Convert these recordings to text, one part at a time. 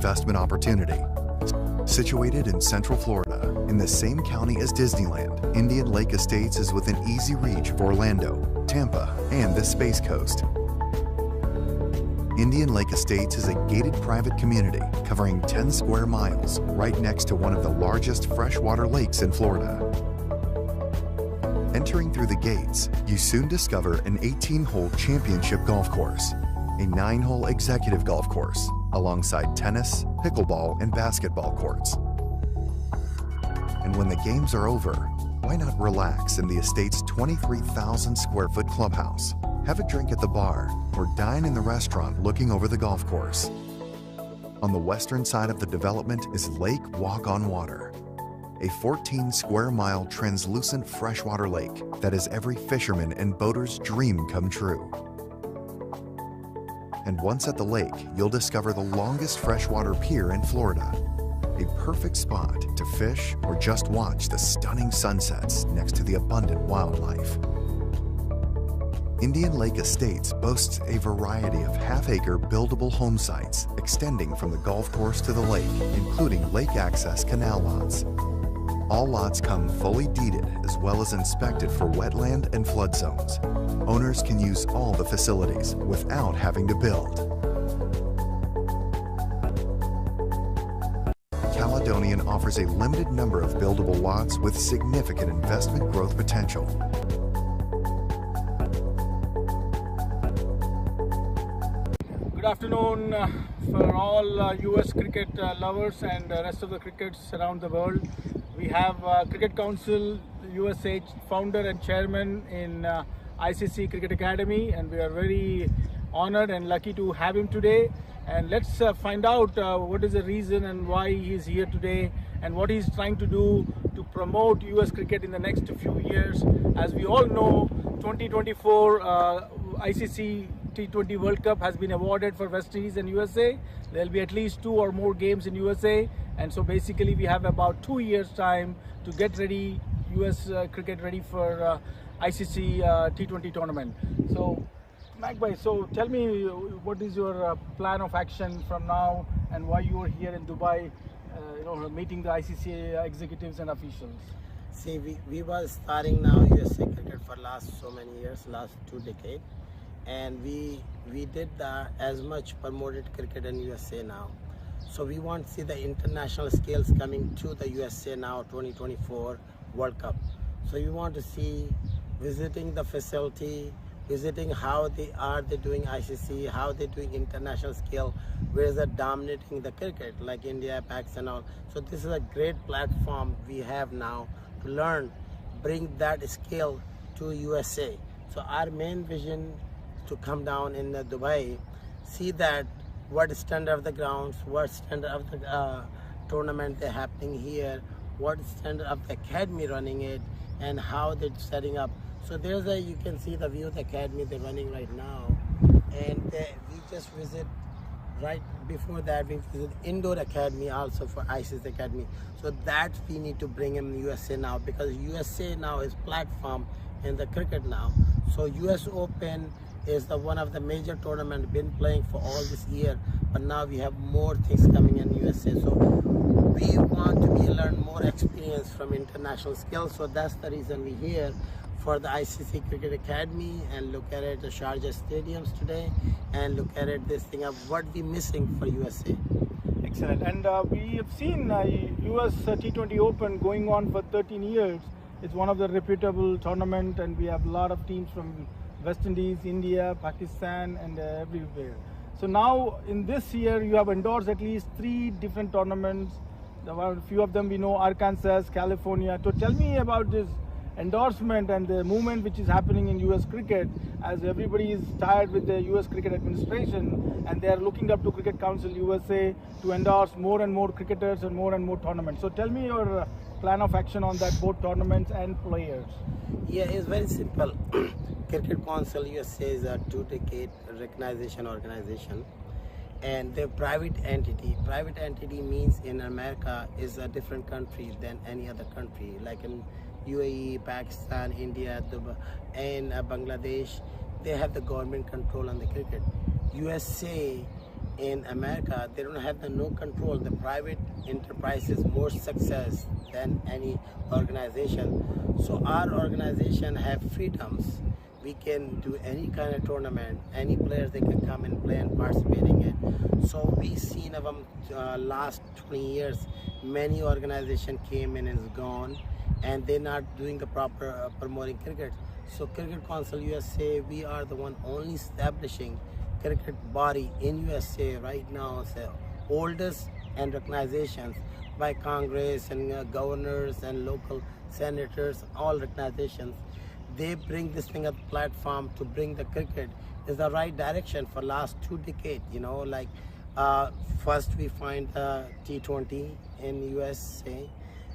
investment opportunity. Situated in Central Florida, in the same county as Disneyland, Indian Lake Estates is within easy reach of Orlando, Tampa, and the Space Coast. Indian Lake Estates is a gated private community covering 10 square miles right next to one of the largest freshwater lakes in Florida. Entering through the gates, you soon discover an 18-hole championship golf course, a 9-hole executive golf course, alongside tennis, pickleball, and basketball courts. And when the games are over, why not relax in the estate's 23,000 square foot clubhouse, have a drink at the bar, or dine in the restaurant looking over the golf course. On the western side of the development is Lake Walk on Water, a 14 square mile translucent freshwater lake that is every fisherman and boater's dream come true. And once at the lake, you'll discover the longest freshwater pier in Florida, a perfect spot to fish or just watch the stunning sunsets next to the abundant wildlife. Indian Lake Estates boasts a variety of half-acre buildable home sites extending from the golf course to the lake, including lake access canal lots. All lots come fully deeded as well as inspected for wetland and flood zones. Owners can use all the facilities without having to build. Caledonian offers a limited number of buildable lots with significant investment growth potential. Good afternoon for all US cricket lovers and the rest of the crickets around the world. We have Cricket Council USA founder and chairman in ICC Cricket Academy, and we are very honored and lucky to have him today. And let's find out what is the reason and why he is here today and what he's trying to do to promote US cricket in the next few years. As we all know, 2024 ICC T20 World Cup has been awarded for West Indies and USA. There will be at least 2 or more games in USA, and so basically we have about 2 years time to get ready, US cricket ready for ICC T20 tournament. So MAQ, so tell me, what is your plan of action from now and why you are here in Dubai, meeting the ICC executives and officials? See, we were starting now USA cricket for last so many years, last 2 decades. And we did as much promoted cricket in USA now. So we want to see the international scales coming to the USA now 2024 World Cup. So we want to see visiting the facility, visiting how they doing ICC, how they doing international scale, where they're dominating the cricket like India, Pakistan, all. So this is a great platform we have now to learn, bring that scale to USA. So our main vision to come down in Dubai, see that what standard of the grounds, what standard of the tournament they're happening here, what standard of the academy running it, and how they're setting up. So there's you can see the view of the academy they're running right now, and we just visit. Right before that, we visit indoor academy also for ICC academy. So that we need to bring in USA now, because USA now is platform in the cricket now. So US Open is one of the major tournaments been playing for all this year, but now we have more things coming in USA. So we want to learn more experience from international skills. So that's the reason we're here for the ICC Cricket Academy and look at it, the Sharjah stadiums today, and look at it, this thing of what we're missing for USA. Excellent. And we have seen US T20 Open going on for 13 years. It's one of the reputable tournament, and we have a lot of teams from West Indies, India, Pakistan, and everywhere. So now in this year you have endorsed at least 3 different tournaments. A few of them we know, Arkansas, California. So tell me about this endorsement and the movement which is happening in US cricket, as everybody is tired with the US cricket administration and they are looking up to Cricket Council USA to endorse more and more cricketers and more tournaments. So tell me your plan of action on that, both tournaments and players. Yeah, it's very simple. Cricket Council USA is a 2-decade recognition organization, and they're private entity. Private entity means in America is a different country than any other country, like in UAE, Pakistan, India, Dubai, and Bangladesh. They have the government control on the cricket. USA in America, they don't have the no control. The private enterprise is more success than any organization. So our organization have freedoms. We can do any kind of tournament. Any players, they can come and play and participate in it. So we seen of them last 20 years, many organization came in and is gone, and they're not doing the proper promoting cricket. So Cricket Council USA, we are the one only establishing cricket body in USA right now. It's the oldest and recognizations by Congress and governors and local senators, all recognizations. They bring this thing at the platform to bring the cricket is the right direction for last 2 decades. You know, like first we find T20 in USA,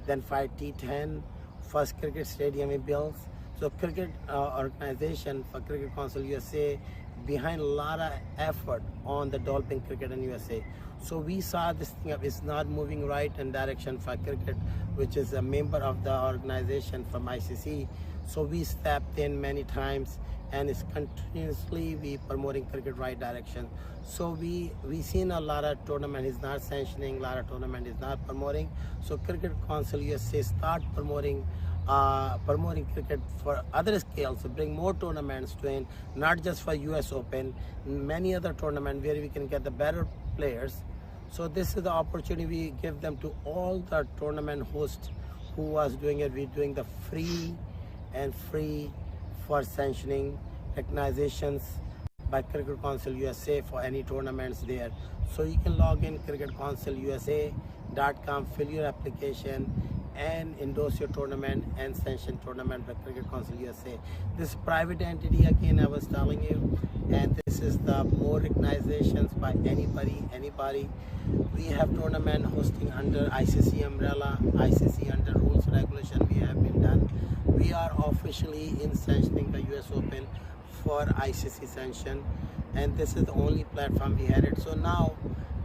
then find T10, first cricket stadium we built. So cricket organization for Cricket Council USA behind a lot of effort on the developing cricket in USA. So we saw this thing up is not moving right in direction for cricket, which is a member of the organization from ICC. So we stepped in many times, and it's continuously we promoting cricket right direction. So we seen a lot of tournament is not sanctioning, a lot of tournament is not promoting. So Cricket Council USA start promoting cricket for other scales, to bring more tournaments to in, not just for US Open, many other tournaments where we can get the better players. So this is the opportunity we give them to all the tournament hosts who was doing it. We're doing the free for sanctioning recognizations by Cricket Council USA for any tournaments there. So you can log in cricketcouncilusa.com, fill your application and endorse your tournament and sanction tournament by Cricket Council USA. This private entity, again, I was telling you, and this is the more recognizations by anybody. We have tournament hosting under ICC umbrella, ICC under rules regulation we have been done. We are officially in sanctioning the US Open for ICC sanction, and this is the only platform we had it. So now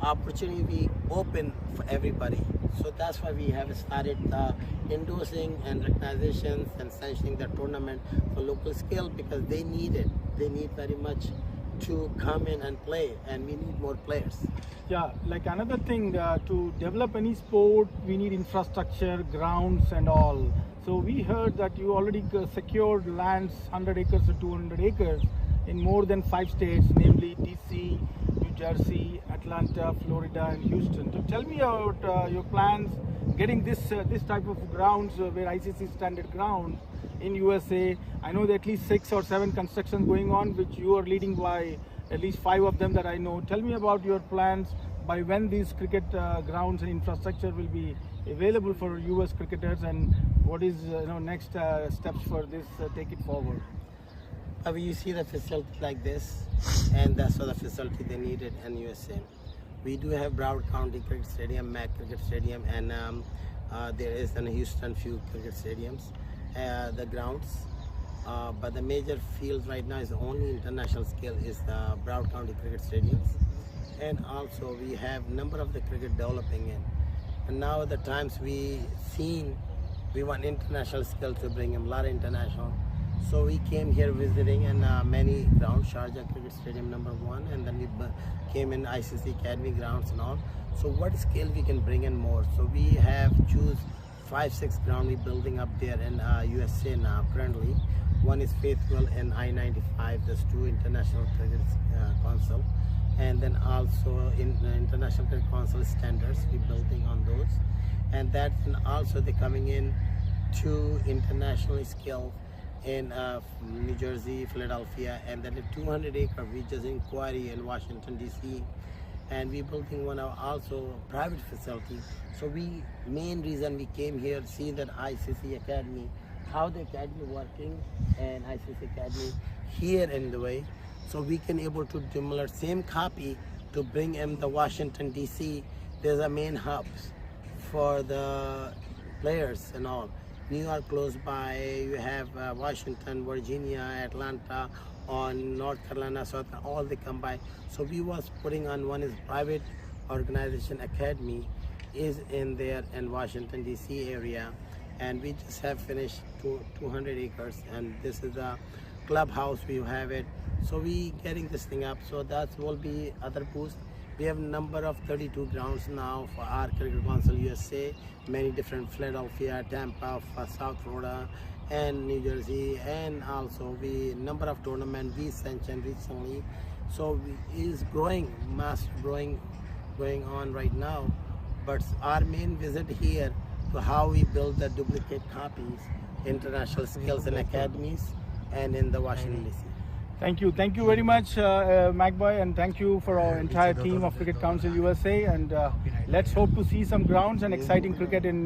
opportunity we open for everybody. So that's why we have started endorsing and recognizations and sanctioning the tournament for local scale, because they need it. They need very much to come in and play, and we need more players. Yeah, like another thing, to develop any sport, we need infrastructure, grounds and all. So we heard that you already secured lands 100 acres to 200 acres in more than 5 states, namely DC, New Jersey, Atlanta, Florida and Houston. So tell me about your plans getting this type of grounds where ICC standard ground in USA. I know there are at least 6 or 7 constructions going on, which you are leading by at least 5 of them that I know. Tell me about your plans, by when these cricket grounds and infrastructure will be available for US cricketers, and what is next steps for this, take it forward. You see the facility like this, and that's what the facility they needed in USA. We do have Broward County Cricket Stadium, MAQ Cricket Stadium, and there is in Houston few cricket stadiums, the grounds. But the major fields right now is the only international scale is the Broward County Cricket Stadiums. And also we have number of the cricket developing in. And now the times we want international scale to bring in a lot of international. So we came here visiting in many grounds, Sharjah Cricket Stadium #1, and then we came in ICC Academy grounds and all. So what scale we can bring in more? So we have choose 5-6 ground we building up there in USA now currently. One is Faithful and I-95, there's 2 international cricket council. And then also in International Cricket Council standards, we're building on those. And that, and also they're coming in to international scale in New Jersey, Philadelphia, and then a 200-acre just inquiry in Washington, D.C. And we're building one also private facility. So main reason we came here, see that ICC Academy, how the academy working, and ICC Academy here in the way. So we can able to similar same copy to bring in the Washington DC. There's a main hubs for the players and all. New York close by, you have Washington, Virginia, Atlanta, on North Carolina, South Carolina, all they come by. So we was putting on one is private organization academy is in there in Washington DC area, and we just have finished 200 acres, and this is the clubhouse we have it. So we getting this thing up, so that will be other boost. We have a number of 32 grounds now for our Cricket Council USA, many different Philadelphia, Tampa, South Florida, and New Jersey, and also we number of tournaments we sanctioned recently. So is growing, mass growing, going on right now. But our main visit here to how we build the duplicate copies, international skills and academies, and in the Washington DC. Thank you very much, MAQ boy, and thank you for our entire team of Cricket Council USA. And let's hope to see some grounds and exciting cricket in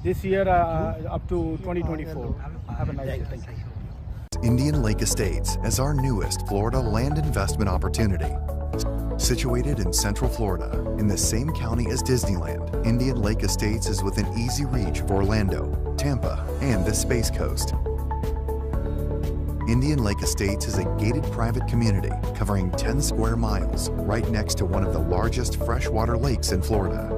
this year up to 2024. Have a nice day. Thank you. Indian Lake Estates as our newest Florida land investment opportunity. Situated in Central Florida, in the same county as Disneyland, Indian Lake Estates is within easy reach of Orlando, Tampa, and the Space Coast. Indian Lake Estates is a gated private community covering 10 square miles right next to one of the largest freshwater lakes in Florida.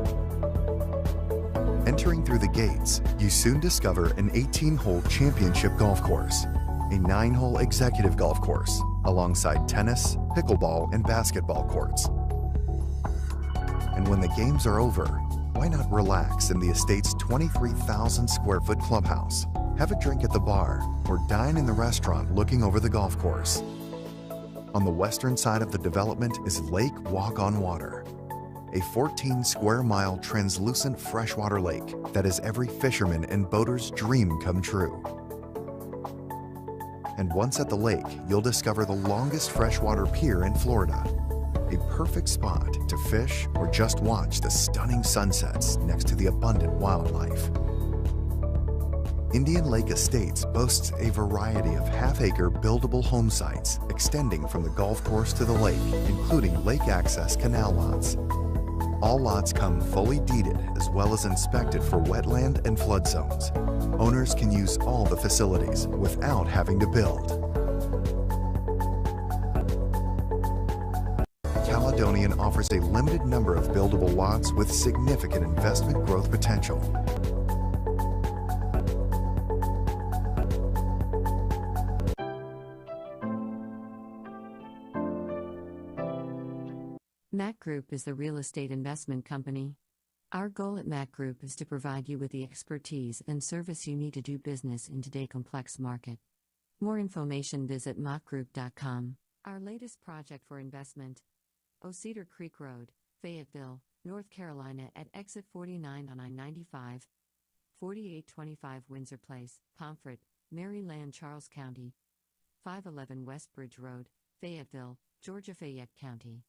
Entering through the gates, you soon discover an 18-hole championship golf course, a 9-hole executive golf course, alongside tennis, pickleball, and basketball courts. And when the games are over, why not relax in the estate's 23,000 square foot clubhouse, have a drink at the bar, or dine in the restaurant looking over the golf course. On the western side of the development is Lake Walk on Water, a 14 square mile translucent freshwater lake that is every fisherman and boater's dream come true. And once at the lake, you'll discover the longest freshwater pier in Florida, a perfect spot to fish or just watch the stunning sunsets next to the abundant wildlife. Indian Lake Estates boasts a variety of half-acre buildable home sites extending from the golf course to the lake, including lake access canal lots. All lots come fully deeded as well as inspected for wetland and flood zones. Owners can use all the facilities without having to build. Caledonian offers a limited number of buildable lots with significant investment growth potential. MAQ Group is the real estate investment company. Our goal at MAQ Group is to provide you with the expertise and service you need to do business in today's complex market. More information visit maqtv.com. Our latest project for investment: Cedar Creek Road, Fayetteville, North Carolina at exit 49 on I-95, 4825 Windsor Place, Pomfret, Maryland, Charles County, 511 West Bridge Road, Fayetteville, Georgia, Fayette County.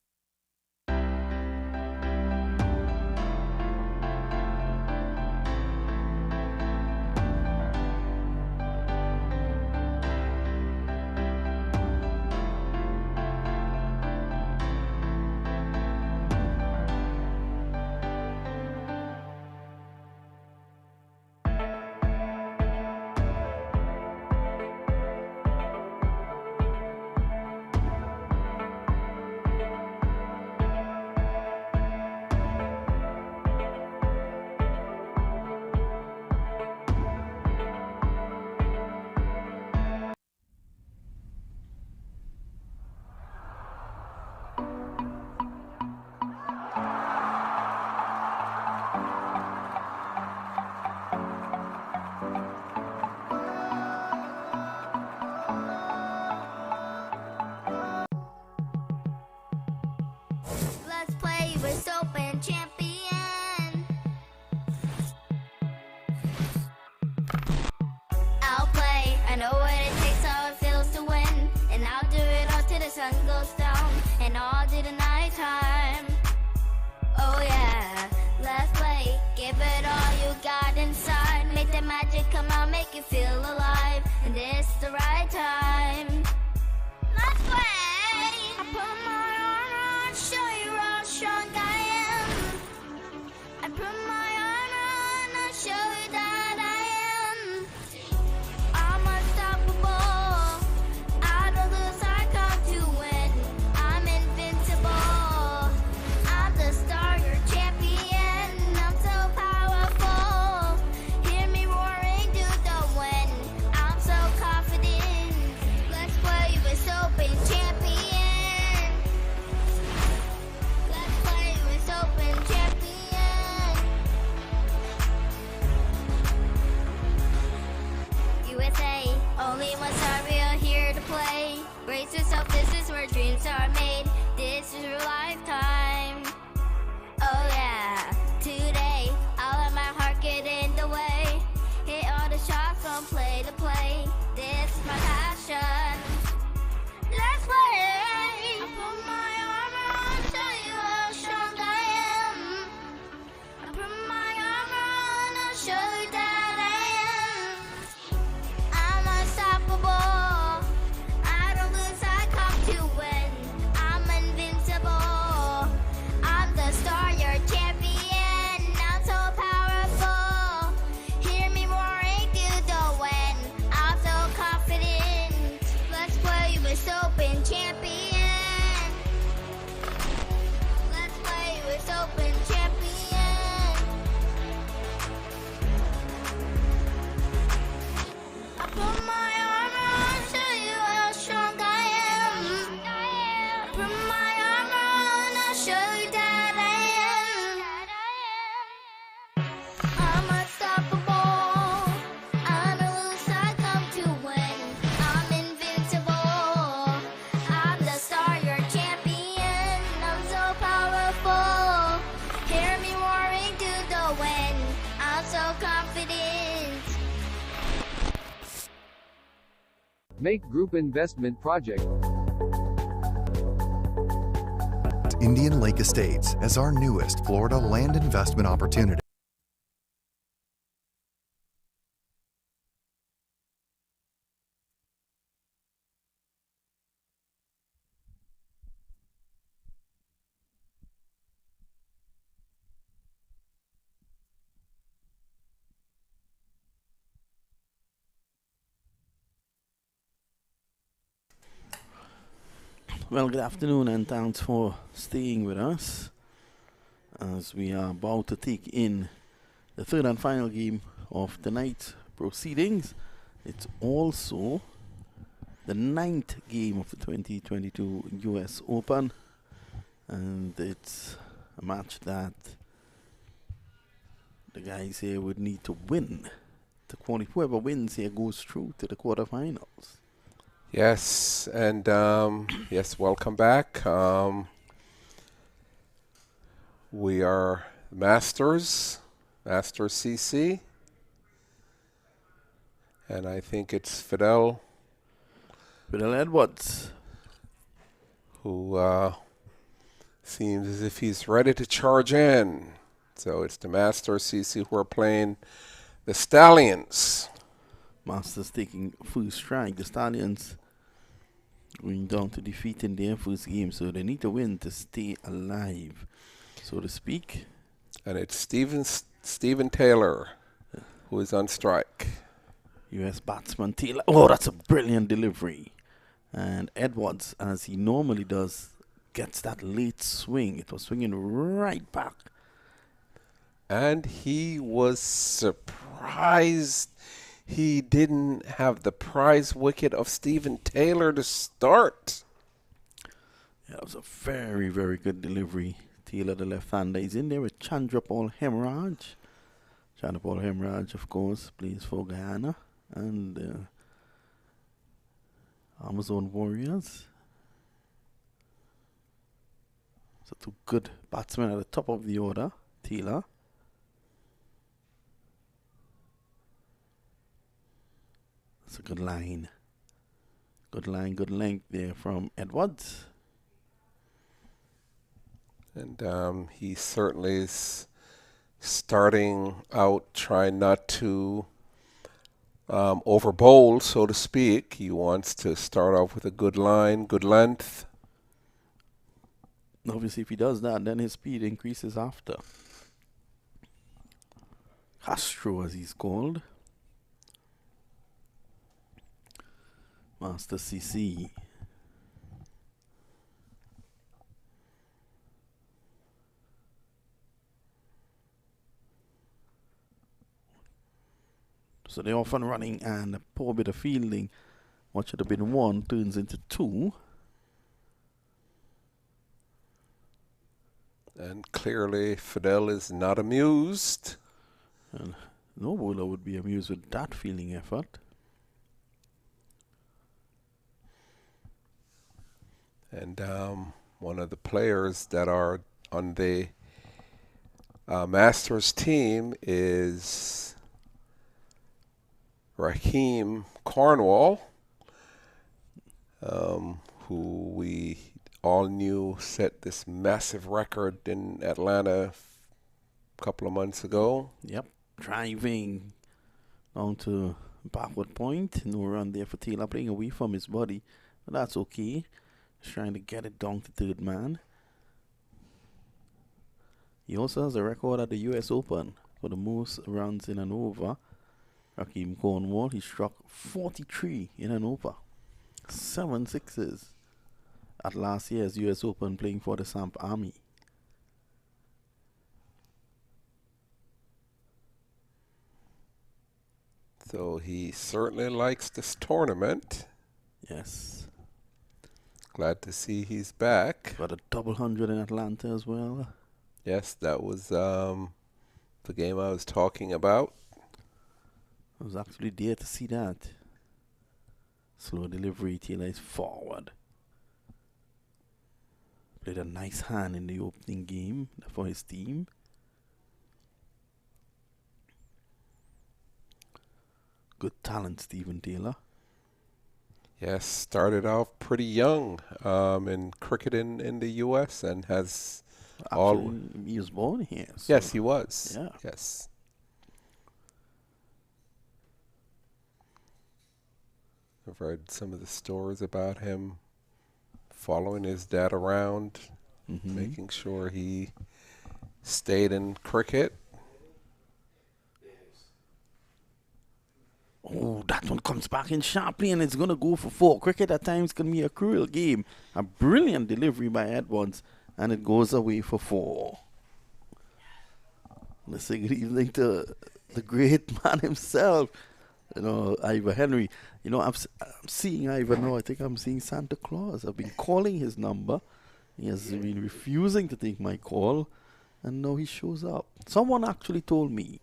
Usopen champion. I'll play, I know what it takes, how it feels to win, and I'll do it all till the sun goes down, and all till the night time. Oh yeah, let's play, give it all you got inside, make the magic come out, make you feel alive, and it's the right time. Let's play. I put my arm on, show you how strong I am. I put my arm on, I'll show you that I am. I'm unstoppable. I don't lose, I come to win. I'm invincible. I'm the starter champion. I'm so powerful. Hear me roaring, do the win. I'm so Only one star real here to play. Brace yourself, this is where dreams are made. This is your lifetime. Oh yeah, today I'll let my heart get in the way. Hit all the shots from play to play. This is my passion. Let's play. I put my armor on, show you how strong I am. I put my armor on, I'll show you that I am. I'm unstoppable. I don't lose, I come to win. I'm invincible. I'm the star, your champion. I'm so powerful. Hear me roaring through the wind. I'm so confident. Let's play with open champion. Let's play with open champion. I put my armor on, show you how strong I am. I put my armor on, I'll show you that I am. I'm unstoppable. I'm a loose, I come to win. I'm invincible. I'm the star, your champion. I'm so powerful. Hear me roaring through the wind. I'm so confident. Make Group Investment Project. Indian Lake Estates as our newest Florida land investment opportunity. Well, good afternoon and thanks for staying with us as we are about to take in the third and final game of tonight's proceedings. It's also the 9th game of the 2022 US Open, and it's a match that the guys here would need to win to qualify. Whoever wins here goes through to the quarterfinals. Yes, and yes, welcome back. We are Masters CC, and I think it's Fidel Edwards, who seems as if he's ready to charge in. So it's the Masters CC who are playing the Stallions. Masters taking full strike. The Stallions going down to defeat in their first game, so they need to win to stay alive, so to speak. And it's Stephen Taylor who is on strike. US batsman Taylor. Oh, that's a brilliant delivery. And Edwards, as he normally does, gets that late swing. It was swinging right back. And he was surprised he didn't have the prize wicket of Stephen Taylor to start. Yeah, that was a very, very good delivery. Taylor, the left-hander, is in there with Chandrapal Hemraj. Chandrapal Hemraj, of course, plays for Guyana and Amazon Warriors. So two good batsmen at the top of the order. Taylor. That's a good line. Good line, good length there from Edwards. And he certainly is starting out trying not to over bowl, so to speak. He wants to start off with a good line, good length. Obviously, if he does that, then his speed increases after. Castro, as he's called. Master CC. So they're off and running, and a poor bit of fielding. What should have been 1 turns into 2. And clearly, Fidel is not amused. And no bowler would be amused with that fielding effort. And one of the players that are on the Masters team is Raheem Cornwall, who we all knew set this massive record in Atlanta a couple of months ago. Yep, driving down to backward point. No run there for Taylor, playing away from his body. But that's okay. Just trying to get it down to third man. He also has a record at the US Open for the most runs in an over. Raheem Cornwall, he struck 43 in an over. 7 sixes at last year's US Open playing for the Samp Army. So he certainly likes this tournament. Yes. Glad to see he's back. Got a double hundred in Atlanta as well. Yes, that was the game I was talking about. I was actually there to see that. Slow delivery, Taylor is forward. Played a nice hand in the opening game for his team. Good talent, Stephen Taylor. Yes, started off pretty young in cricket in the U.S. and has Actually, he was born here. So yes, he was. Yeah. Yes. I've read some of the stories about him following his dad around, making sure he stayed in cricket. Oh, that one comes back in sharply and it's going to go for 4. Cricket at times can be a cruel game. A brilliant delivery by Edwards and it goes away for 4. Let's say good evening to the great man himself, Ivor Henry. I'm seeing Ivor now. I think I'm seeing Santa Claus. I've been calling his number. He has been refusing to take my call and now he shows up. Someone actually told me,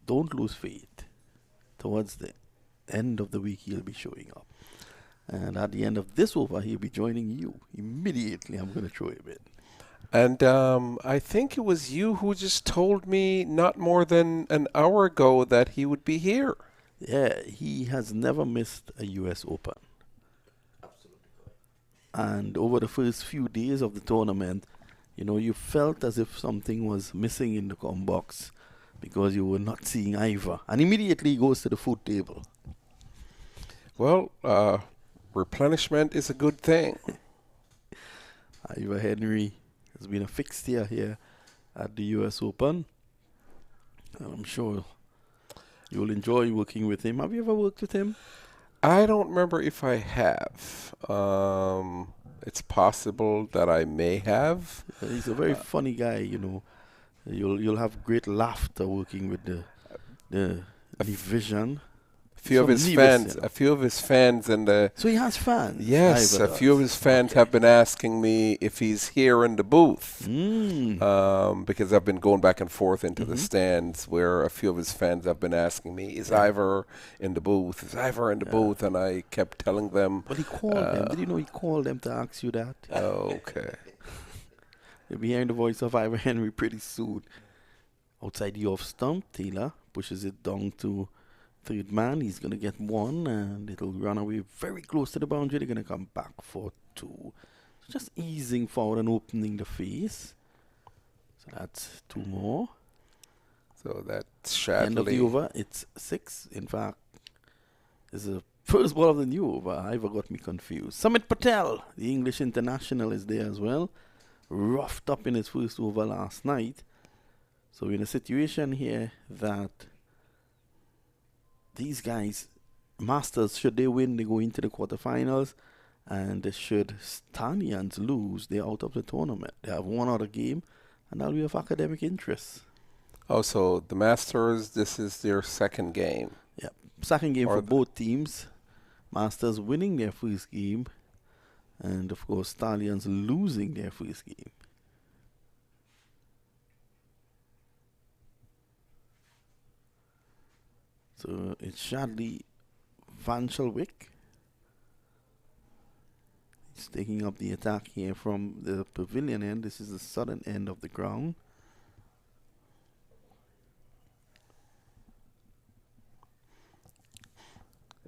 don't lose faith. Towards the end of the week, he'll be showing up. And at the end of this over, he'll be joining you. Immediately, I'm going to throw him in. And I think it was you who just told me not more than an hour ago that he would be here. Yeah, he has never missed a U.S. Open. Absolutely correct. And over the first few days of the tournament, you felt as if something was missing in the com box, because you were not seeing Ivor. And immediately he goes to the food table. Well, replenishment is a good thing. Ivor Henry has been a fixture here at the US Open. And I'm sure you'll enjoy working with him. Have you ever worked with him? I don't remember if I have. It's possible that I may have. He's a very funny guy, You'll have great laughter working with the vision. A few of his fans in the So he has fans. yes, a few of his fans have been asking me if he's here in the booth, because I've been going back and forth into the stands where a few of his fans have been asking me, is Ivor in the booth? Is Ivor in the booth? And I kept telling them. But he called them. Did you know he called them to ask you that? Okay. You'll be hearing the voice of Ivor Henry pretty soon. Outside the off stump, Taylor pushes it down to third man. He's going to get 1 and it'll run away very close to the boundary. They're going to come back for 2. Just easing forward and opening the face. So that's 2 more. So that's Shadley. End of the over, it's 6. In fact, it's the first ball of the new over. Ivor got me confused. Sumit Patel, the English international, is there as well. Roughed up in his first over last night. So we're in a situation here that these guys, Masters, should they win, they go into the quarterfinals. And should Stallions lose, they're out of the tournament. They have 1 other game, and that'll be of academic interest. Oh, so the Masters, this is their second game. Yeah, second game for both teams. Masters winning their first game. And, of course, Stallions losing their first game. So it's Shadley Van Schelwick. is taking up the attack here from the pavilion end. This is the southern end of the ground.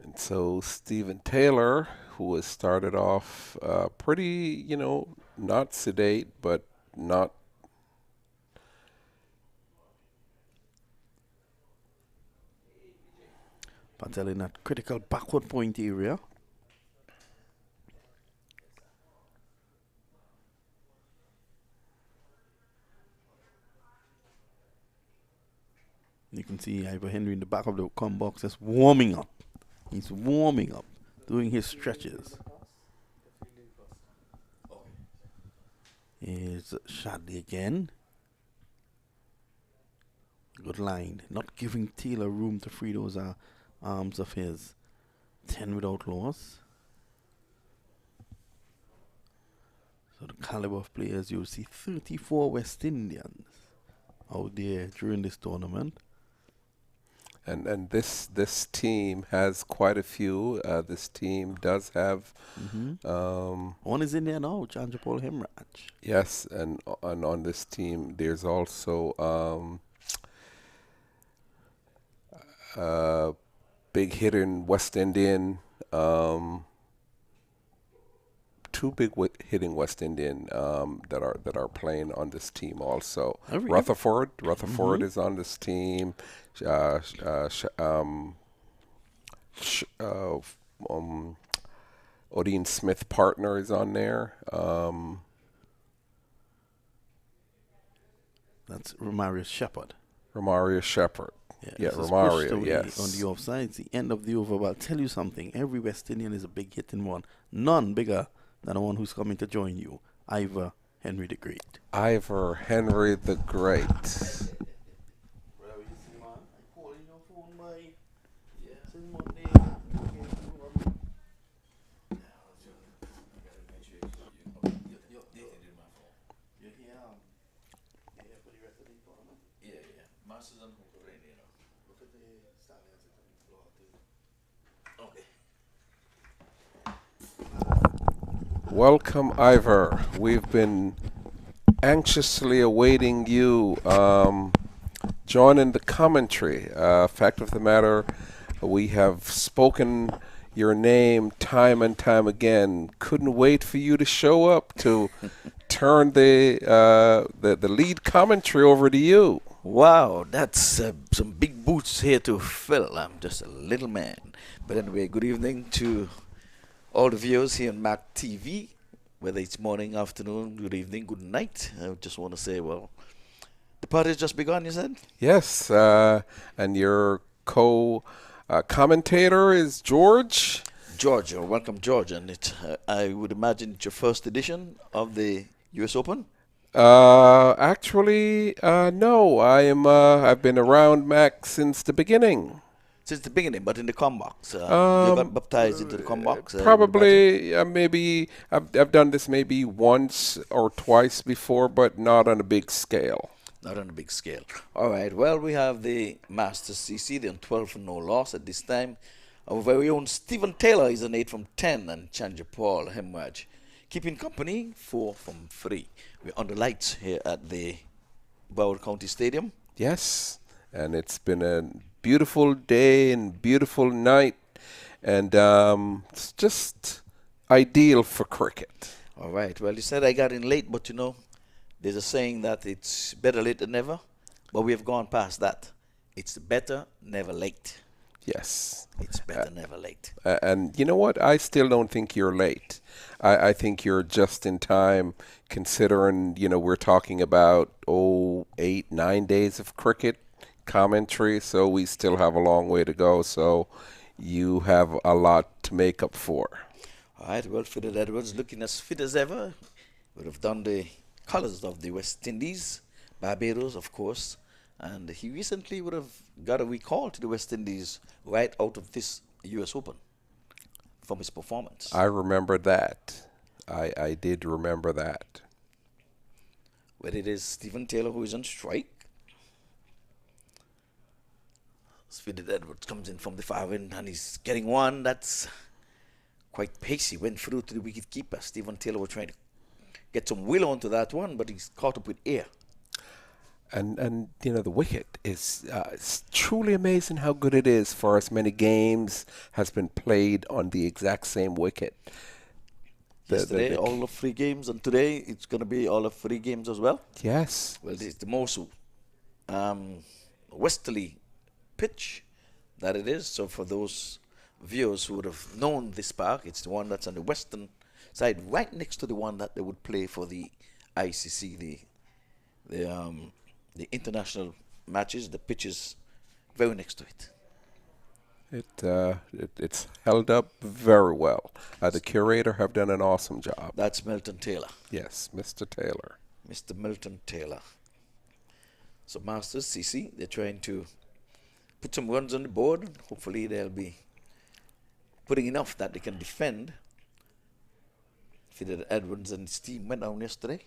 And so Stephen Taylor, who has started off pretty, not sedate, but not Patel in that critical backward point area. You can see Ivor Henry in the back of the come box just warming up. He's warming up, doing his stretches. Here's Shadley again. Good line. Not giving Taylor room to free those arms of his. 10 without loss. So the caliber of players, you'll see 34 West Indians out there during this tournament. And this team has quite a few. This team does have one is in there now, Chandra Paul Hemraj. Yes, and on this team there's also big hitter in West Indian, two big hitting West Indian that are playing on this team also. Rutherford is on this team. Odin Smith partner is on there. That's Romarius Shepherd. Yeah, Romario, yes. On the offside, it's the end of the over. But I'll tell you something. Every West Indian is a big hitting one. None bigger than the one who's coming to join you. Ivor Henry the Great. Ivor Henry the Great. Welcome, Ivor. We've been anxiously awaiting you joining the commentary. Fact of the matter, we have spoken your name time and time again. Couldn't wait for you to show up to turn the lead commentary over to you. Wow, that's some big boots here to fill. I'm just a little man. But anyway, good evening to all the viewers here on MAQ TV, whether it's morning, afternoon, good evening, good night. I just want to say, well, the party's just begun, you said? Yes, and your co-commentator is George. George, welcome, George. And I would imagine it's your first edition of the US Open? Actually, no. I've been around MAQ since the beginning. Since the beginning, but in the combox. You got baptized into the combox? Probably, maybe. I've done this maybe once or twice before, but not on a big scale. Not on a big scale. All right. Well, we have the Masters CC, they're on 12 for no loss at this time. Our very own Stephen Taylor is an 8 from 10, and Chandra Paul Hemraj keeping company 4 from 3. We're under lights here at the Broward County Stadium. Yes, and it's been a beautiful day and beautiful night, and it's just ideal for cricket. All right. Well, you said I got in late, but there's a saying that it's better late than never, but we have gone past that. It's better never late. Yes. It's better never late. And you know what? I still don't think you're late. I think you're just in time, considering, we're talking about, 8-9 days of cricket commentary, so we still have a long way to go, so you have a lot to make up for. All right, well, Fidel Edwards looking as fit as ever. Would have done the colors of the West Indies, Barbados, of course, and he recently would have got a recall to the West Indies right out of this US Open from his performance. I remember that. I did remember that. Well, it is Stephen Taylor who is on strike. Fidel Edwards comes in from the far end and he's getting one that's quite pacey, went through to the wicket keeper. Stephen Taylor was trying to get some will onto that one, but he's caught up with air. And you know, the wicket is it's truly amazing how good it is for as many games has been played on the exact same wicket. Yesterday, all of 3 games, and today it's going to be all of 3 games as well. Yes. Well, it's the most westerly pitch that it is. So for those viewers who would have known this park, it's the one that's on the western side, right next to the one that they would play for the ICC, the international matches. The pitch is very next to it. It's held up very well. The curator have done an awesome job. That's Milton Taylor. Yes, Mr. Taylor. Mr. Milton Taylor. So Masters, CC, they're trying to put some runs on the board. Hopefully they'll be putting enough that they can defend. Fidel Edwards and his team went down yesterday.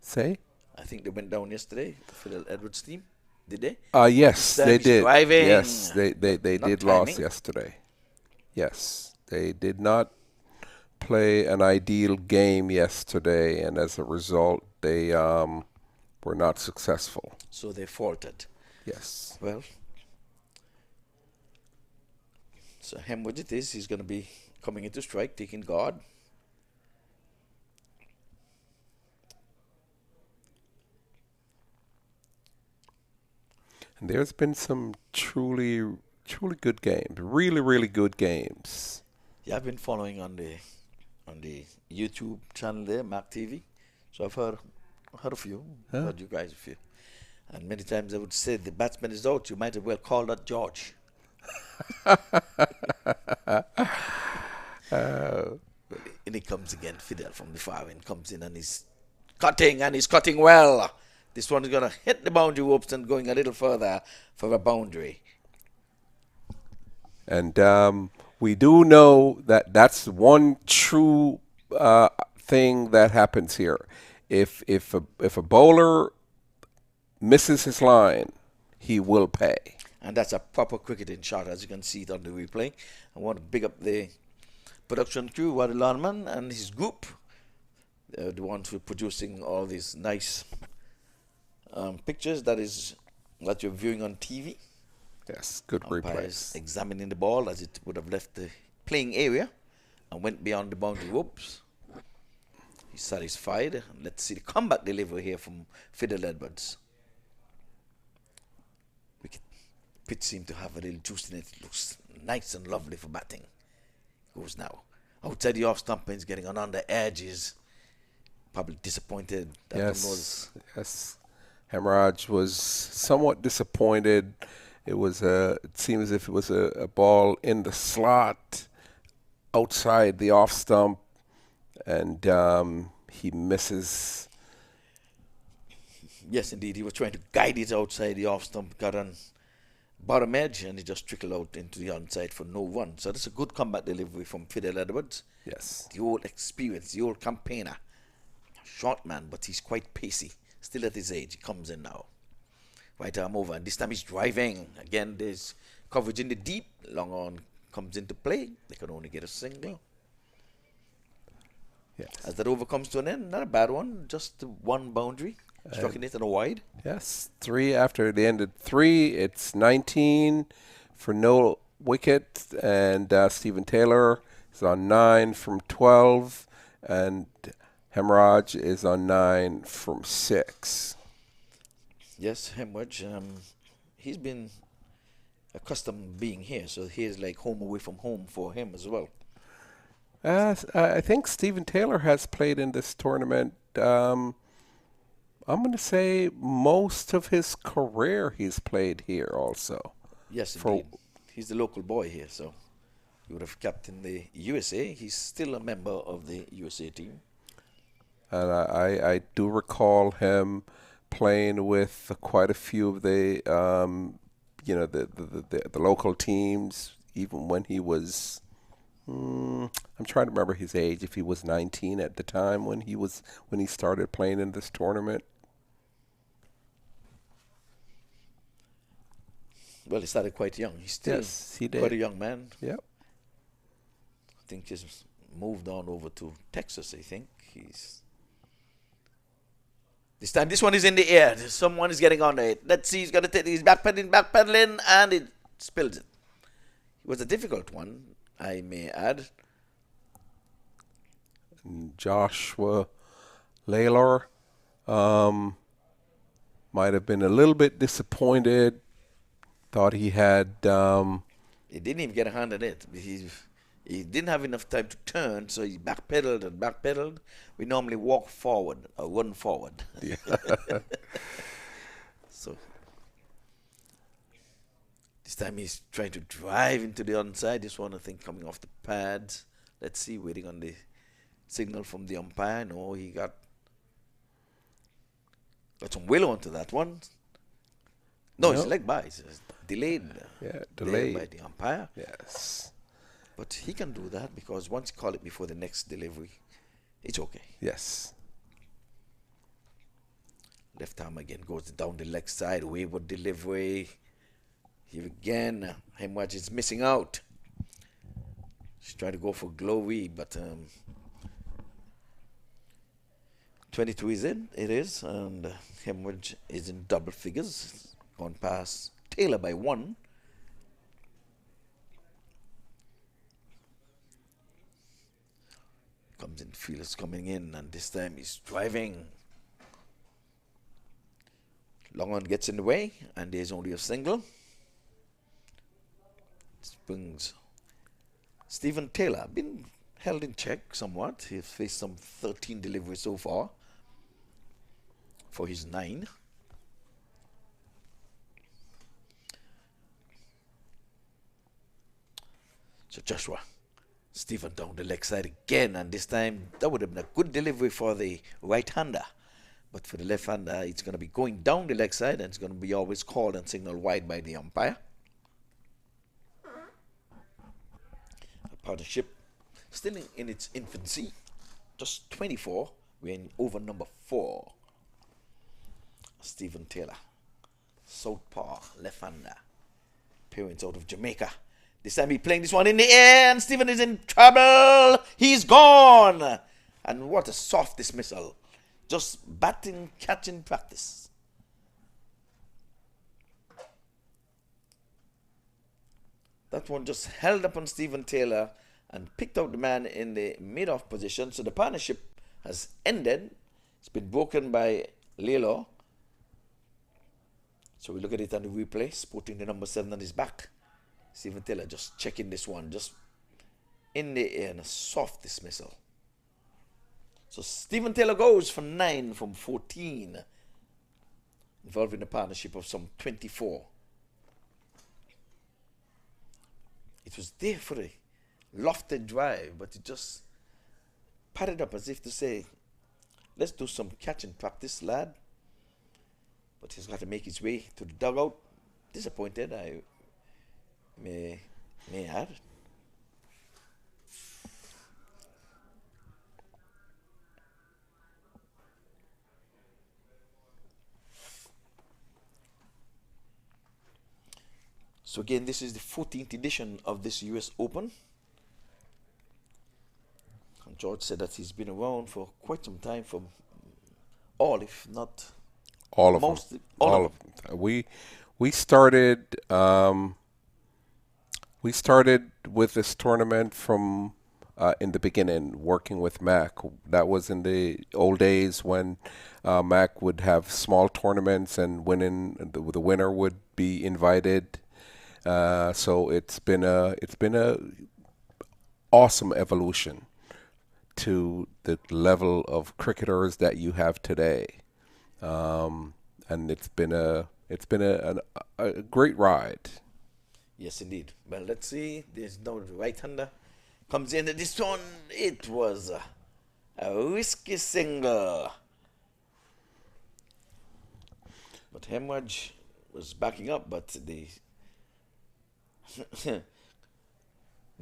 Say? I think they went down yesterday, Fidel Edwards' team. Did they? Yes, they did. Driving. Yes, they did timing. lose yesterday. Yes, they did not play an ideal game yesterday, and as a result, they were not successful. So they faltered. Yes. Well, so Hemwood it is. He's going to be coming into strike, taking guard. And there's been some truly good games, really good games. Yeah, I've been following on the YouTube channel there, MAQ TV. So I've heard a few, heard you guys a few. And many times I would say the batsman is out. You might as well call that George. And he comes again, Fidel from the far end comes in and he's cutting well. This one is going to hit the boundary ropes and going a little further for a boundary. And we do know that that's one true thing that happens here. If a bowler misses his line, he will pay. And that's a proper cricketing shot, as you can see it on the replay. I want to big up the production crew, Waddy Lonman and his group. They're the ones who are producing all these nice pictures that you're viewing on TV. Yes, good replays. Examining the ball as it would have left the playing area and went beyond the boundary ropes. He's satisfied. Let's see the comeback delivery here from Fidel Edwards. Pitch seemed to have a little juice in it. It looks nice and lovely for batting. Goes now outside the off stump and he's getting on the edges. Probably disappointed. Yes. Hemorrhage was somewhat disappointed. It seemed as if it was a ball in the slot outside the off stump, and he misses. Yes, indeed. He was trying to guide it outside the off stump, got on bottom edge, and it just trickled out into the onside for no run. So that's a good comeback delivery from Fidel Edwards. Yes. The old experience, the old campaigner. Short man, but he's quite pacey. Still at his age, he comes in now. Right arm over, and this time he's driving. Again, there's coverage in the deep. Long on comes into play. They can only get a single. Yes. As that over comes to an end, not a bad one. Just one boundary. Striking it in a wide. Yes, 3 after the end of 3. It's 19 for no wicket, and Stephen Taylor is on 9 from 12, and Hemorrhage is on 9 from 6. Yes, Hemorrhage. He's been accustomed being here, so here's like home away from home for him as well. I think Stephen Taylor has played in this tournament. I'm going to say most of his career he's played here also. Yes, indeed. He's the local boy here, so he would have captained the USA. He's still a member of the USA team. And I do recall him playing with quite a few of the the local teams, even when he was. I'm trying to remember his age. If he was 19 at the time when he started playing in this tournament. Well, he started quite young. He's still quite a young man. Yep. think he's moved on over to Texas, I think. This time, this one is in the air. Someone is getting on it. Let's see, he's going to take, he's backpedaling, and it spills it. It was a difficult one, I may add. Joshua Laylor might have been a little bit disappointed. Thought he had... he didn't even get a hand on it. He didn't have enough time to turn, so he backpedaled and backpedaled. We normally walk forward or run forward. Yeah. So this time he's trying to drive into the onside. This one, I think, coming off the pads. Let's see, waiting on the signal from the umpire. No, he got some will onto that one. No, it's leg by. It's delayed. Yeah, delayed by the umpire. Yes. But he can do that because once you call it before the next delivery, it's okay. Yes. Left arm again goes down the leg side, wayward delivery. Here again, Hemwatch is missing out. She's trying to go for glowy, but 22 is in, it is, and Hemwatch is in double figures, gone past Taylor by 1. Comes in, Felix coming in, and this time he's driving. Long on gets in the way, and there's only a single. This brings Stephen Taylor, been held in check somewhat. He's faced some 13 deliveries so far for his 9. So Joshua, Stephen down the leg side again, and this time that would have been a good delivery for the right-hander. But for the left-hander, it's going to be going down the leg side, and it's going to be always called and signaled wide by the umpire. A partnership still in its infancy, just 24. We're in over number 4. Stephen Taylor, southpaw, left-hander, parents out of Jamaica. This time he's playing this one in the air, and Stephen is in trouble. He's gone. And what a soft dismissal. Just batting, catching practice. That one just held up on Stephen Taylor and picked out the man in the mid-off position. So the partnership has ended. It's been broken by Lelo. So we look at it on the replay, putting the number 7 on his back. Stephen Taylor just checking this one, just in the air, and a soft dismissal. So Stephen Taylor goes for 9 from 14, involving a partnership of some 24. It was there for a lofted drive, but it just padded up as if to say, let's do some catching practice, lad. But he's got to make his way to the dugout. Disappointed, I may add. So again, this is the 14th edition of this US Open. And George said that he's been around for quite some time, for all, if not all of most, them. all of them. We started with this tournament from in the beginning, working with MAQ. That was in the old days when MAQ would have small tournaments, and the winner would be invited. So it's been a awesome evolution to the level of cricketers that you have today, and it's been a great ride. Yes, indeed. Well, let's see. There's no right-hander comes in. This one, it was a risky single, but Hemwatch was backing up, but the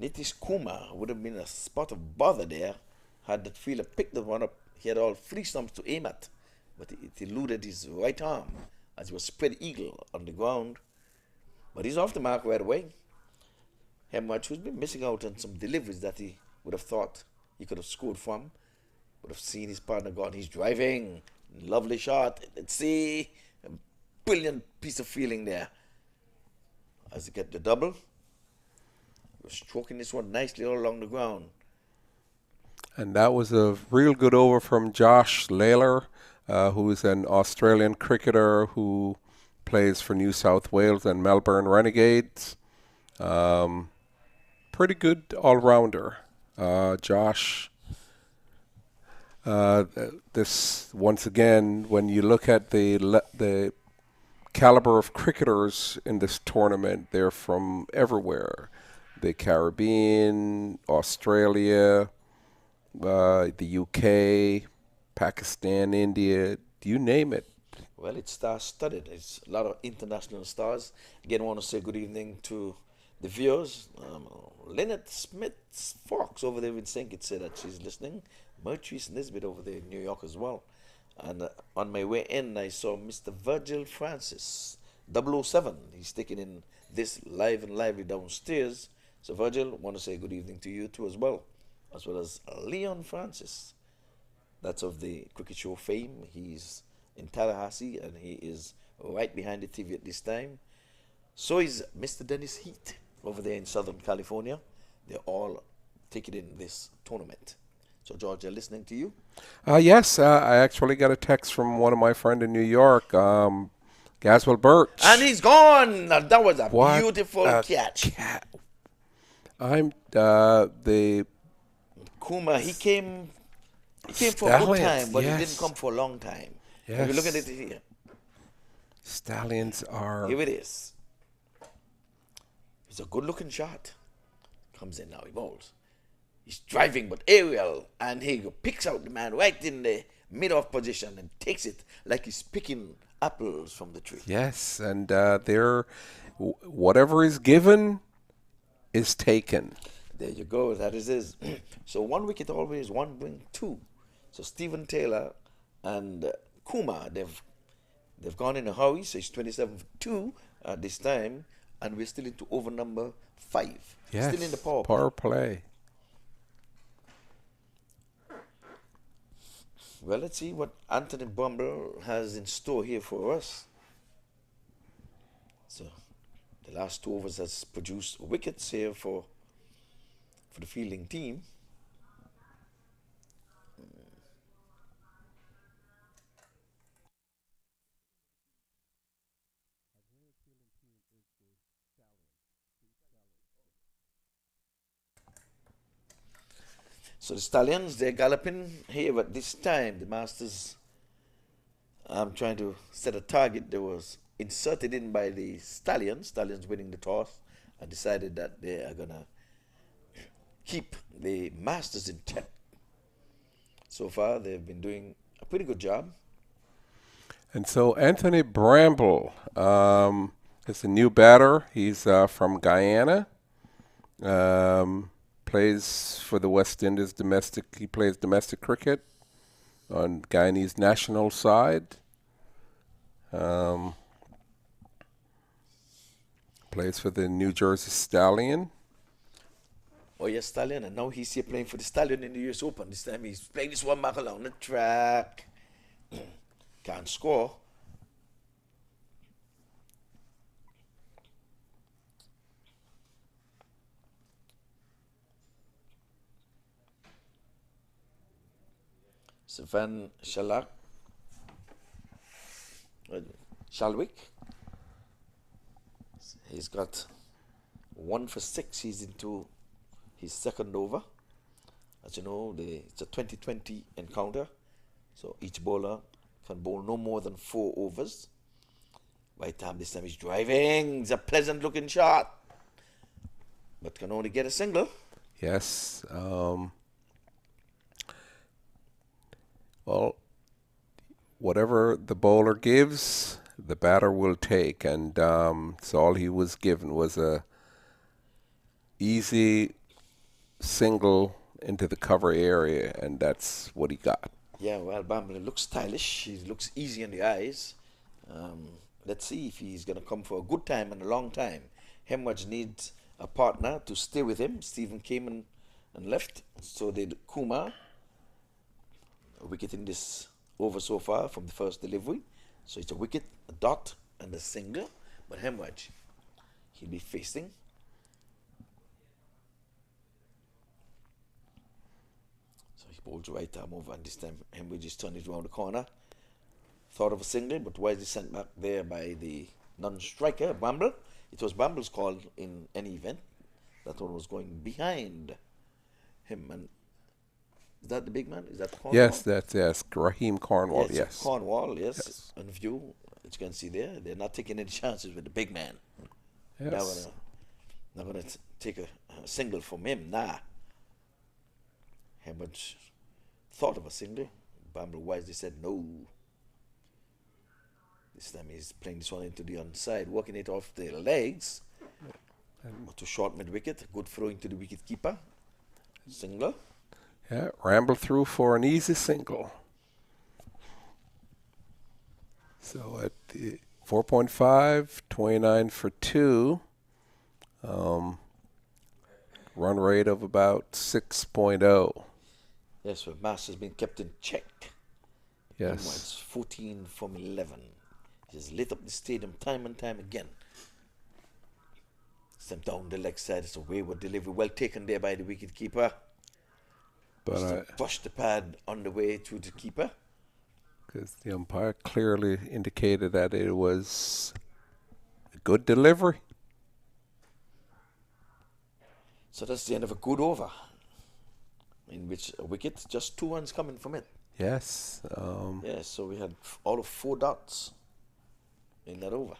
Nitish Kumar would have been a spot of bother there had that fielder picked the one up. He had all 3 stumps to aim at, but it eluded his right arm as he was spread eagle on the ground. But he's off the mark right away. Hemwatch, who's been missing out on some deliveries that he would have thought he could have scored from. Would have seen his partner gone. He's driving. Lovely shot. Let's see. A brilliant piece of feeling there. As he get the double. We're stroking this one nicely all along the ground. And that was a real good over from Josh Lalor, who is an Australian cricketer who plays for New South Wales and Melbourne Renegades. Pretty good all-rounder. Josh, this once again, when you look at the caliber of cricketers in this tournament, they're from everywhere. The Caribbean, Australia, the UK, Pakistan, India, you name it. Well, it's star-studded. It's a lot of international stars. Again, I want to say good evening to the viewers. Lynette Smith-Fox over there in St. Kitts said that she's listening. Mertrice Nisbet over there in New York as well. And on my way in, I saw Mr. Virgil Francis, 007. He's taking in this live and lively downstairs. So, Virgil, I want to say good evening to you too as well as Leon Francis. That's of the Cricket Show fame. He's in Tallahassee, and he is right behind the TV at this time. So is Mr. Dennis Heath over there in Southern California. They're all taking in this tournament. So, George, they're listening to you? Yes, I actually got a text from one of my friends in New York, Gaswell Birch. And he's gone! Now, that was a beautiful catch. I'm the Kuma, he came for a good time, but he didn't come for a long time. Yes. If you look at it here. Stallions are... Here it is. It's a good-looking shot. Comes in now, he bowls. He's driving, but aerial, and he picks out the man right in the mid-off position and takes it like he's picking apples from the tree. Yes, and whatever is given is taken. There you go, that is it. So 1 wicket always, 1 win, 2. So Stephen Taylor and Kuma, they've gone in a hurry, so it's 27 for 2 at this time, and we're still into over number 5. Yes, still in the power play. Well, let's see what Anthony Bumble has in store here for us. So the last 2 overs has produced wickets here for the fielding team. So the Stallions, they're galloping here, but this time the Masters, I'm trying to set a target that was inserted in by the Stallions. Stallions winning the toss and decided that they are going to keep the Masters in check. So far, they've been doing a pretty good job. And so Anthony Bramble is a new batter. He's from Guyana. Plays for the West Indies domestic. He plays domestic cricket on Guyanese national side. Plays for the New Jersey Stallion. Oh yes, Stallion, and now he's here playing for the Stallion in the US Open. This time he's playing this one back along the track. Can't score. Van Shalwick. He's got 1 for 6. He's into his second over. As you know, it's a 20-20 encounter. So each bowler can bowl no more than 4 overs. Right time, this time he's driving. It's a pleasant looking shot. But can only get a single. Yes. Well, whatever the bowler gives, the batter will take, and so all he was given was a easy single into the cover area, and that's what he got. Yeah, well, Bamble looks stylish. He looks easy in the eyes. Let's see if he's going to come for a good time and a long time. Hemwatch needs a partner to stay with him. Stephen Kamen and left. So did Kumar. A wicket in this over so far from the first delivery. So it's a wicket, a dot, and a single. But Hemraj, he'll be facing. So he bowls right arm over, and this time Hemraj is turning it around the corner. Thought of a single, but wisely sent back there by the non-striker, Bramble. It was Bramble's call in any event. That one was going behind him. And is that the big man? Is that Cornwall? Yes, Raheem Cornwall, yes. Cornwall, yes. And if you, as you can see there, they're not taking any chances with the big man. Yes. Not gonna take a single from him, nah. Hemraj thought of a single. Bramble wisely said no. This time he's playing this one into the onside, working it off the legs. To short mid wicket, good throw into the wicket keeper. Single. Yeah, ramble through for an easy single. So at the 4.5, 29 for 2. Run rate of about 6.0. Yes, well, Mass has been kept in check. Yes. It's 14 from 11. He's lit up the stadium time and time again. Sent down the leg side. It's a wayward delivery. Well taken there by the wicket keeper. But pushed the pad on the way to the keeper. Because the umpire clearly indicated that it was a good delivery. So that's the end of a good over, in which a wicket, just 2 runs coming from it. Yes. Yes, so we had all of 4 dots in that over.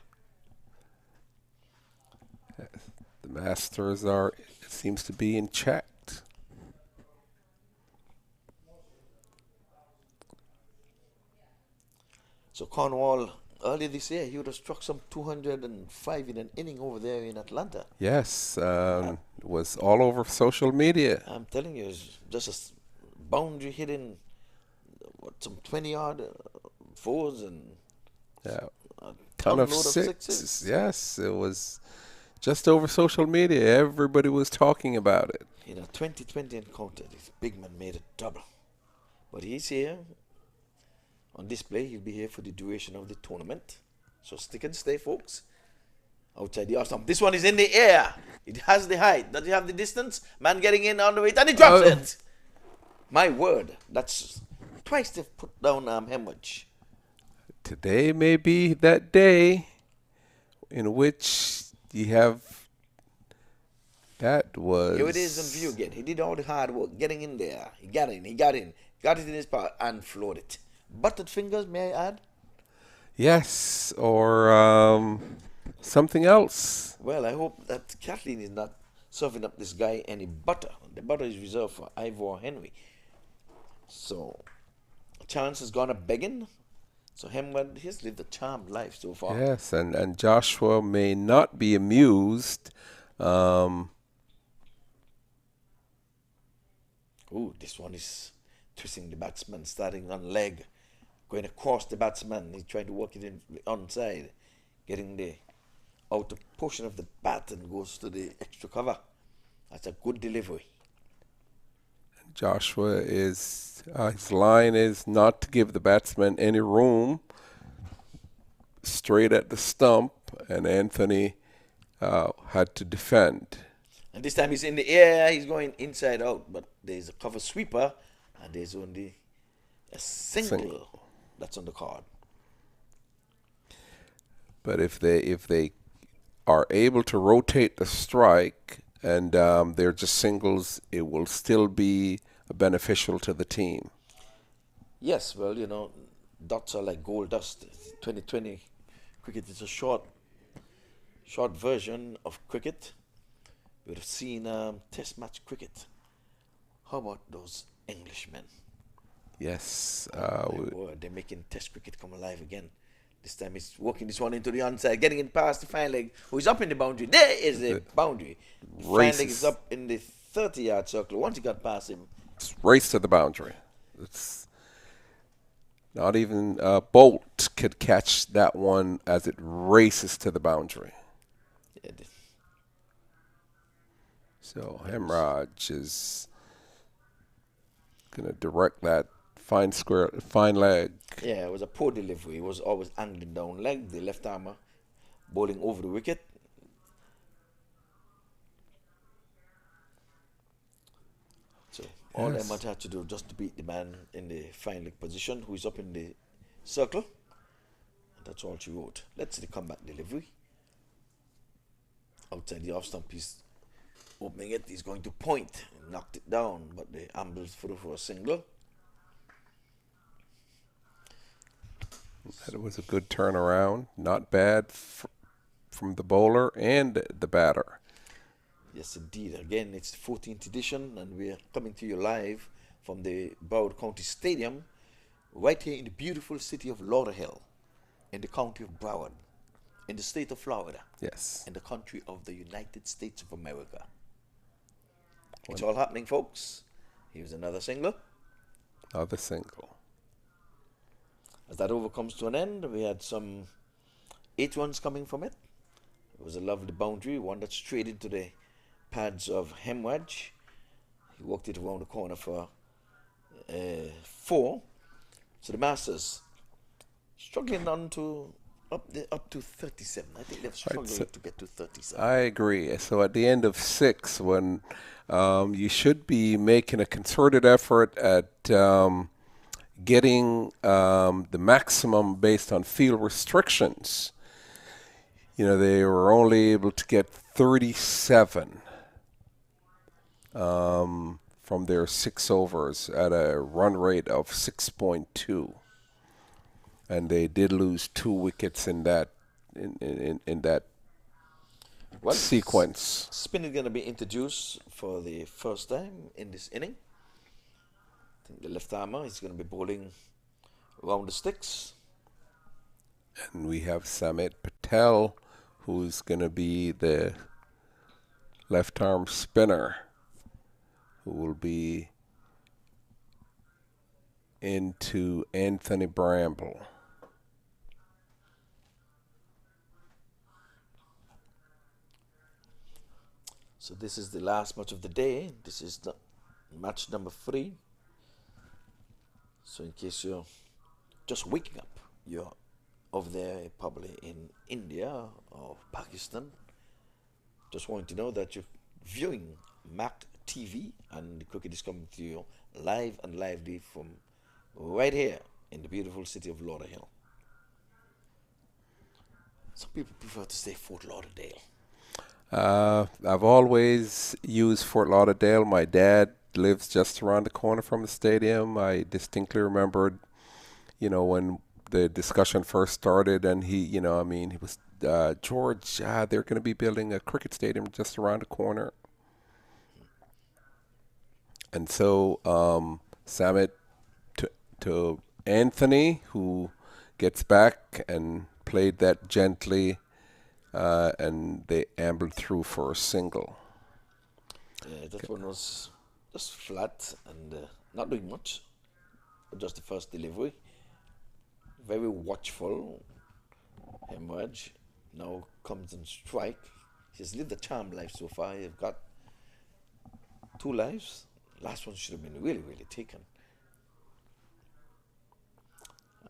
The Masters are, it seems to be in check. So Cornwall, earlier this year, he would have struck some 205 in an inning over there in Atlanta. Yes, was all over social media. I'm telling you, it's just a boundary hitting, some 20-yard fours and a ton of sixes. Yes, it was just over social media. Everybody was talking about it. In a 2020 encounter, this big man made a double. But he's here on display. He'll be here for the duration of the tournament. So stick and stay, folks. Outside the off stump. This one is in the air. It has the height. Does it have the distance? Man getting in on the way, and he drops it. My word. That's twice they've put down Hemraj. Today may be that day in which you have. That was. Here it is in view again. He did all the hard work getting in there. He got in. Got it in his power and floored it. Buttered fingers, may I add? Yes, or something else. Well, I hope that Kathleen is not serving up this guy any butter. The butter is reserved for Ivor Henry. So, a chance has gone up begging. So, Hemraj has lived a charmed life so far. Yes, and Joshua may not be amused. Ooh, this one is twisting the batsman, starting on leg, going across the batsman. He's trying to work it in the onside, getting the outer portion of the bat and goes to the extra cover. That's a good delivery. Joshua is, his line is not to give the batsman any room, straight at the stump, and Anthony had to defend. And this time he's in the air, he's going inside out, but there's a cover sweeper, and there's only a single that's on the card. But if they are able to rotate the strike and they're just singles, it will still be beneficial to the team. Yes, well, you know, dots are like gold dust. 2020 cricket is a short version of cricket. We would have seen test match cricket. How about those Englishmen? Yes. They're making test cricket come alive again. This time he's working this one into the onside, getting it past the fine leg, who is up in the boundary. There is the boundary. Fine leg is up in the 30-yard circle. Once he got past him, it's race to the boundary. It's not even Bolt could catch that one as it races to the boundary. Yeah, so Hemraj is Gonna direct that fine leg. Yeah, it was a poor delivery. It was always angling down leg. The left armer bowling over the wicket. So all Ahmad had to do just to beat the man in the fine leg position who is up in the circle. And that's all she wrote. Let's see the comeback delivery. Outside the off stump piece. Opening it, he's going to point. Knocked it down, but the ambles through for a single. That was a good turnaround. Not bad from the bowler and the batter. Yes, indeed. Again, it's the 14th edition, and we are coming to you live from the Broward County Stadium, right here in the beautiful city of Lauderhill, in the county of Broward, in the state of Florida. Yes. In the country of the United States of America. It's all happening, folks. Here's another single. Another single. As that over comes to an end, we had some 8 runs coming from it. It was a lovely boundary, one that straight into the pads of Hemwedge. He walked it around the corner for 4. So the Masters struggling on to up to 37. I think they've struggled to get to 37. I agree. So at the end of 6, when you should be making a concerted effort at getting the maximum based on field restrictions. You know, they were only able to get 37 from their 6 overs at a run rate of 6.2, and they did lose 2 wickets in that in that sequence. Spin is going to be introduced for the first time in this inning. I think the left armer is going to be bowling around the sticks. And we have Samit Patel, who's going to be the left arm spinner, who will be into Anthony Bramble. So this is the last match of the day. This is the match number 3. So in case you're just waking up, you're over there probably in India or Pakistan, just want to know that you're viewing MAQ TV, and the cricket is coming to you live and lively from right here in the beautiful city of Lauderhill. Some people prefer to say Fort Lauderdale. I've always used Fort Lauderdale. My dad lives just around the corner from the stadium. I distinctly remembered, you know, when the discussion first started, and he, you know, I mean, he was, George, they're going to be building a cricket stadium just around the corner. And so Samit to Anthony, who gets back and played that gently, and they ambled through for a single. Yeah, that one was just flat and not doing much, but just the first delivery. Very watchful. Hemwedge now comes and strike. He's lived a charmed life so far. He's got 2 lives. Last one should have been really, really taken.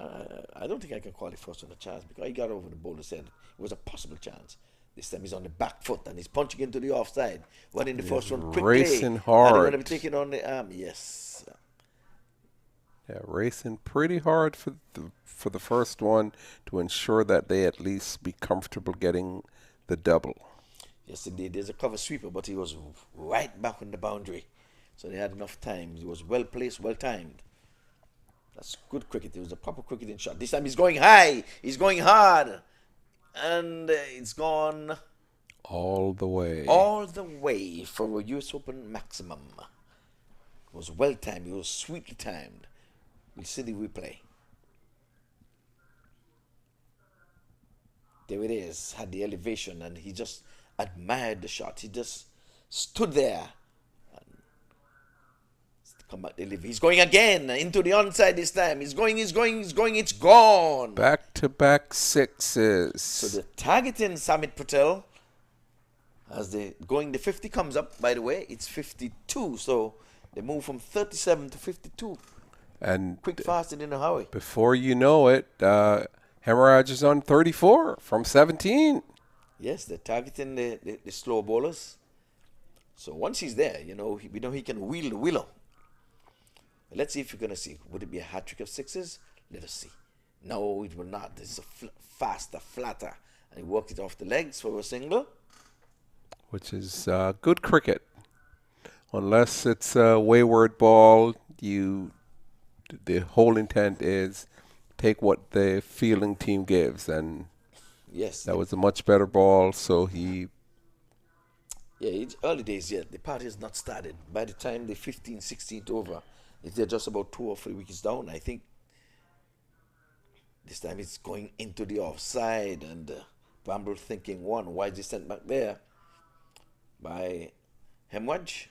I don't think I can call it first on the chance, because he got over the bowler's head. It was a possible chance. This time he's on the back foot and he's punching into the offside. One in the first one quickly. Racing hard. They're going to be taking on the arm. Yes. Yeah, racing pretty hard for the first one to ensure that they at least be comfortable getting the double. Yes, indeed. There's a cover sweeper, but he was right back on the boundary. So they had enough time. He was well placed, well timed. That's good cricket. It was a proper cricketing shot. This time he's going high. He's going hard. And it's gone all the way. All the way for a US Open maximum. It was well timed. It was sweetly timed. We'll see the replay. There it is. Had the elevation, and he just admired the shot. He just stood there. Come back, he's going again into the onside this time. He's going, it's gone. Back-to-back sixes. So they're targeting Samit Patel as the 50 comes up. By the way, it's 52. So They moved from 37 to 52. And Quick, fast, and in a hurry. before you know it, Hemorrhage is on 34 from 17. Yes, they're targeting the slow bowlers. So once he's there, we know he can wheel the wheeler. Let's see if you're going to see. Would it be a hat trick of sixes? Let us see. No, it will not. This is a faster, flatter. And he worked it off the legs for a single. Which is good cricket. Unless it's a wayward ball, the whole intent is take what the fielding team gives. And yes, that was a much better ball, so he... Yeah, it's early days yet. The party has not started. By the time the 15th, 16th over, if they're just about 2 or 3 wickets down, I think this time it's going into the offside, and Bramble thinking, one, why is he sent back there by Hemwaj?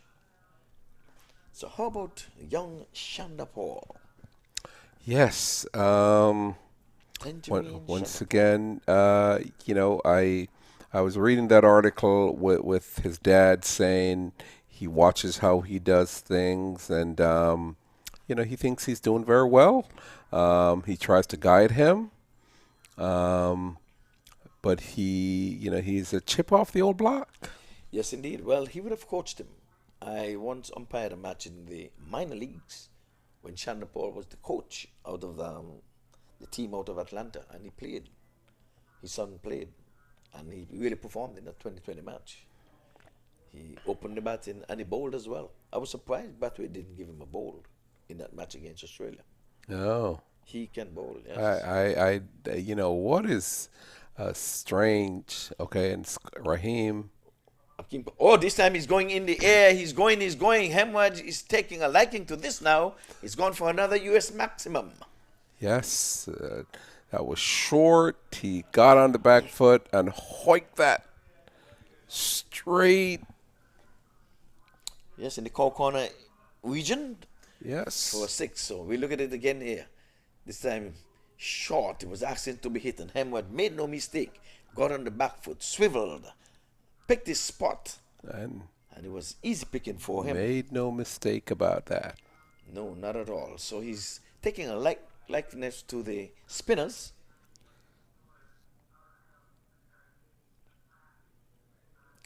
So how about young Shanda Paul? Yes. Once again, I was reading that article with his dad saying he watches how he does things, and he thinks he's doing very well. He tries to guide him, but he's a chip off the old block. Yes, indeed. Well, he would have coached him. I once umpired a match in the minor leagues when Shanda Paul was the coach out of the team out of Atlanta, and he played. His son played, and he really performed in that 2020 match. He opened the batting, and he bowled as well. I was surprised Batway didn't give him a bowl in that match against Australia. No. He can bowl, yes. What is strange, okay, and Raheem... Oh, this time he's going in the air. He's going. Hemwaj is taking a liking to this now. He's gone for another US maximum. Yes, that was short. He got on the back foot and hoiked that straight. Yes, in the corner region. Yes. For a 6. So we look at it again here. This time short. It was asking to be hit, and Hemwaj made no mistake. Got on the back foot, swiveled, picked his spot, and it was easy picking for him. Made no mistake about that. No, not at all. So he's taking a likeness to the spinners.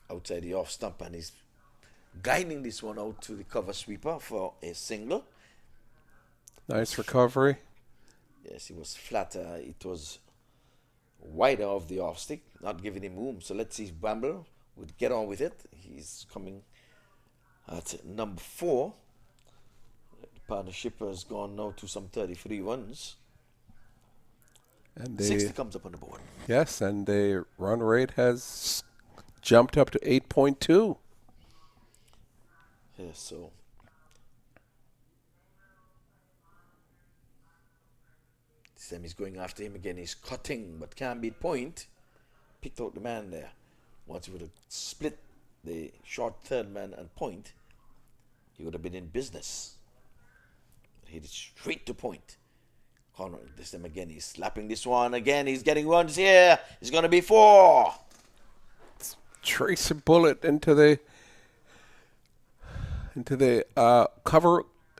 Outside the off stump, and he's guiding this one out to the cover sweeper for a single. Nice recovery. Yes, he was flatter. It was wider of the off stick, not giving him room. So let's see if Bramble would get on with it. He's coming at number 4. The partnership has gone now to some 33 runs. And 60 comes up on the board. Yes, and the run rate has jumped up to 8.2. Yeah, so this time he's going after him again. He's cutting, but can't beat point. Picked out the man there. Once he would have split the short third man and point, he would have been in business. Hit it straight to point. Corner this time again. He's slapping this one again. He's getting runs here. It's going to be 4. Trace a bullet into the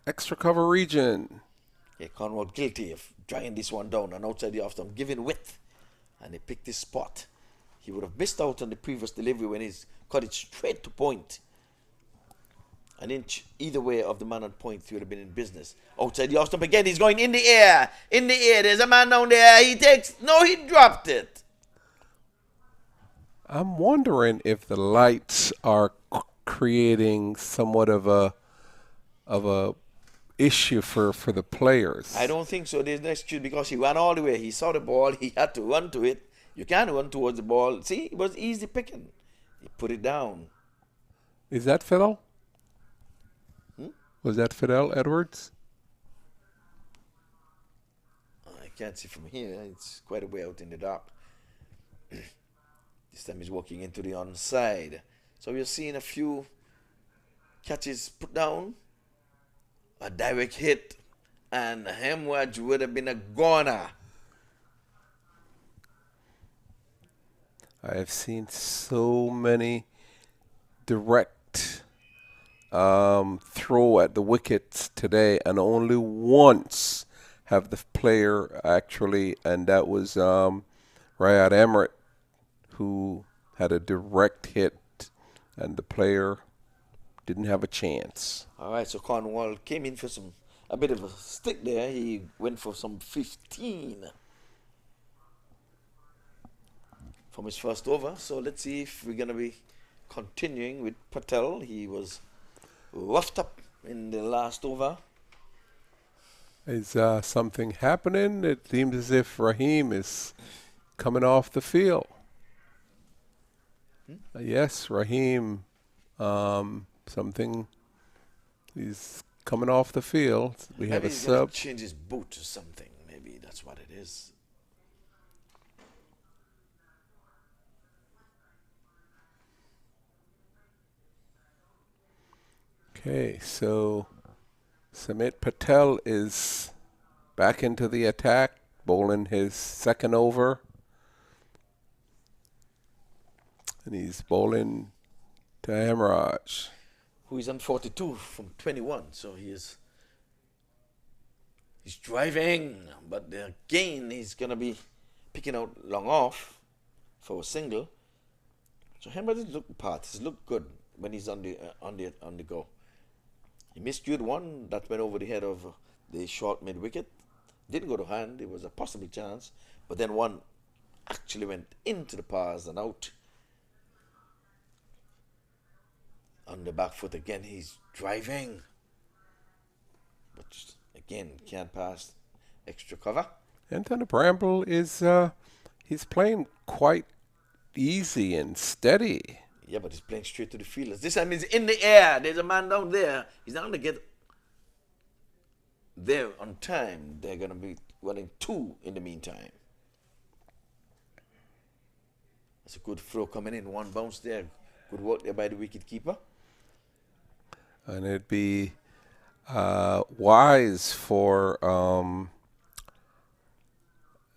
extra cover region. Yeah, Conrad guilty of drying this one down and outside the off stump, giving width, and he picked his spot. He would have missed out on the previous delivery when he's cut it straight to point. An inch either way of the man on point, he would have been in business. Outside the off stump again, he's going in the air. In the air, there's a man down there. He dropped it. I'm wondering if the lights are creating somewhat of a issue for the players. I don't think so. There's no excuse because he ran all the way. He saw the ball. He had to run to it. You can't run towards the ball. See, it was easy picking. He put it down. Is that Fidel? Was that Fidel Edwards? I can't see from here. It's quite a way out in the dark. This time he's walking into the onside. So we're seeing a few catches put down. A direct hit. And Hemwaj would have been a goner. I have seen so many direct throw at the wickets today, and only once have the player actually, and that was Riyad Emirates, who had a direct hit, and the player didn't have a chance. All right, so Cornwall came in for a bit of a stick there. He went for some 15 from his first over. So let's see if we're going to be continuing with Patel. He was roughed up in the last over. Is something happening? It seems as if Raheem is coming off the field. Yes, Raheem, something, he's coming off the field. We have a Maybe he's gonna sub. change his boot or something. Maybe that's what it is. Okay, so Samit Patel is back into the attack, bowling his second over. And he's bowling to Hamraj. Who is on 42 from 21, so he's driving, but again he's gonna be picking out long off for a single. So Hamraj's look good when he's on the go. He miscued one that went over the head of the short mid wicket. Didn't go to hand. It was a possible chance, but then one actually went into the pass and out. On the back foot again, he's driving, but again can't pass extra cover. Anthony Bramble is he's playing quite easy and steady. Yeah, but he's playing straight to the fielders. This time he's in the air. There's a man down there. He's not going to get there on time. They're going to be running two in the meantime. That's a good throw coming in. One bounce there. Good work there by the wicket keeper. And it'd be wise for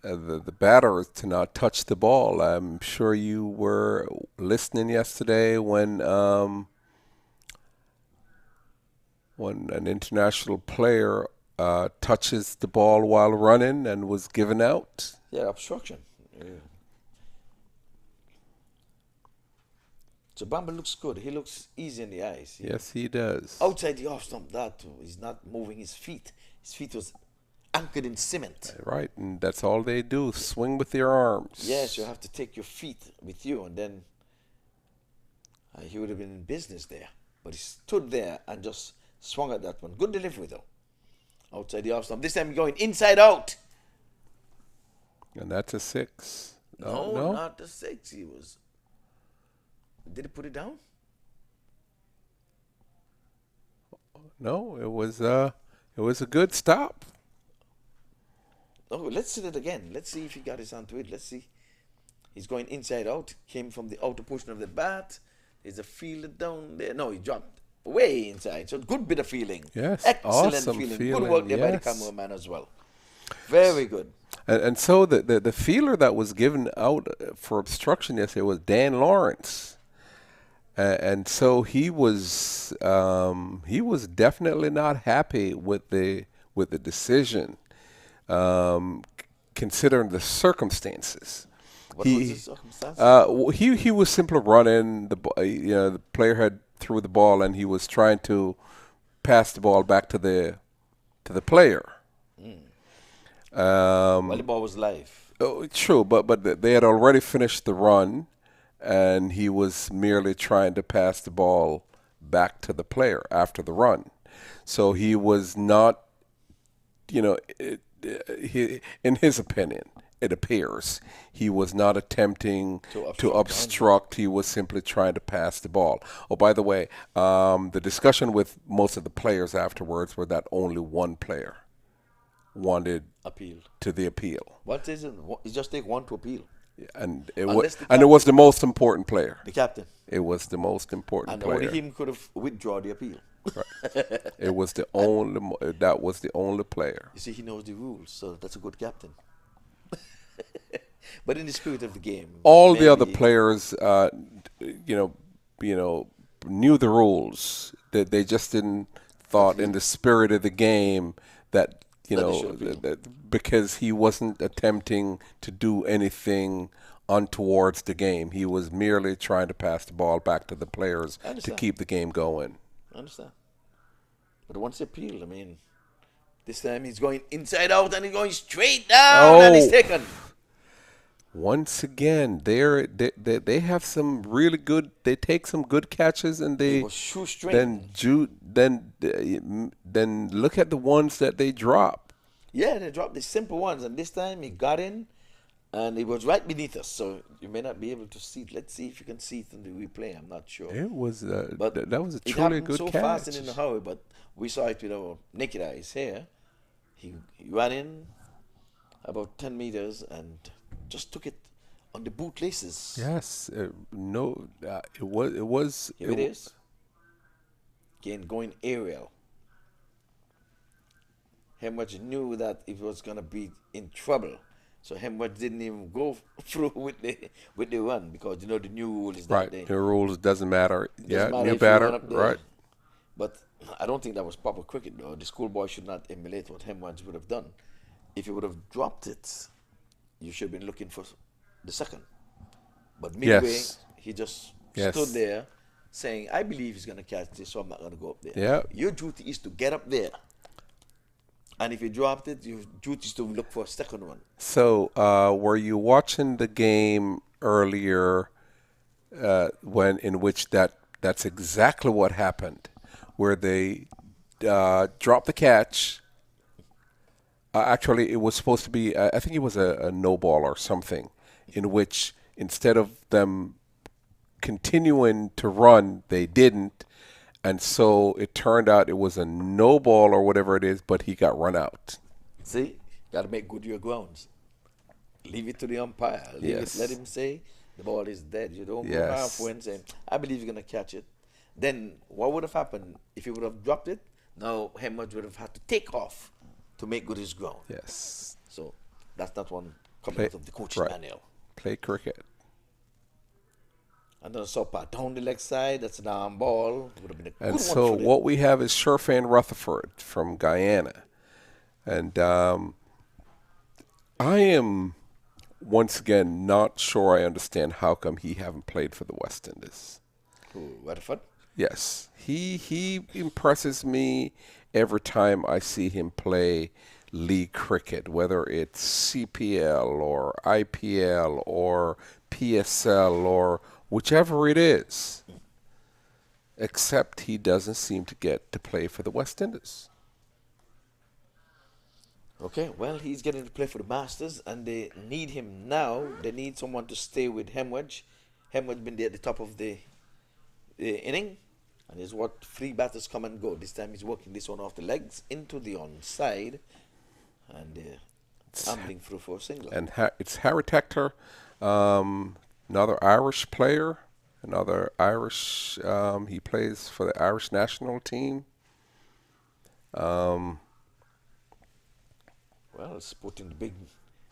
the batter to not touch the ball. I'm sure you were listening yesterday when an international player touches the ball while running and was given out. Yeah, obstruction. Yeah. So Bramble looks good. He looks easy in the eyes. Yes, he does. Outside the off stump, he's not moving his feet. His feet was anchored in cement. Right, and that's all they do, swing with their arms. Yes, you have to take your feet with you, and then he would have been in business there. But he stood there and just swung at that one. Good delivery, though. Outside the off stump. This time going inside out. And that's a 6. No, not the 6. He was... Did he put it down? No, it was a good stop. Oh, let's see it again. Let's see if he got his hand to it. Let's see. He's going inside out. Came from the outer portion of the bat. There's a fielder down there. No, he dropped way inside. So good bit of feeling. Yes, excellent awesome feeling. feeling. Good work there by the cameraman as well. Very good. And so the fielder that was given out for obstruction yesterday was Dan Lawrence. And so he was definitely not happy with the decision, considering the circumstances. What was the circumstances? He was simply running. The player had threw the ball, and he was trying to pass the ball back to the player. Well, the ball was live. Oh, true, but they had already finished the run. And he was merely trying to pass the ball back to the player after the run. So he was not, in his opinion, it appears, he was not attempting to obstruct. He was simply trying to pass the ball. Oh, by the way, the discussion with most of the players afterwards were that only one player wanted to the appeal. What is it? You just take one to appeal. And it was the most important player. The captain. It was the most important player. And only him could have withdrawn the appeal. Right. It was the only. That was the only player. You see, he knows the rules, so that's a good captain. But in the spirit of the game, all the other players, knew the rules. That they just didn't thought in the spirit of the game that because he wasn't attempting to do anything untowards the game. He was merely trying to pass the ball back to the players to keep the game going. I understand. But once appeal, I mean, this time he's going inside out and he's going straight down and he's taken. Once again, they have some really good. They take some good catches and then look at the ones that they drop. Yeah, they dropped the simple ones, and this time he got in, and it was right beneath us. So you may not be able to see it. Let's see if you can see it in the replay. I'm not sure. It was, but that was a it truly good so catch. Fast and in a hurry, but we saw it with our naked eyes here. He ran in about 10 meters and just took it on the bootlaces. Yes, it was. Here it is. Again, going aerial. Hemwatch knew that it was gonna be in trouble, so Hemwatch didn't even go through with the run because the new rule is that the rules doesn't matter. New batter, right. But I don't think that was proper cricket though. The schoolboy should not emulate what Hemwatch would have done. If he would have dropped it, you should have been looking for the second. But midway, he just stood there saying, I believe he's going to catch this, so I'm not going to go up there. Yeah. Your duty is to get up there. And if you dropped it, your duty is to look for a second one. So were you watching the game earlier in which that's exactly what happened, where they dropped the catch? Actually, it was supposed to be, I think it was a no ball or something, in which instead of them continuing to run, they didn't. And so it turned out it was a no ball or whatever it is, but he got run out. See, got to make good your grounds. Leave it to the umpire. Let him say the ball is dead. You don't go halfway and say, I believe you're going to catch it. Then what would have happened if he would have dropped it? Now Hemwatch would have had to take off to make good his ground. Yes. So that's not one coming out of the coach's manual. Play cricket. And then I saw down the leg side. That's an arm ball. Would have been a good one. So what we have is Sherfan Rutherford from Guyana. And I am, once again, not sure I understand how come he haven't played for the West Indies. Who, Rutherford? Yes. He impresses me every time I see him play league cricket, whether it's CPL or IPL or PSL or whichever it is, except he doesn't seem to get to play for the West Indies. Okay, well, he's getting to play for the Masters, and they need him now. They need someone to stay with Hemwatch. Hemwatch been there at the top of the inning, and is what three batters come and go. This time he's working this one off the legs into the onside, and ambling through for a single. And it's Harry Tector, another Irish player, he plays for the Irish national team. Well, it's putting the big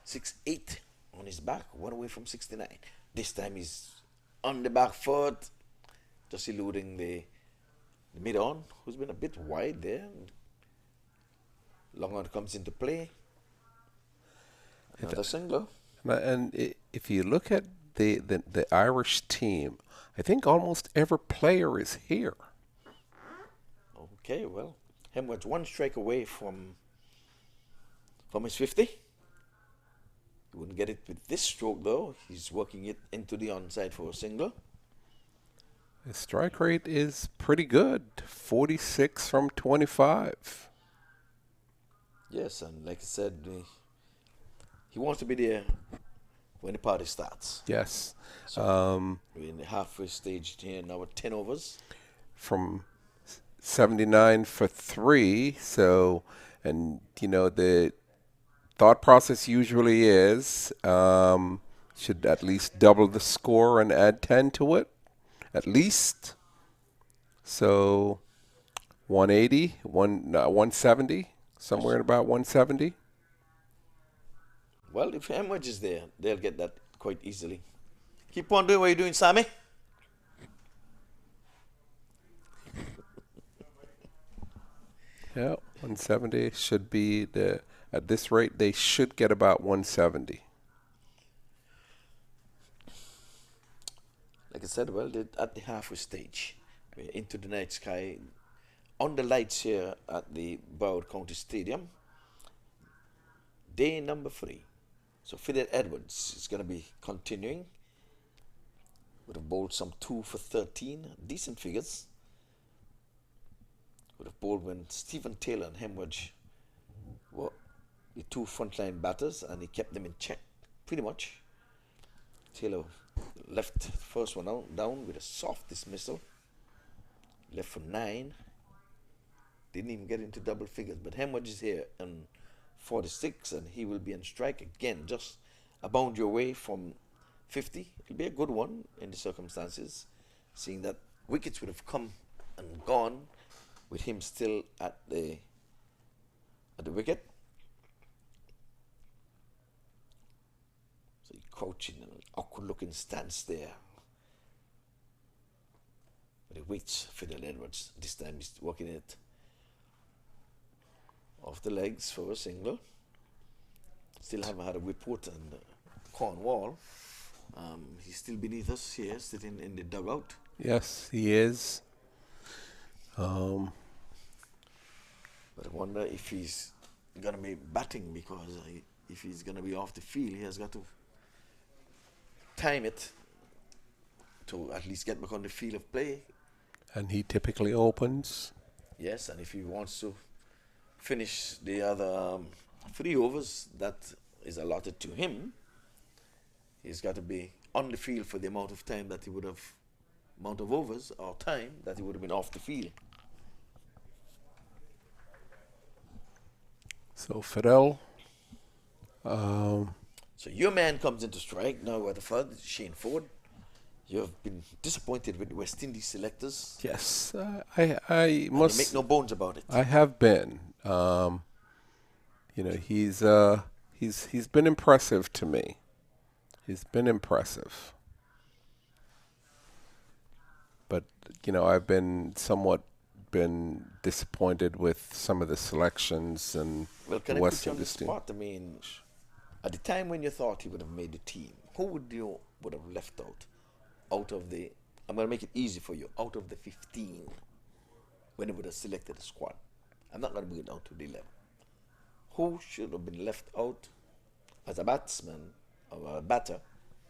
6'8" on his back, one away from 69. This time he's on the back foot, just eluding the mid-on, who's been a bit wide there. Long on comes into play. Another single. And if you look at the Irish team, I think almost every player is here. Okay, well, Hemwatch one strike away from his 50. He wouldn't get it with this stroke, though. He's working it into the onside for a single. His strike rate is pretty good, 46 from 25. Yes, and like I said, he wants to be there when the party starts. Yes. So we're in the halfway stage here now at 10 overs. From 79 for 3. So, and the thought process usually is should at least double the score and add 10 to it, at least. So 180, 170, somewhere in about 170. Well, if Hemwatch is there, they'll get that quite easily. Keep on doing what you're doing, Sammy. Yeah, 170 should be at this rate, they should get about 170. Like I said, well, at the halfway stage, we're into the night sky. On the lights here at the Broward County Stadium, day number 3. So Fidel Edwards is going to be continuing. Would have bowled some 2 for 13, decent figures. Would have bowled when Stephen Taylor and Hemwedge were the 2 frontline batters, and he kept them in check, pretty much. Taylor left the first one down with a soft dismissal. Left for 9. Didn't even get into double figures, but Hemwedge is here on 46, and he will be on strike again, just a boundary away from 50. It'll be a good one in the circumstances, seeing that wickets would have come and gone with him still at the wicket. So he crouching in an awkward looking stance there. But he waits for Fidel Edwards. This time he's working it off the legs for a single. Still haven't had a report on Cornwall. He's still beneath us here, sitting in the dugout. Yes, he is. But I wonder if he's going to be batting, because if he's going to be off the field, he has got to time it to at least get back on the field of play. And he typically opens. Yes, and if he wants to finish the other 3 overs that is allotted to him, he's got to be on the field for the amount of time that he would have, amount of overs or time that he would have been off the field. So Fidel. So your man comes into strike now. Weatherford, Shane Ford. You have been disappointed with the West Indies selectors. Yes, I must. You make no bones about it. I have been. You know, he's been impressive to me. He's been impressive. But you know, I've been somewhat disappointed with some of the selections and well, can the I West put you on the Indies team. spot? I mean, at the time when you thought he would have made the team, who would have left out of the? I'm going to make it easy for you. Out of the 15, when he would have selected a squad, I'm not going to bring it down to the 11. Who should have been left out as a batsman or a batter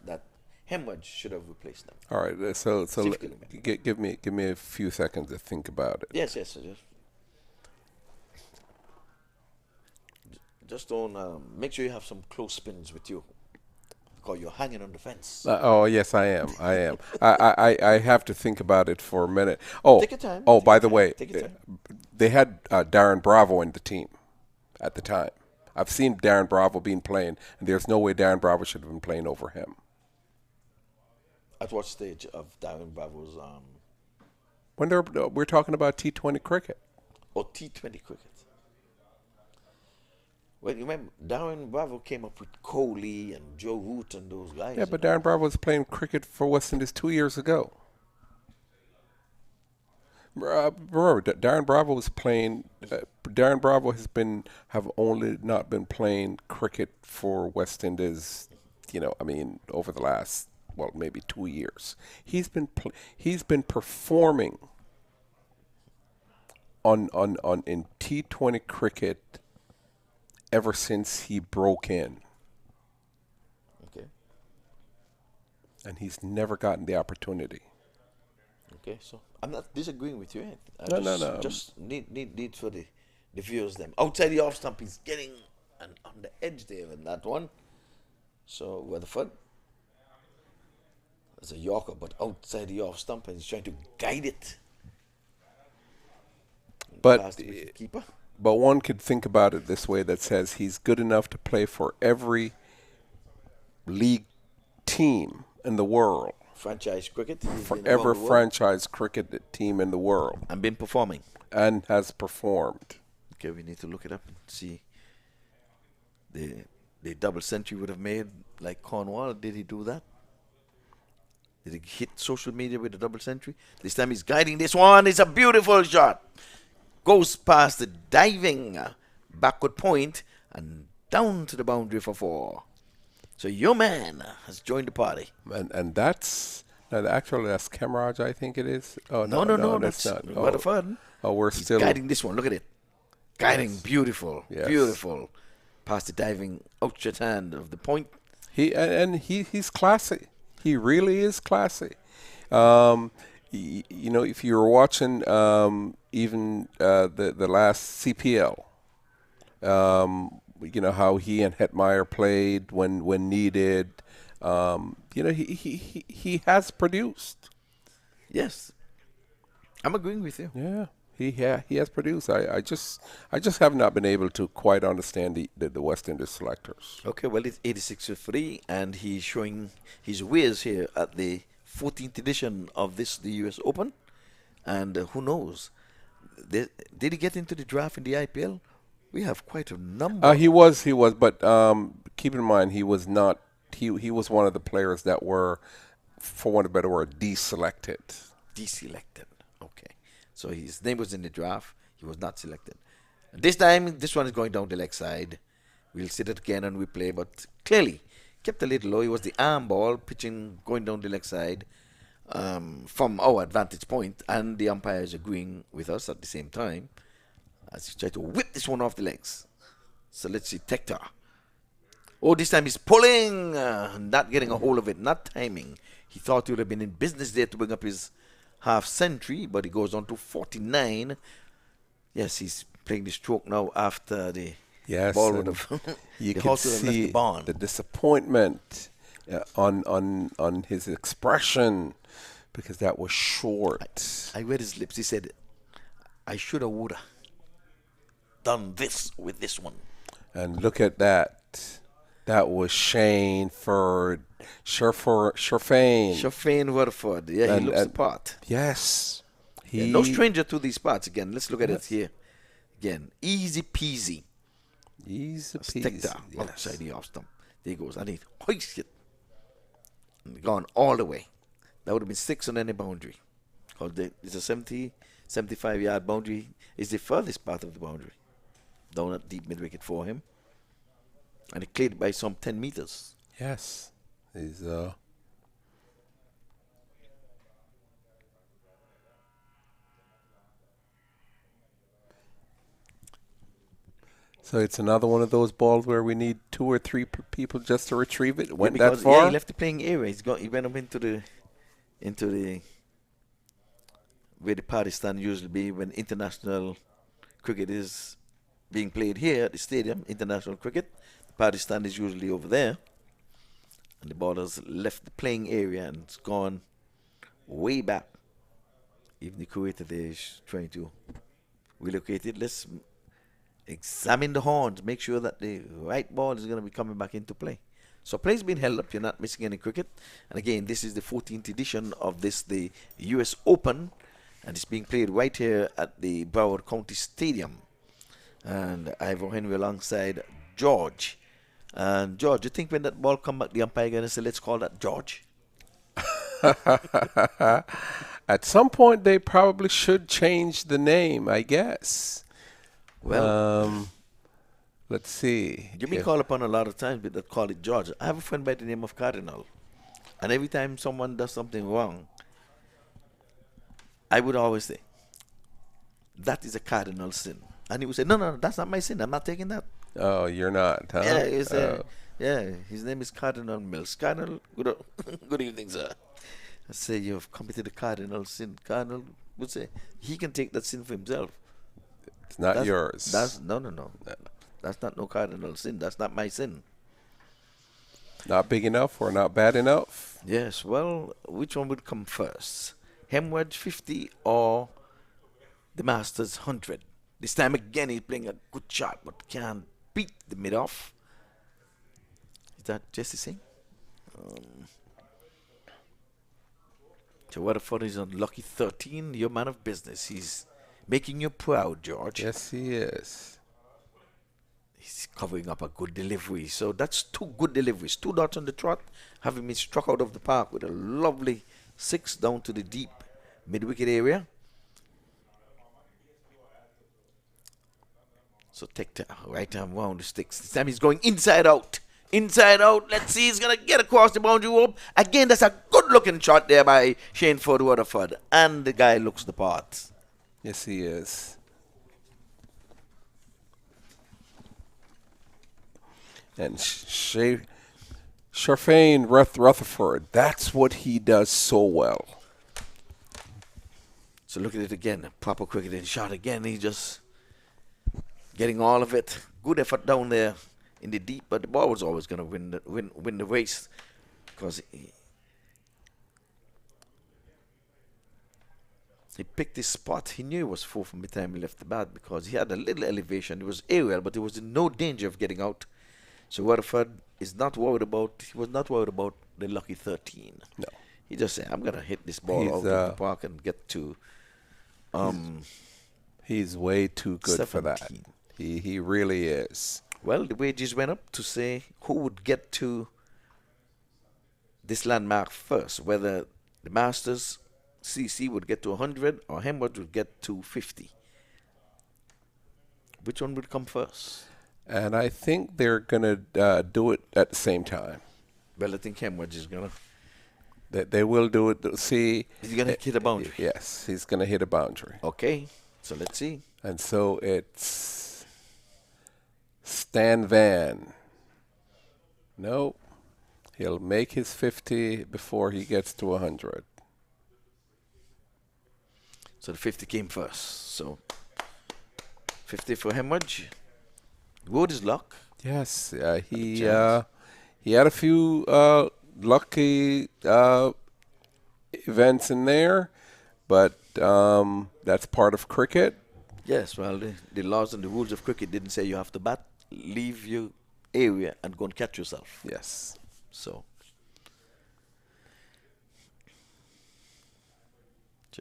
that Hemwedge should have replaced them? All right, so give me a few seconds to think about it. Yes. Just don't make sure you have some close spins with you, because you're hanging on the fence. Oh yes, I am. I have to think about it for a minute. Oh, take your time. Oh, by the way, take your time. They had Darren Bravo in the team at the time. I've seen Darren Bravo being playing, and there's no way Darren Bravo should have been playing over him. At what stage of Darren Bravo's? When we're talking about T20 cricket. Or T20 cricket. Well, you remember, Darren Bravo came up with Coley and Joe Root and those guys. Yeah, but Darren Bravo was playing cricket for West Indies 2 years ago. Remember, Darren Bravo was playing. Darren Bravo have only not been playing cricket for West Indies. You know, I mean, over the last maybe 2 years. He's been performing on in T20 cricket ever since he broke in. Okay. And he's never gotten the opportunity. Okay, so I'm not disagreeing with you. No. Just need for the viewers them. Outside the off stump, he's getting on the edge there in that one. So Weatherford is a Yorker, but outside the off stump, and he's trying to guide it. But keeper. But one could think about it this way, that says he's good enough to play for every league team in the world. Franchise cricket. For franchise cricket team in the world. And been performing. And has performed. Okay, we need to look it up and see. The double century would have made like Cornwall. Did he do that? Did he hit social media with a double century? This time he's guiding this one. It's a beautiful shot. goes past the diving backward point and down to the boundary for 4. So your man has joined the party. And that's actually that's Camerage, I think it is. Oh No, that's not. Rutherford. Oh, we're He's still guiding this one. Look at it. Guiding, beautiful, Yes. beautiful. Past the diving outstretched hand of the point. He's classy. He really is classy. You know, if you were watching even the last CPL, you know how he and Hetmeyer played when needed. You know, he has produced. Yes, I'm agreeing with you. Yeah, he has produced. I just have not been able to quite understand the West Indies selectors. Okay, well, it's 86 to 3, and he's showing his wares here at the 14th edition of the US Open. And who knows? Did he get into the draft in the IPL? We have quite a number. He was, but keep in mind he was not. He was one of the players that were, for want of a better word, deselected. Deselected. Okay. So his name was in the draft. He was not selected. This time, this one is going down the leg side. We'll see that again and we play, but clearly kept a little low. It was the arm ball pitching, going down the leg side from our advantage point, and the umpire is agreeing with us at the same time as he tried to whip this one off the legs. So let's see, Tector. Oh, this time he's pulling, not getting a hold of it, not timing. He thought he would have been in business there to bring up his half century, but he goes on to 49. Yes, he's playing the stroke now after the ball would have. You can see the disappointment on his expression because that was short. I read his lips. He said, "I should have would have done this with this one." And look at that. That was Sherfane. Rutherford. Yeah, he looks the part. Yes. No stranger to these parts. Again, let's look at it here. Again, easy peasy. Easy peasy. Outside the off stump. There he goes. And he hoists it. And gone all the way. That would have been 6 on any boundary. Because it's a 75-yard boundary. Is the furthest part of the boundary. Down at deep mid-wicket for him. And he cleared by some 10 meters. Yes. He's So it's another one of those balls where we need 2 or 3 people just to retrieve it. Went that far? Yeah, he left the playing area. He went up into the where the party stand usually be when international cricket is being played here at the stadium. International cricket, the party stand is usually over there, and the ball has left the playing area and it's gone way back. Even the curator there is trying to relocate it. Let's examine the horns, make sure that the right ball is going to be coming back into play. So play's been held up. You're not missing any cricket. And again, this is the 14th edition of the US Open, and it's being played right here at the Broward County Stadium. And Ivor Henry alongside George. And George, you think when that ball come back, the umpire going to say, let's call that George? At some point, they probably should change the name, I guess. Well, let's see. You've been called upon a lot of times, but they call it George. I have a friend by the name of Cardinal. And every time someone does something wrong, I would always say, that is a cardinal sin. And he would say, no, that's not my sin. I'm not taking that. Oh, you're not, huh? Yeah, he said, his name is Cardinal Mills. Cardinal, good evening, sir. I say, you've committed a cardinal sin. Cardinal would say, he can take that sin for himself. It's not yours. No. That's not no cardinal sin. That's not my sin. Not big enough or not bad enough? Yes, well, which one would come first? Hemwedge 50 or the Masters 100? This time again, he's playing a good shot, but can't beat the mid-off. Is that Jesse Singh? So Rutherford is on lucky 13. You're man of business. He's making you proud, George. Yes, he is. He's covering up a good delivery. So that's 2 good deliveries. 2 dots on the trot, having been struck out of the park with a lovely 6 down to the deep mid-wicket area. So take the right arm round the sticks. This time he's going inside out. Inside out. Let's see. He's going to get across the boundary rope. Again, that's a good looking shot there by Shane Ford Waterford. And the guy looks the part. Yes, he is. And Sharfane Rutherford, that's what he does so well. So look at it again. Proper cricketing shot again. He's just getting all of it. Good effort down there in the deep, but the ball was always going to win the race because he picked his spot. He knew it was 4 from the time he left the bat because he had a little elevation. It was aerial, but there was no danger of getting out. So Rutherford is not worried about. He was not worried about the lucky 13. No, he just said, "I'm going to hit this ball out of the park and get to." He's way too good 17. For that. He really is. Well, the wages went up to say who would get to this landmark first, whether the Masters CC would get to 100 or Hemwood would get to 50. Which one would come first? And I think they're going to do it at the same time. Well, I think Hemwood is going to. They will do it. See, is he going to hit a boundary? Yes, he's going to hit a boundary. Okay, so let's see. And so it's Stan Van. No, he'll make his 50 before he gets to 100. So the 50 came first. So 50 for Hemwood. Good is luck. Yes, he had a few lucky events in there, but that's part of cricket. Yes, well, the laws and the rules of cricket didn't say you have to bat, leave your area, and go and catch yourself. Yes. So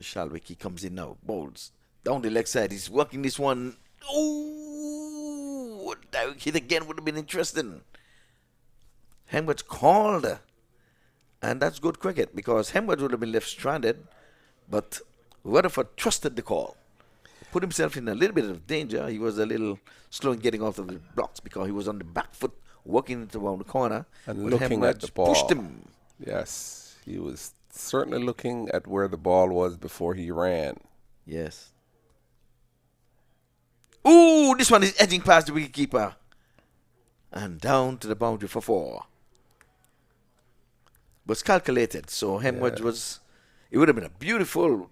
Shalwick, he comes in now, bowls down the leg side. He's working this one. Oh, direct hit again would have been interesting. Hemwood's called, and that's good cricket because Hemwood would have been left stranded, but Rutherford trusted the call. Put himself in a little bit of danger. He was a little slow in getting off of the blocks because he was on the back foot, working it around the corner. And looking at the ball. Pushed him. Yes, he was certainly looking at where the ball was before he ran. Yes. Ooh, this one is edging past the wicketkeeper. And down to the boundary for 4. Was calculated, so Hemwood was... It would have been a beautiful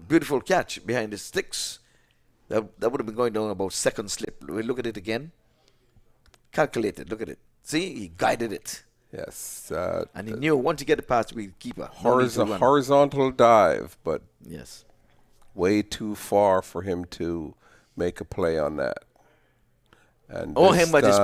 beautiful catch behind the sticks. That would have been going down about second slip. We look at it again. Calculated, look at it. See, he guided it. Yes. And he knew once he get it past the keeper. Horizontal dive, but yes, way too far for him to make a play on that. And Hemwood is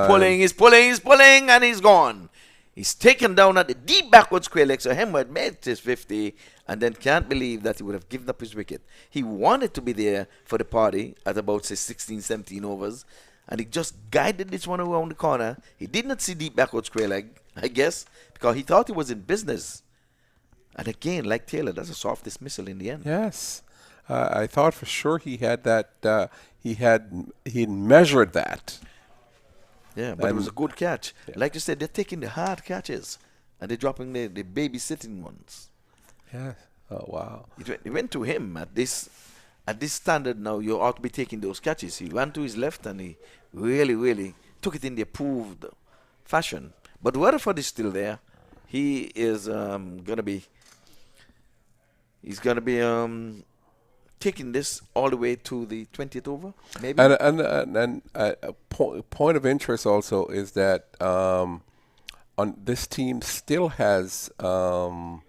pulling, and he's gone. He's taken down at the deep backward square leg, so Hemwood made his 50 and then can't believe that he would have given up his wicket. He wanted to be there for the party at about, say, 16, 17 overs, and he just guided this one around the corner. He did not see deep backward square leg, I guess, because he thought he was in business. And again, like Taylor, that's a soft dismissal in the end. Yes. I thought for sure he had that, he'd measured that. Yeah, but it was a good catch. Yeah. Like you said, they're taking the hard catches and they're dropping the babysitting ones. Yeah. Oh, wow. It went to him at this standard now. You ought to be taking those catches. He ran to his left and he really, really took it in the approved fashion. But Rutherford is still there. He is gonna be taking this all the way to the 20th over, maybe. And a point of interest also is that on this team still has the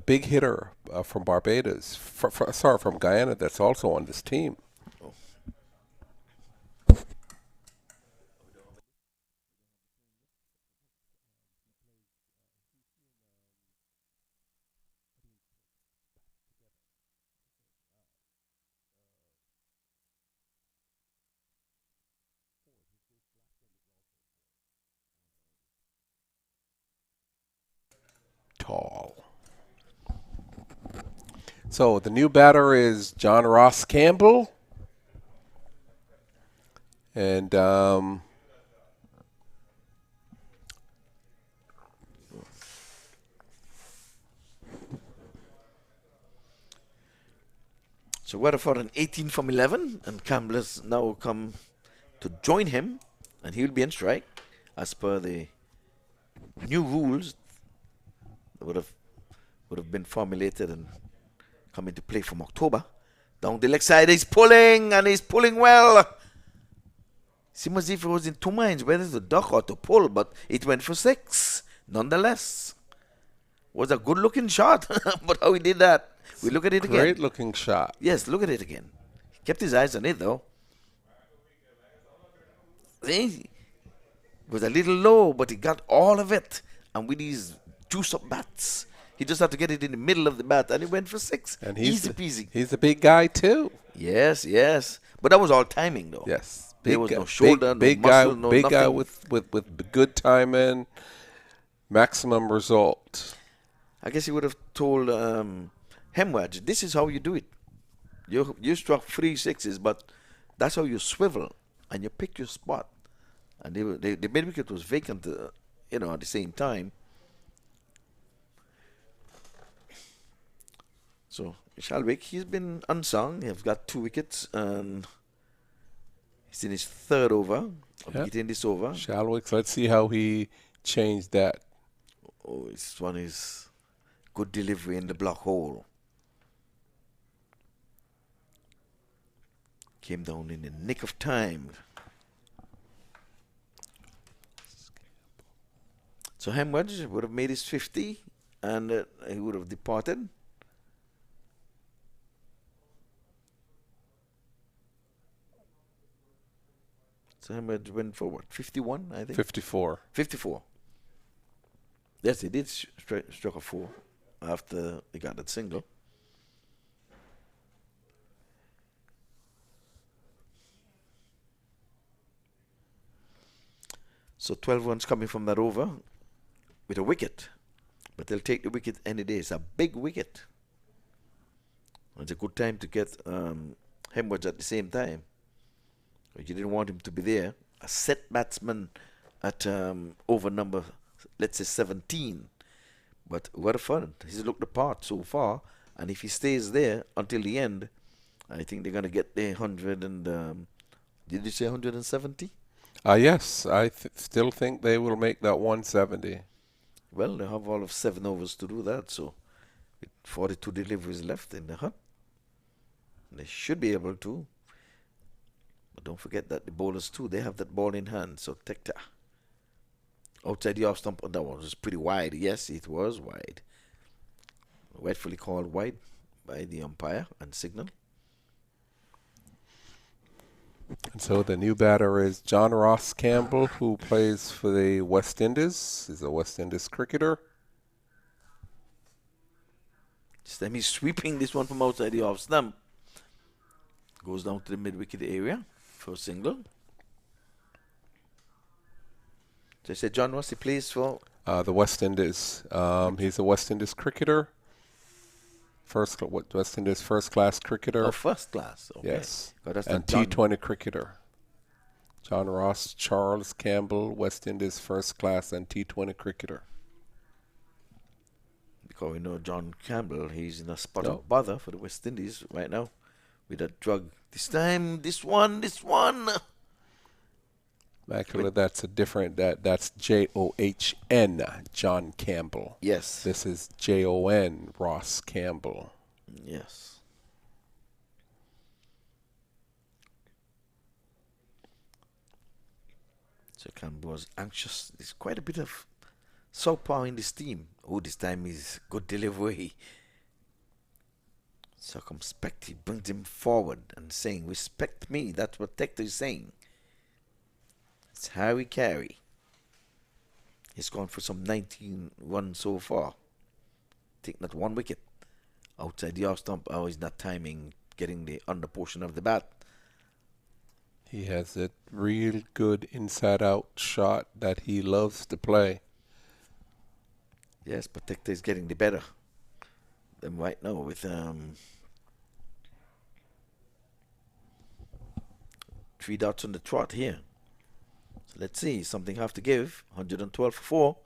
big hitter from Barbados, from Guyana, that's also on this team. Oh. Tall. So the new batter is John Ross Campbell. And so Weatherford an 18 from 11, and Campbell has now come to join him, and he will be in strike as per the new rules that would have been formulated and come into play from October. Down the leg side, he's pulling, and he's pulling well. Seems as if he was in two minds whether to duck or to pull, but it went for 6. Nonetheless, was a good-looking shot, but how he did that, we look at it again. Great-looking shot. Yes, look at it again. He kept his eyes on it, though. See? It was a little low, but he got all of it. And with these juice-up bats, he just had to get it in the middle of the bat, and he went for 6. And easy peasy. He's a big guy, too. Yes, yes. But that was all timing, though. Yes. There was no shoulder, big no muscle, guy, no big nothing. guy with good timing, maximum result. I guess he would have told Hemwedge, this is how you do it. You struck 3 6s, but that's how you swivel and you pick your spot. And the mid wicket was vacant, at the same time. So Shalwick, he's been unsung. He's got 2 wickets, and he's in his 3rd over of getting this over. Shalwick, let's see how he changed that. Oh, this one is good delivery in the block hole. Came down in the nick of time. So Hemwedge would have made his 50, and he would have departed. So Hemwedge went for what? 51, I think? 54. 54. Yes, he did struck a 4 after he got that single. So 12 runs coming from that over with a wicket. But they'll take the wicket any day. It's a big wicket. It's a good time to get Hemwedge at the same time. You didn't want him to be there. A set batsman at over number, let's say 17. But what a fun. He's looked the part so far. And if he stays there until the end, I think they're going to get the 100 and... did you say 170? Yes, I still think they will make that 170. Well, they have all of 7 overs to do that. So with 42 deliveries left in the hut, they should be able to. But don't forget that the bowlers too, they have that ball in hand. So Tecta outside the off stump, that one was pretty wide. Yes, it was wide. Rightfully called wide by the umpire and signal. And so the new batter is John Ross Campbell, who plays for the West Indies. He's a West Indies cricketer. This time he's sweeping this one from outside the off stump. Goes down to the mid-wicket area for a single. So I said John Ross, he plays for? The West Indies. He's a West Indies cricketer. West Indies first-class cricketer. Oh, first class. Okay. Yes. God, that's and not T20 cricketer. John Ross, Charles Campbell, West Indies first-class and T20 cricketer. Because we know John Campbell, he's in a spot of bother for the West Indies right now with that drug. This time, this one. Actually, that's a different, that's John, John Campbell. Yes. This is Jon, Ross Campbell. Yes. So Campbell was anxious. There's quite a bit of southpaw in this team. Oh, this time is good delivery. Circumspect, he brings him forward and saying, respect me. That's what Tector is saying. It's Harry Carey. He's gone for some 19 runs so far. Take not 1 wicket. Outside the off stump, he's not timing, getting the under portion of the bat. He has a real good inside-out shot that he loves to play. Yes, but Tector is getting the better. them right now with 3 dots on the trot here. So let's see, something have to give. 112 for 4.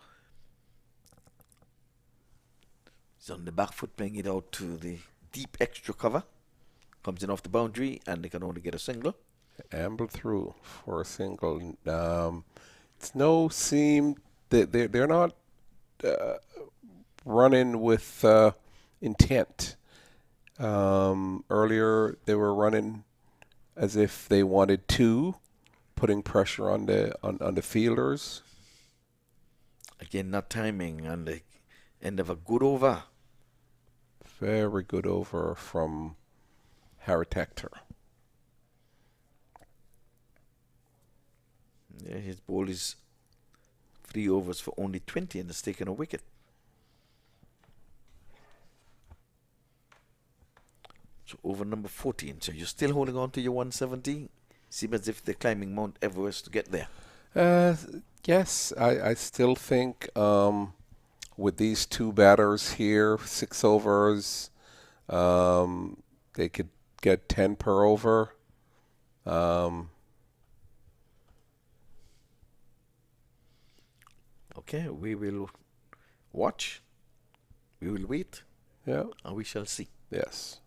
He's on the back foot, playing it out to the deep extra cover. Comes in off the boundary, and they can only get a single. Amble through for a single. It's no seam. They're not running with intent. Earlier, they were running as if they wanted to, putting pressure on the fielders. Again, not timing, and the end of a good over. Very good over from Harry Tector. Yeah, his ball is 3 overs for only 20 and has taken a wicket. So over number 14. So you're still holding on to your 170? Seems as if they're climbing Mount Everest to get there. Yes, I still think with these 2 batters here, 6 overs, they could get 10 per over. Okay, we will watch. We will wait. Yeah. And we shall see. Yes.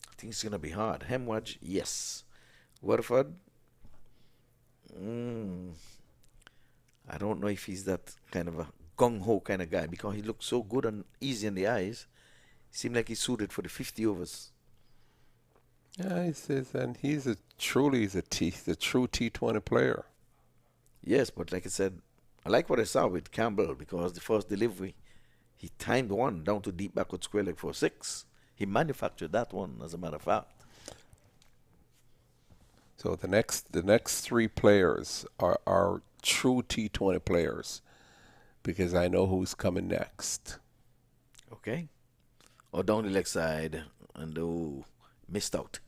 I think it's going to be hard. Hemwadge, yes. Waterford, I don't know if he's that kind of a gung-ho kind of guy, because he looks so good and easy in the eyes. Seemed like he's suited for the 50 overs. Yeah, he says, and he's a true T20 player. Yes, but like I said, I like what I saw with Campbell, because the first delivery, he timed one down to deep backward square leg for 6. He manufactured that one, as a matter of fact. So the next 3 players are true T20 players, because I know who's coming next. Okay. Or down the leg side, and missed out.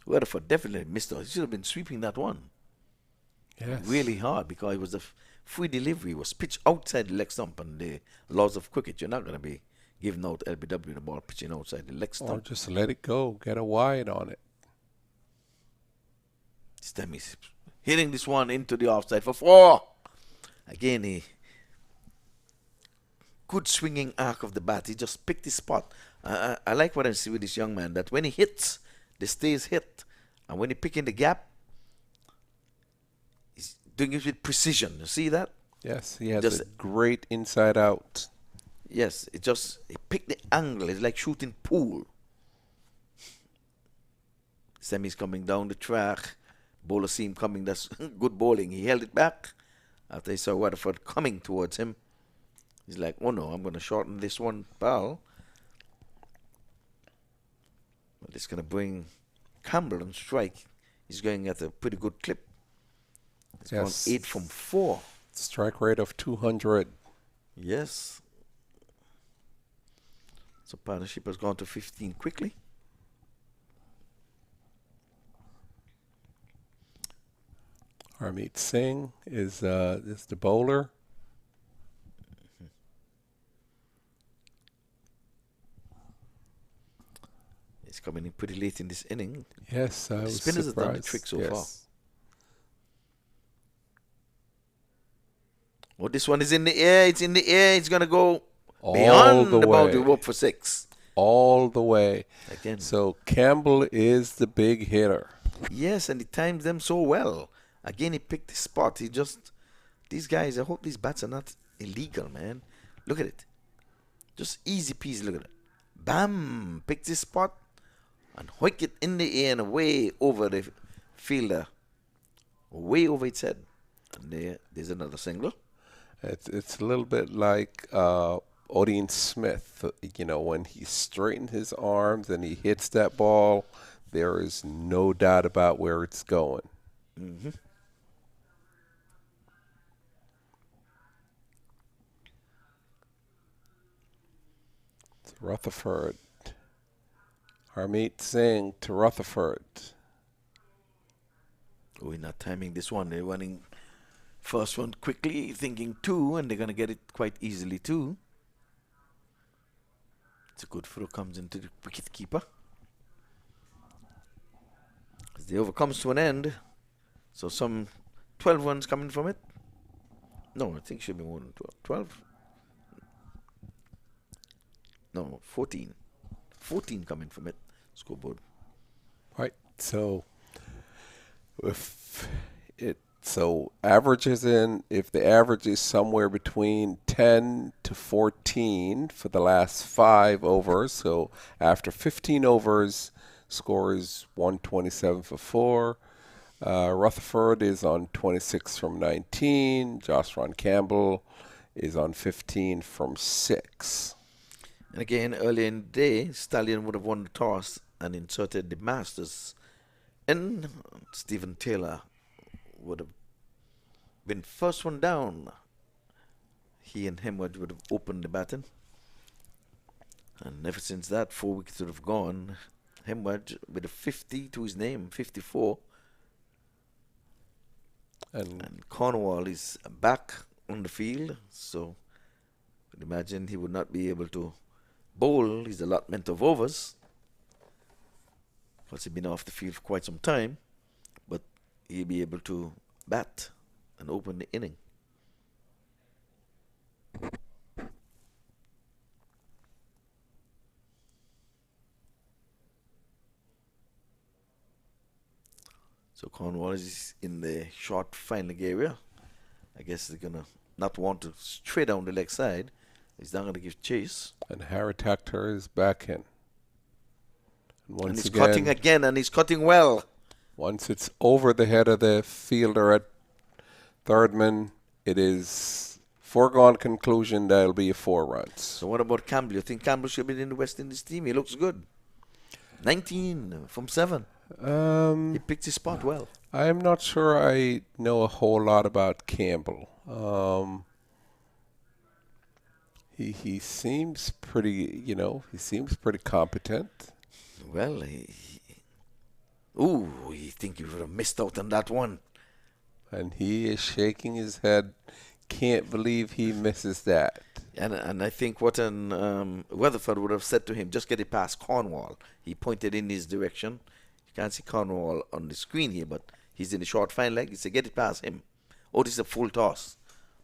Waterford definitely missed out. He should have been sweeping that one. Yes. Really hard, because it was a free delivery. It was pitched outside the leg stump, and the laws of cricket, you're not going to be giving out LBW the ball pitching outside the leg stump. Or just let it go. Get a wide on it. This time he's hitting this one into the offside for 4. Again, he good swinging arc of the bat. He just picked his spot. I like what I see with this young man, that when he hits, the stays hit. And when he pick in the gap, he's doing it with precision. You see that? Yes, he has a great inside out. Yes, he picked the angle. It's like shooting pool. Semi's coming down the track. Bowler see him coming. That's good bowling. He held it back. After he saw Waterford coming towards him, he's like, oh no, I'm going to shorten this one, pal. But it's going to bring Campbell on strike. He's going at a pretty good clip. It's gone 8 from 4. Strike rate of 200. Yes. So partnership has gone to 15 quickly. Harmeet Singh is the bowler. He's coming in pretty late in this inning. Yes, I the was spinners surprised. have done the trick so far. Oh, this one is in the air. It's in the air. It's going to go beyond the boundary rope for 6. All the way. Again. So Campbell is the big hitter. Yes, and he times them so well. Again, he picked the spot. These guys, I hope these bats are not illegal, man. Look at it. Just easy peasy. Look at it. Bam! Picked his spot and hoik it in the air and way over the fielder. Way over its head. And there's another single. It's a little bit like Odin Smith. You know, when he straightened his arms and he hits that ball, there is no doubt about where it's going. Mm-hmm. Rutherford. Harmeet Singh to Rutherford. We're not timing this one. They're running First one quickly, thinking 2, and they're going to get it quite easily too. It's a good throw, comes into the wicket keeper. As the over comes to an end, so some 12 runs coming from it. No, I think it should be more than 12. No, 14. 14 coming from it, scoreboard. Right. So averages in, if the average is somewhere between 10 to 14 for the last 5 overs, so after 15 overs, score is 127 for 4. Rutherford is on 26 from 19. Josh Ron Campbell is on 15 from 6. And again, earlier in the day, Stallion would have won the toss and inserted the Masters. And Stephen Taylor would have been first one down. He and Hemwood would have opened the batting. And ever since that, 4 wickets would have gone. Hemwood with a 50 to his name, 54. And Cornwall is back on the field, so I imagine he would not be able to bowl his allotment of overs because he's been off the field for quite some time, but he'll be able to bat and open the inning. So Cornwall is in the short fine leg area. I guess they're going to not want to stray down the leg side. He's not going to give chase. And Harry Tactor is back in. And he's cutting again, and he's cutting well. Once it's over the head of the fielder at Thirdman, it is foregone conclusion that it'll be 4 runs. So what about Campbell? You think Campbell should be in the West Indies team? He looks good. 19 from 7. He picked his spot well. I'm not sure I know a whole lot about Campbell. He seems pretty, he seems pretty competent. Well, you think you would have missed out on that one. And he is shaking his head. Can't believe he misses that. And I think what Weatherford would have said to him, just get it past Cornwall. He pointed in his direction. You can't see Cornwall on the screen here, but he's in the short fine leg. He said, get it past him. Oh, this is a full toss.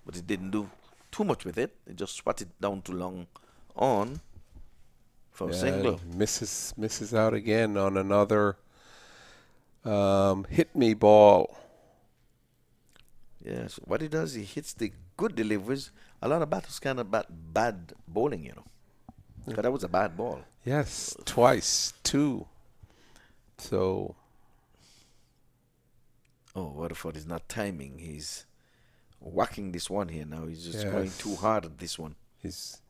But he didn't do too much with it. He just swatted down too long on for a single. Misses out again on another hit me ball. Yes, what he does, he hits the good deliveries. A lot of batters kind of bad bowling, But that was a bad ball. Yes, twice, 2. So. Oh, Waterford is not timing. He's whacking this one here now. He's just going too hard at this one. It's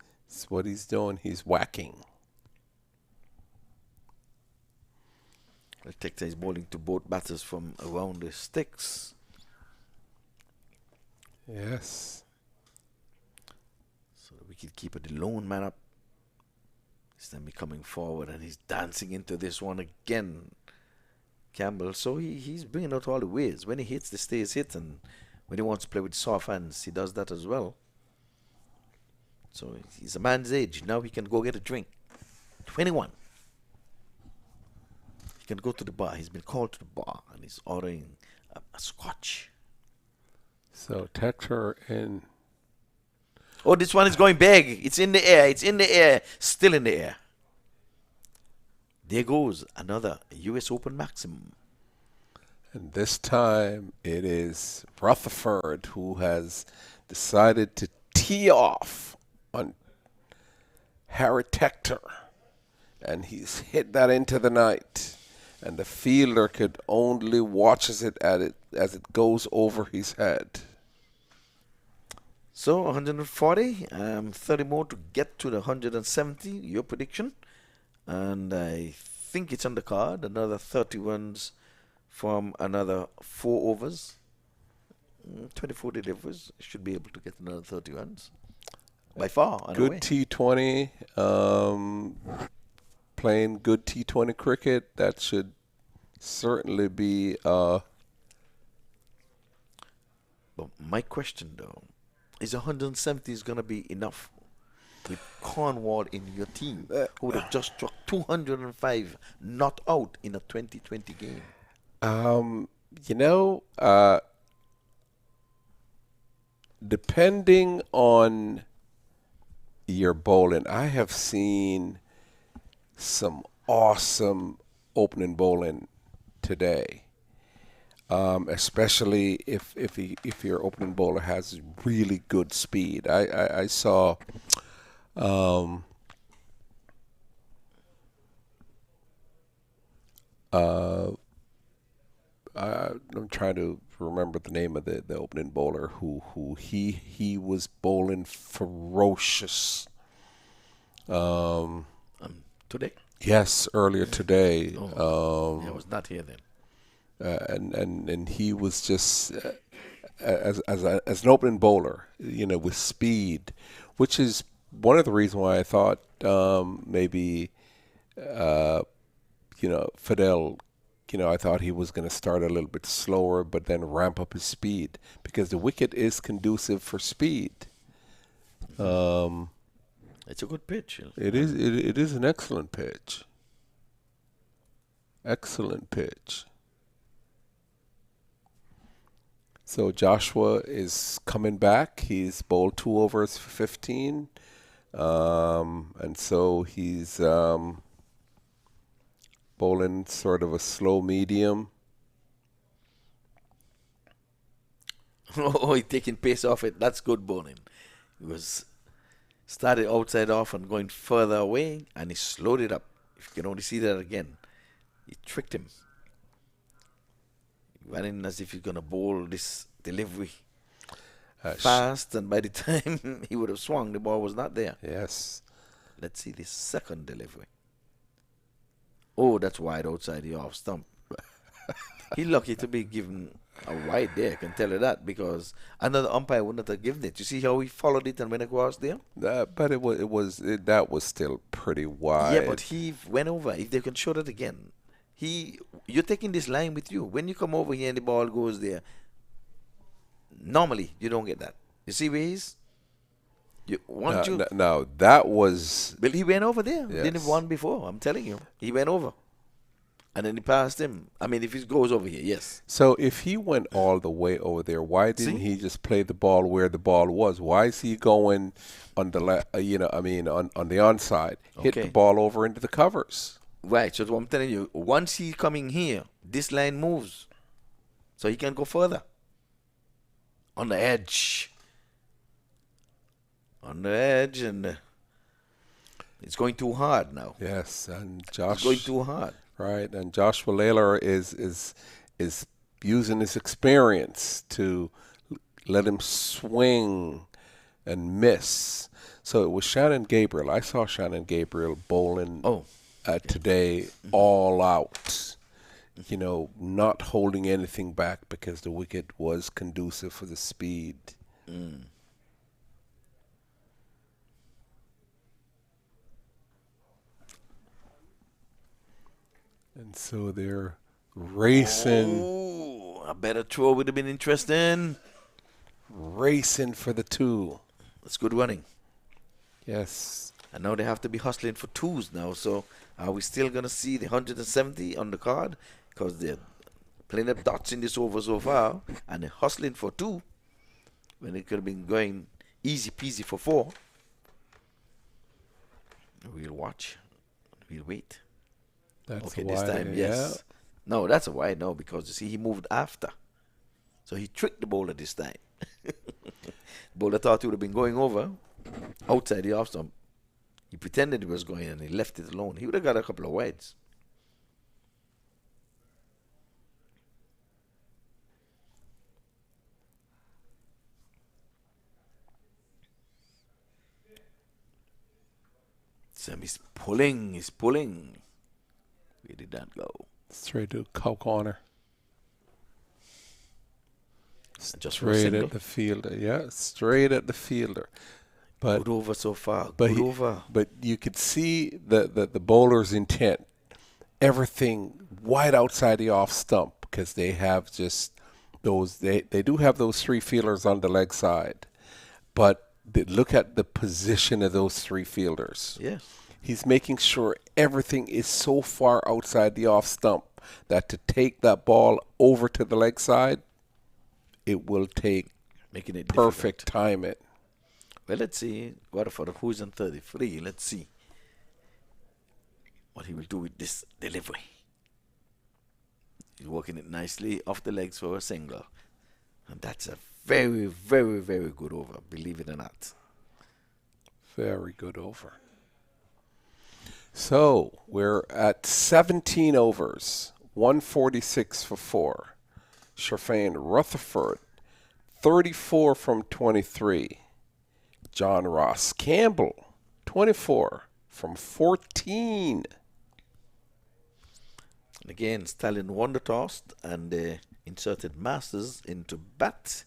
what he's doing. He's whacking. Tector is bowling to both batters from around the sticks. Yes. So the wicketkeeper, the lone man up. This time he's coming forward and he's dancing into this one again, Campbell. So he's bringing out all the ways. When he hits, the stays hit, and when he wants to play with soft hands, he does that as well. So he's a man's age. Now he can go get a drink. 21. He can go to the bar. He's been called to the bar and he's ordering a scotch. So Tector in. Oh, this one is going big. It's in the air. It's in the air. Still in the air. There goes another US Open maximum. And this time it is Rutherford who has decided to tee off on Harry Tector. And he's hit that into the night. And the fielder could only watches it as it goes over his head. So 140, 30 more to get to the 170, your prediction. And I think it's on the card. Another 30 runs from another 4 overs. 24 deliveries. Should be able to get another 30 runs. By far. Good T20. Playing good T20 cricket. That should certainly be But my question, though, is 170 is going to be enough with Cornwall in your team, who would have just struck 205 not out in a 2020 game? Depending on your bowling, I have seen some awesome opening bowling today. Especially if your opening bowler has really good speed. I saw I'm trying to remember the name of the opening bowler who he was bowling ferocious. Today? Yes, earlier today. I was not here then. And he was just as an opening bowler, with speed, which is one of the reasons why I thought maybe Fidel, I thought he was going to start a little bit slower, but then ramp up his speed because the wicket is conducive for speed. It's a good pitch. It is. It is an excellent pitch. Excellent pitch. So Joshua is coming back. He's bowled 2 overs for 15. And so he's bowling sort of a slow medium. Oh, he's taking pace off it. That's good bowling. He was started outside off and going further away, and he slowed it up. If you can only see that again, he tricked him. He went in as if he's going to bowl this delivery fast, and by the time he would have swung, the ball was not there. Yes. Let's see the second delivery. Oh, that's wide outside the off stump. He's lucky to be given a wide there, I can tell you that, because another umpire wouldn't have given it. You see how he followed it and went across there? But that was still pretty wide. Yeah, but he went over. If they can show that again, you're taking this line with you. When you come over here and the ball goes there, normally you don't get that. You see where he's? No, that was. Well, he went over there. Yes. Didn't have one before. I'm telling you, he went over, and then he passed him. I mean, if he goes over here, yes. So if he went all the way over there, why didn't he just play the ball where the ball was? Why is he going on the on the onside, hit the ball over into the covers? Right. So what I'm telling you, once he's coming here, this line moves, so he can go further. On the edge. And it's going too hard now. Yes, and it's going too hard. Right, and Joshua Layler is using his experience to let him swing and miss. So it was Shannon Gabriel. I saw Shannon Gabriel bowling today all out. Not holding anything back because the wicket was conducive for the speed. And so they're racing. Oh, a better throw would have been interesting. Racing for the 2. That's good running. Yes. And now they have to be hustling for 2s now. So are we still going to see the 170 on the card? Because they're playing up dots in this over so far. And they're hustling for 2. When it could have been going easy peasy for 4. We'll watch. We'll wait. That's okay, wide, this time, yes. Yeah. No, that's a wide no, because you see, he moved after. So he tricked the bowler this time. The bowler thought he would have been going over outside the off stump. He pretended he was going and he left it alone. He would have got a couple of wides. Sam is pulling, he's pulling. Where did that go? Straight to cow corner. Just straight at the fielder. Yeah, straight at the fielder. But good over so far. Good over. But you could see the bowler's intent. Everything wide outside the off stump because they have just they do have those three fielders on the leg side, but look at the position of those three fielders. Yes. He's making sure everything is so far outside the off stump that to take that ball over to the leg side, it will take making it perfect difficult. timing. Well, let's see. Waterford, who's on 33? Let's see what he will do with this delivery. He's working it nicely off the legs for a single. And that's a very, very, very good over, believe it or not. Very good over. So we're at 17 overs, 146 for 4. Sherfane Rutherford, 34 from 23. John Ross Campbell, 24 from 14. And again, Stallion won the toss and inserted Masters into bat.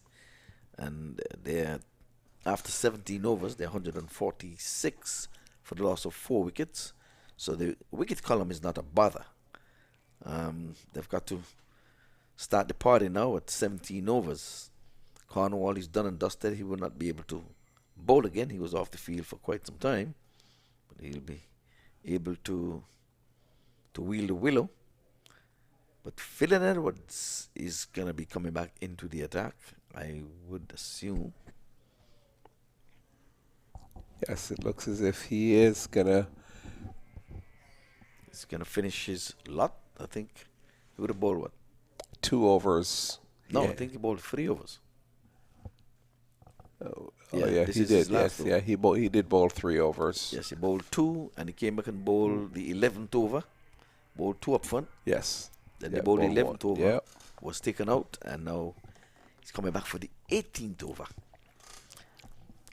And they're, after 17 overs, they're 146 for the loss of 4 wickets. So the wicket column is not a bother. They've got to start the party now at 17 overs. Cornwall is done and dusted. He will not be able to bowl again. He was off the field for quite some time. But he'll be able to wheel the willow. But Phil Edwards is going to be coming back into the attack, I would assume. Yes, it looks as if he is going to. He's going to finish his lot, I think. He would have bowled what? 2 overs. No, yeah. I think he bowled 3 overs. Yeah, he did. Yes, yeah, he did bowl 3 overs. Yes, he bowled 2, and he came back and bowled the 11th over. Bowled 2 up front. Yes. Then he bowled the 11th over. Yeah. Was taken out, and now he's coming back for the 18th over.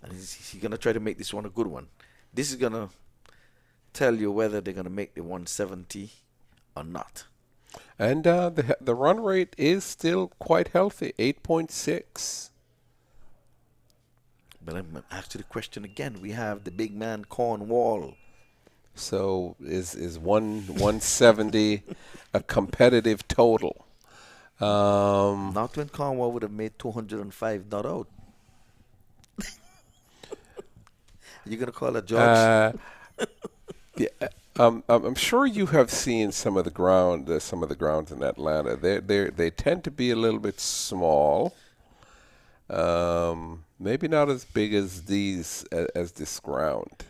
And he's going to try to make this one a good one. This is going to tell you whether they're going to make the 170 or not. And the run rate is still quite healthy, 8.6. But I'm going to ask you the question again. We have the big man Cornwall. So is 170 a competitive total? Not when Cornwall would have made 205 not out. You going to call a judge? Yeah, I'm sure you have seen some of the grounds in Atlanta. They tend to be a little bit small. Maybe not as big as this ground.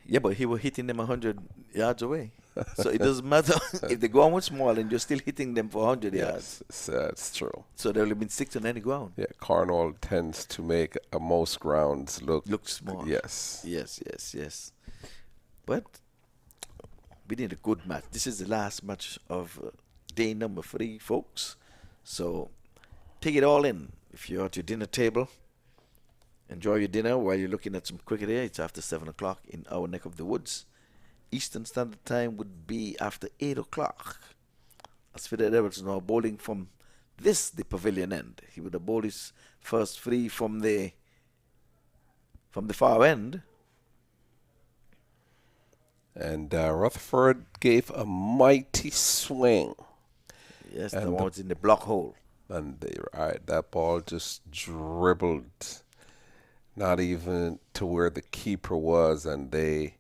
Yeah, but he was hitting them 100 yards away. So it doesn't matter if the ground was small and you're still hitting them for 100 yards. Yes, that's true. So there would have been 6 on any ground. Yeah, Cornwall tends to make most grounds look small. Yes. Yes. But we need a good match. This is the last match of day number 3, folks. So take it all in. If you're at your dinner table, enjoy your dinner while you're looking at some cricket here. It's after 7 o'clock in our neck of the woods. Eastern Standard Time would be after 8 o'clock. As Fidel Edwards now bowling from the pavilion end. He would have bowled his first 3 from the far end. And Rutherford gave a mighty swing. Yes, the one was in the block hole. And that ball just dribbled not even to where the keeper was, and they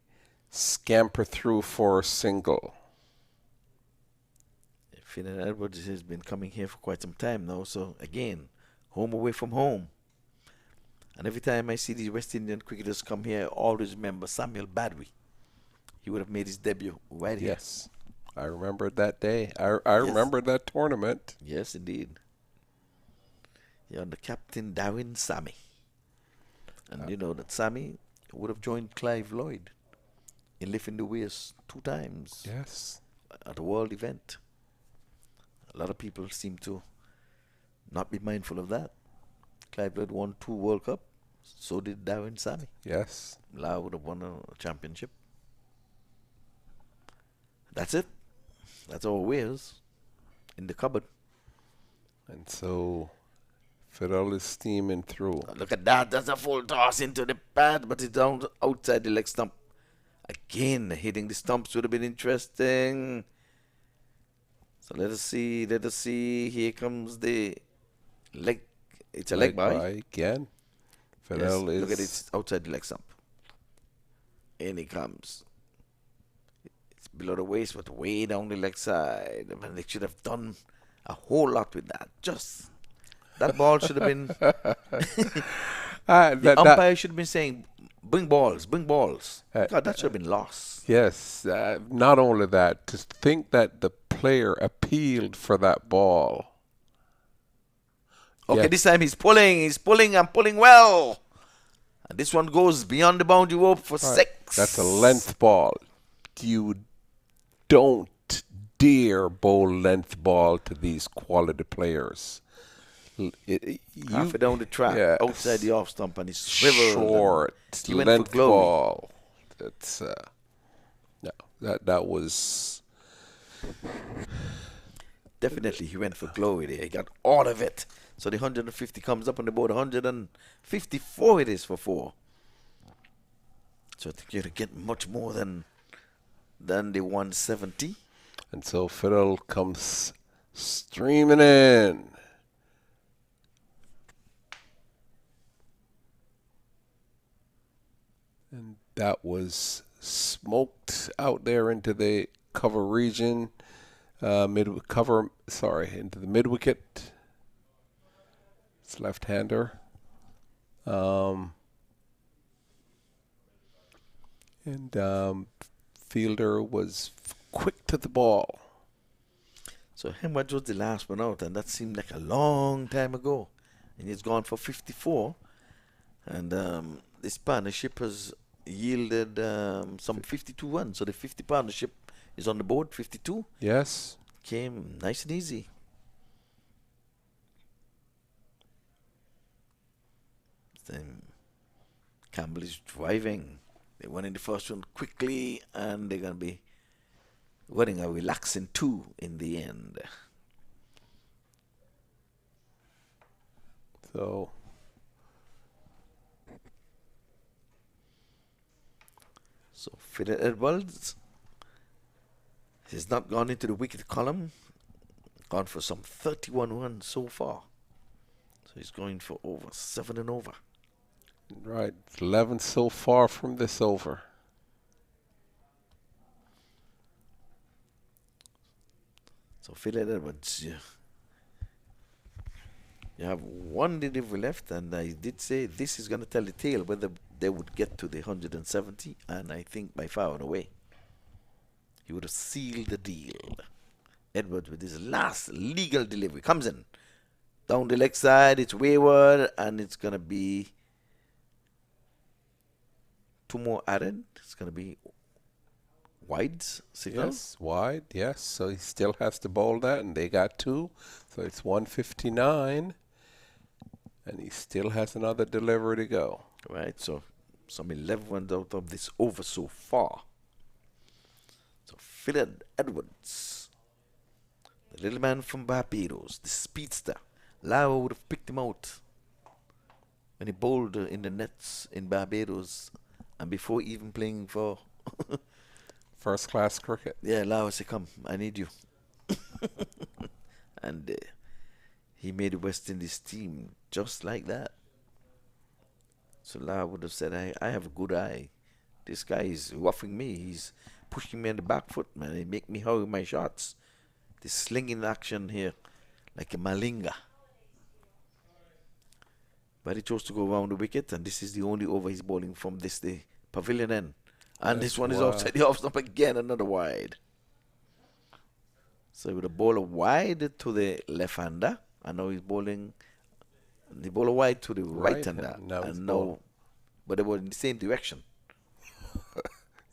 scamper through for a single. Fidel Edwards has been coming here for quite some time now, so again, home away from home. And every time I see these West Indian cricketers come here, I always remember Samuel Badwi. He would have made his debut right here. Yes, I remember that day. I remember that tournament. Yes, indeed. Yeah, under Captain Darwin Sammy. And you know that Sammy would have joined Clive Lloyd in lifting the weights 2 times. Yes. At a world event. A lot of people seem to not be mindful of that. Clive Lloyd won 2 World Cup. So did Darwin Sammy. Yes. Lau would have won a championship. That's it. That's our weights in the cupboard. And so Fidel is steaming through. Oh, look at that. That's a full toss into the pad, but it's down outside the leg stump. Again, hitting the stumps would have been interesting. So let us see. Here comes the leg. It's a leg bye. Again. Yes, Fidel is... look at it, it's outside the leg stump. In he comes. It's below the waist, but way down the leg side. I mean, they should have done a whole lot with that. Just that ball should have been. The umpire should have been saying, "Bring balls, bring balls." God, that should have been lost. Yes. Not only that, to think that the player appealed for that ball. Okay, this time he's pulling, and pulling well. And this one goes beyond the boundary rope for 6. That's a length ball. You don't dare bowl length ball to these quality players. Half it down the track, outside the off stump, and he's swiveled. Short, length ball. That's no, that was definitely he went for glory there. He got all of it. So the 150 comes up on the board. 154 it is for 4. So I think you're get much more than the 170. And so Fidel comes streaming in. And that was smoked out there into the cover region, into the mid wicket. It's left-hander. Fielder was quick to the ball. So Hemwaj was the last one out, and that seemed like a long time ago. And he's gone for 54. And this partnership has yielded some 52 runs. So the 50 partnership is on the board, 52. Yes. Came nice and easy. Then Campbell is driving. They won in the first one quickly, and they're going to be winning a relaxing 2 in the end. So Fidel Edwards has not gone into the wicket column. Gone for some 31 runs so far. So he's going for over 7 and over. Right, 11 so far from this over. So Fidel Edwards, you have one delivery left, and I did say this is going to tell the tale whether they would get to the 170, and I think by far and away he would have sealed the deal. Edwards with his last legal delivery comes in down the leg side. It's wayward, and it's going to be 2 more added. It's going to be wide signal. Yes, wide, yes. So he still has to bowl that, and they got 2. So it's 159, and he still has another delivery to go. Right, so some 11 runs out of this over so far. So Fidel Edwards, the little man from Barbados, the speedster. Lara would have picked him out when he bowled in the nets in Barbados, and before even playing for first class cricket. Yeah, Lara said, "Come, I need you." And he made the West Indies team just like that. So Lara would have said, I have a good eye. This guy is roughing me. He's pushing me on the back foot, man. He make me hurry my shots. This slinging action here, like a Malinga. But he chose to go around the wicket, and this is the only over he's bowling from the pavilion end. And this one is outside the off stump again, another wide. So with a bowler wide to the left-hander, and now he's bowling the bowler wide to the right-hander. But they were in the same direction.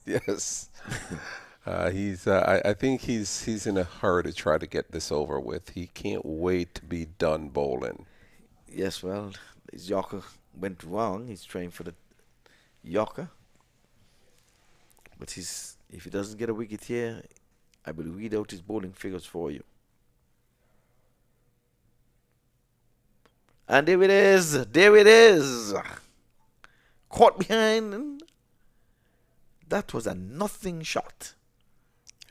Yes. I think he's in a hurry to try to get this over with. He can't wait to be done bowling. Yes, well, his Yorker went wrong. He's trying for the Yorker. But if he doesn't get a wicket here, I will read out his bowling figures for you. And there it is. There it is. Caught behind. That was a nothing shot.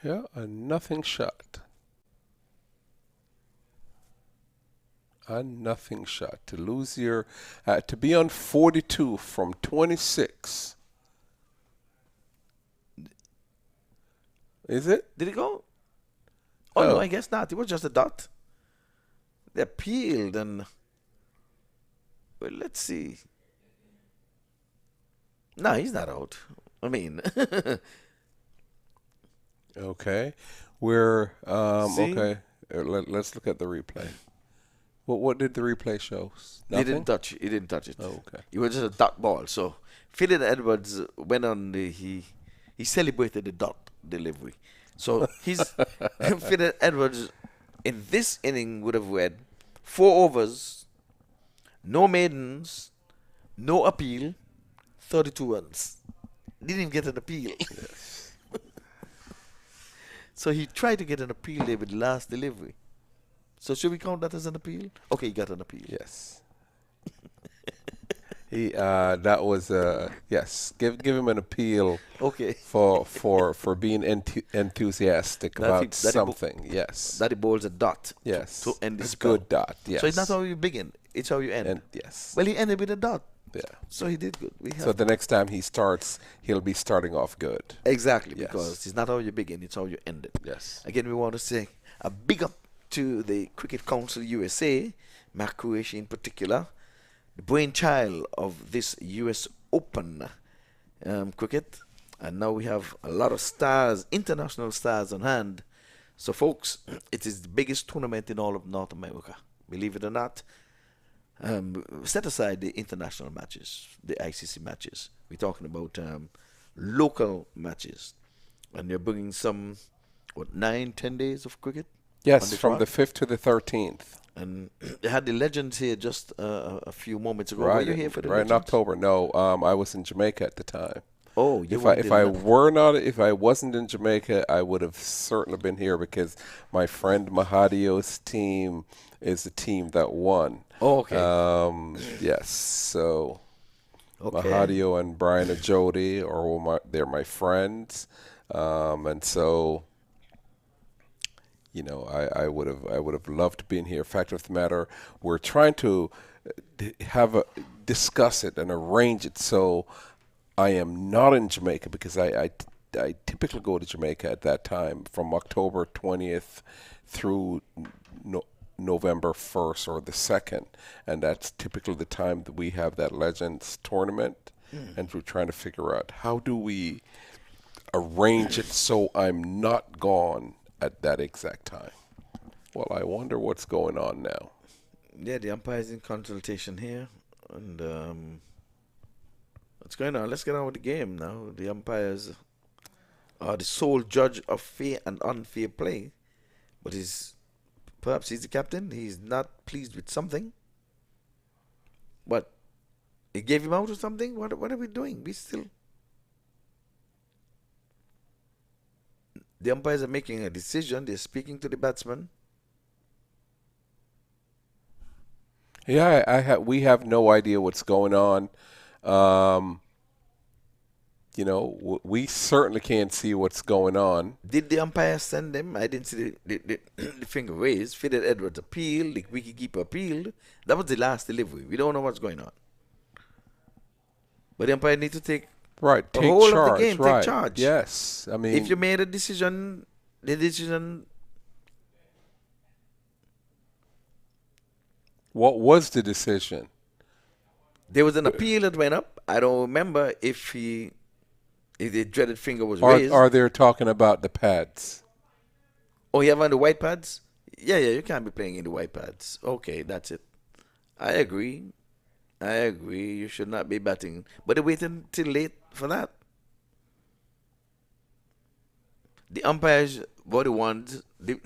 Yeah, a nothing shot. A nothing shot. To lose your, to be on 42 from 26. Is it? Did it go? Oh, no, I guess not. It was just a dot. They appealed and... Well, let's see. No, he's not out. I mean... Okay. We're... See? okay. Let's look at the replay. What did the replay show? Nothing? He didn't touch it. He didn't touch it. Oh, okay. It was just a dot ball. So, Philip Edwards went on the... He celebrated the dot delivery. So, Philip Edwards in this inning would have had 4 overs, no maidens, no appeal, 32 runs. Didn't even get an appeal. Yes. So he tried to get an appeal there with the last delivery. So should we count that as an appeal? Okay, he got an appeal. Yes. That was yes. Give him an appeal. Okay. For being enthusiastic about something. Yes. That he bowls a dot. Yes. To end the a spell. good dot. Yes. So it's not how you begin. It's how you end. Yes. Well, he ended with a dot. Yeah. So he did good. So the next time he starts, he'll be starting off good. Exactly, Yes. because it's not how you begin, it's how you end it. Yes. Again, we want to say a big up to the Cricket Council USA, MAQ in particular, the brainchild of this US Open cricket. And now we have a lot of stars, international stars on hand. So, folks, it is the biggest tournament in all of North America. Believe it or not. Set aside the international matches, the ICC matches. We're talking about local matches. And you're bringing some, 9-10 days of cricket? Yes, from the 5th to the 13th. And they had the legends here just a few moments ago. Right, Were you here for the right in legends? October. No, I was in Jamaica at the time. Oh, you if I wasn't in Jamaica, I would have certainly been here because my friend Mahadio's team is the team that won. Oh, okay. Yes, so Okay. Mahadio and Brian Ajodi they're my friends, and so I would have loved being here. Fact of the matter, we're trying to discuss it and arrange it so I am not in Jamaica because I typically go to Jamaica at that time from October 20th through November 1st or the 2nd, and that's typically the time that we have that Legends tournament, and we're trying to figure out how do we arrange it so I'm not gone at that exact time. Well, I wonder what's going on now. Yeah, the umpire's in consultation here, and what's going on? Let's get on with the game now. The umpires are the sole judge of fair and unfair play, but perhaps he's the captain. He's not pleased with something. What? He gave him out or something? What are we doing? The umpires are making a decision. They're speaking to the batsman. Yeah, we have no idea what's going on. We certainly can't see what's going on. Did the umpire send them? I didn't see the finger raised. Philip Edwards appealed. The wicketkeeper appealed. That was the last delivery. We don't know what's going on. But the umpire needs to take take whole charge. of the game. Right. Take charge. Yes, I mean, if you made a decision, the decision. What was the decision? There was an appeal that went up. I don't remember if the dreaded finger was raised. Are they talking about the pads? Oh, you have on the white pads? Yeah, you can't be playing in the white pads. Okay, that's it. I agree. You should not be batting. But they waited until late for that. The umpires were the ones. The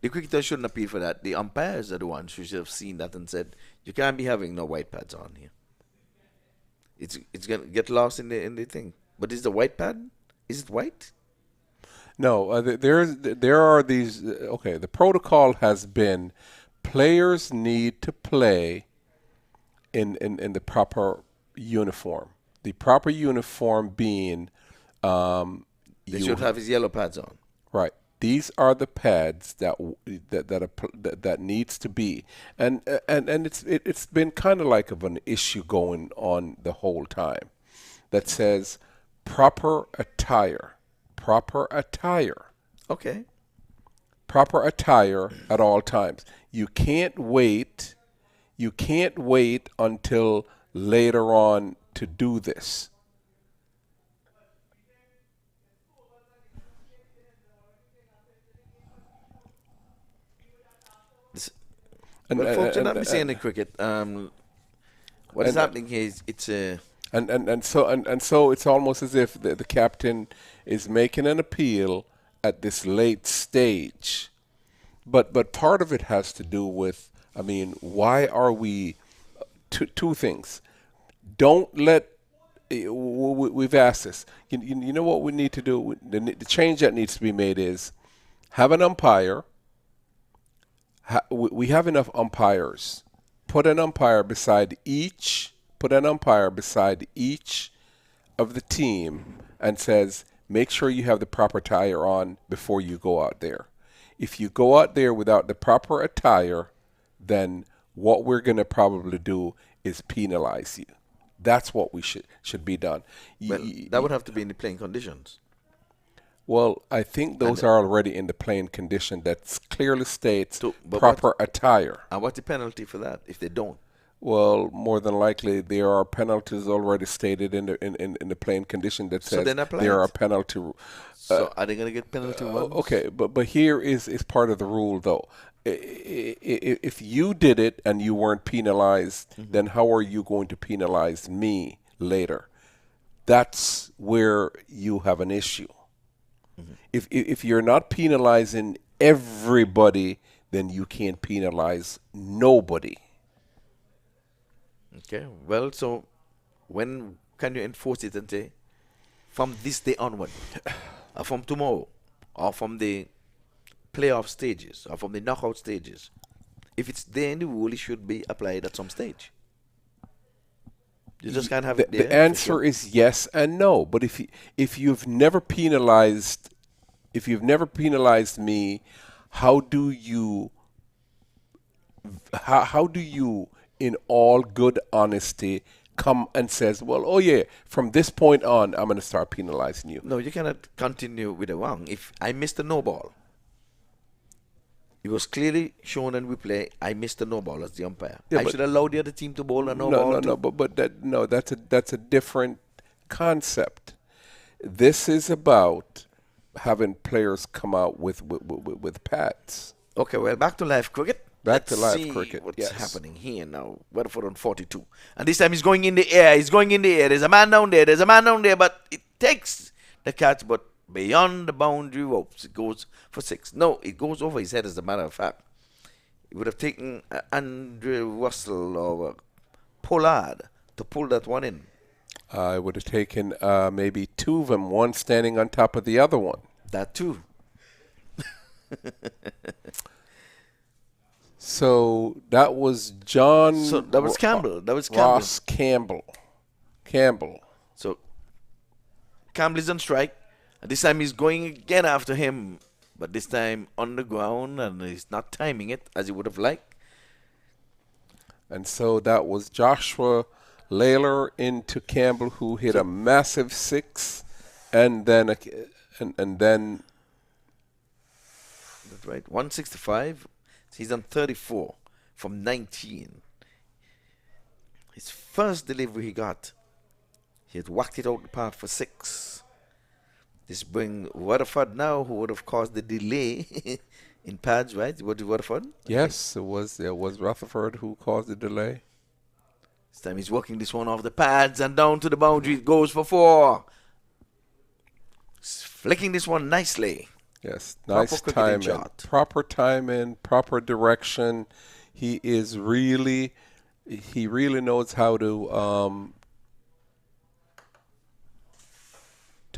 cricketers shouldn't appeal for that. The umpires are the ones who should have seen that and said, you can't be having no white pads on here. It's gonna get lost in the thing. But is the white pad? Is it white? No, there are these. Okay, the protocol has been players need to play in the proper uniform. The proper uniform being they should have his yellow pads on. Right. these are the pads that needs to be, and it's been kind of like of an issue going on the whole time, that says proper attire. Okay. Proper attire at all times. You can't wait until later on to do this. Well, folks, you're not saying in cricket. What is happening here is it's a... And so it's almost as if the captain is making an appeal at this late stage. But part of it has to do with, I mean, why are we... Two things. Don't let... We've asked this. You know what we need to do? The change that needs to be made is have an umpire. We have enough umpires. Put an umpire beside each of the team and says, make sure you have the proper attire on before you go out there. If you go out there without the proper attire, then what we're going to probably do is penalize you. That's what we should be done. Well, that would have to be in the playing conditions. Well, I think those are already in the playing condition that clearly states proper attire. And what's the penalty for that if they don't? Well, more than likely there are penalties already stated in the playing condition that says there are penalty. So are they going to get penalty runs? Okay, but here is part of the rule though. If you did it and you weren't penalized, then how are you going to penalize me later? That's where you have an issue. If you're not penalizing everybody, then you can't penalize nobody. Okay, well, so when can you enforce it and say, from this day onward, or from tomorrow, or from the playoff stages, or from the knockout stages? If it's there in the rule, it should be applied at some stage. You just can't have it there. The answer is yes and no. But if you've never penalized me, how do you in all good honesty come and says, well, oh yeah, from this point on I'm going to start penalizing you? No, you cannot continue with the wrong. If I missed a no ball, it was clearly shown in replay. I missed a no ball as the umpire. I should allow the other team to bowl a no ball. That's a different concept. This is about having players come out with pads. Okay, well, back to live cricket. Let's see what's happening here now. Weatherford on 42. And this time he's going in the air. There's a man down there. But it takes the catch, but beyond the boundary ropes. It goes for 6. No, it goes over his head, as a matter of fact. It would have taken Andre Russell or Pollard to pull that one in. It would have taken maybe two of them, one standing on top of the other one. That too. So that was John. So that was Campbell. Ross Campbell. So Campbell is on strike. And this time he's going again after him. But this time on the ground, and he's not timing it as he would have liked. And so that was Joshua Layler into Campbell, who hit a massive 6, and then that's right, 165. He's on 34 from 19. His first delivery he got, he had whacked it out the park for 6. This bring Rutherford now, who would have caused the delay in pads, right? What did Rutherford? Yes, it was Rutherford who caused the delay. This time he's working this one off the pads and down to the boundary. It goes for 4. He's flicking this one nicely. Yes, nice timing. Proper timing, proper direction. He really knows how to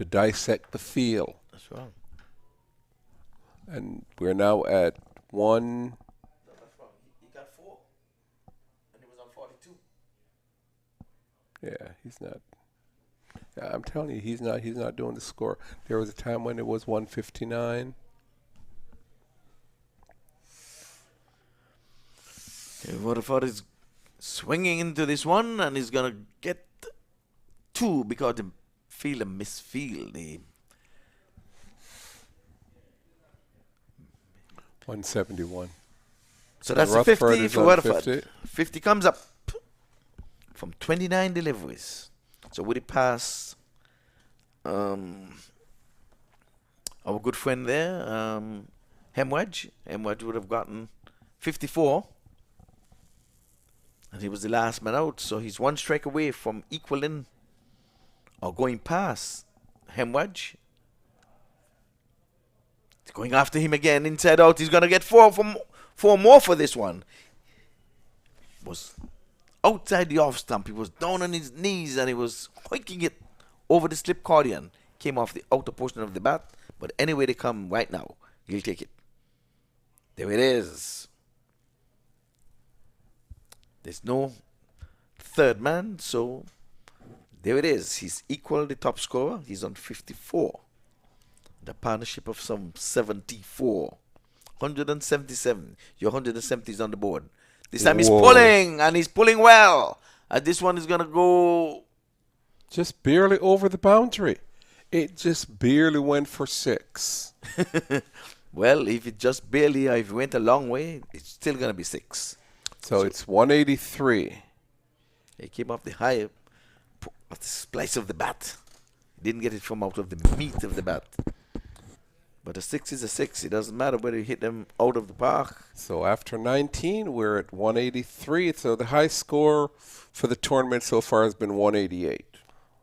dissect the field. That's right. And we're now at 1. He got 4, and he was on 42. Yeah, he's not. I'm telling you, he's not doing the score. There was a time when it was 159. Waterford is swinging into this one, and he's going to get 2 because the fielder misfield. 171. So that's a Rutherford 50 is for on Waterford. 50. 50 comes up from 29 deliveries. So would it pass our good friend there, Hemwedge? Hemwedge would have gotten 54. And he was the last man out. So he's 1 strike away from equaling or going past Hemwedge. He's going after him again, inside out. He's going to get 4 more for this one. Was outside the off stump. He was down on his knees and he was hoiking it over the slip cardian. Came off the outer portion of the bat. But anyway they come right now, he'll take it. There it is. There's no third man, so there it is. He's equal the top scorer. He's on 54. The partnership of some 74. 177. Your 170 is on the board. This time he's pulling, and he's pulling well. And this one is going to go... Just barely over the boundary. It just barely went for 6. Well, if it just barely, if it went a long way, it's still going to be 6. So it's 183. He came off the high of the splice of the bat. He didn't get it from out of the meat of the bat. But a 6 is a 6. It doesn't matter whether you hit them out of the park. So after 19, we're at 183. So the high score for the tournament so far has been 188.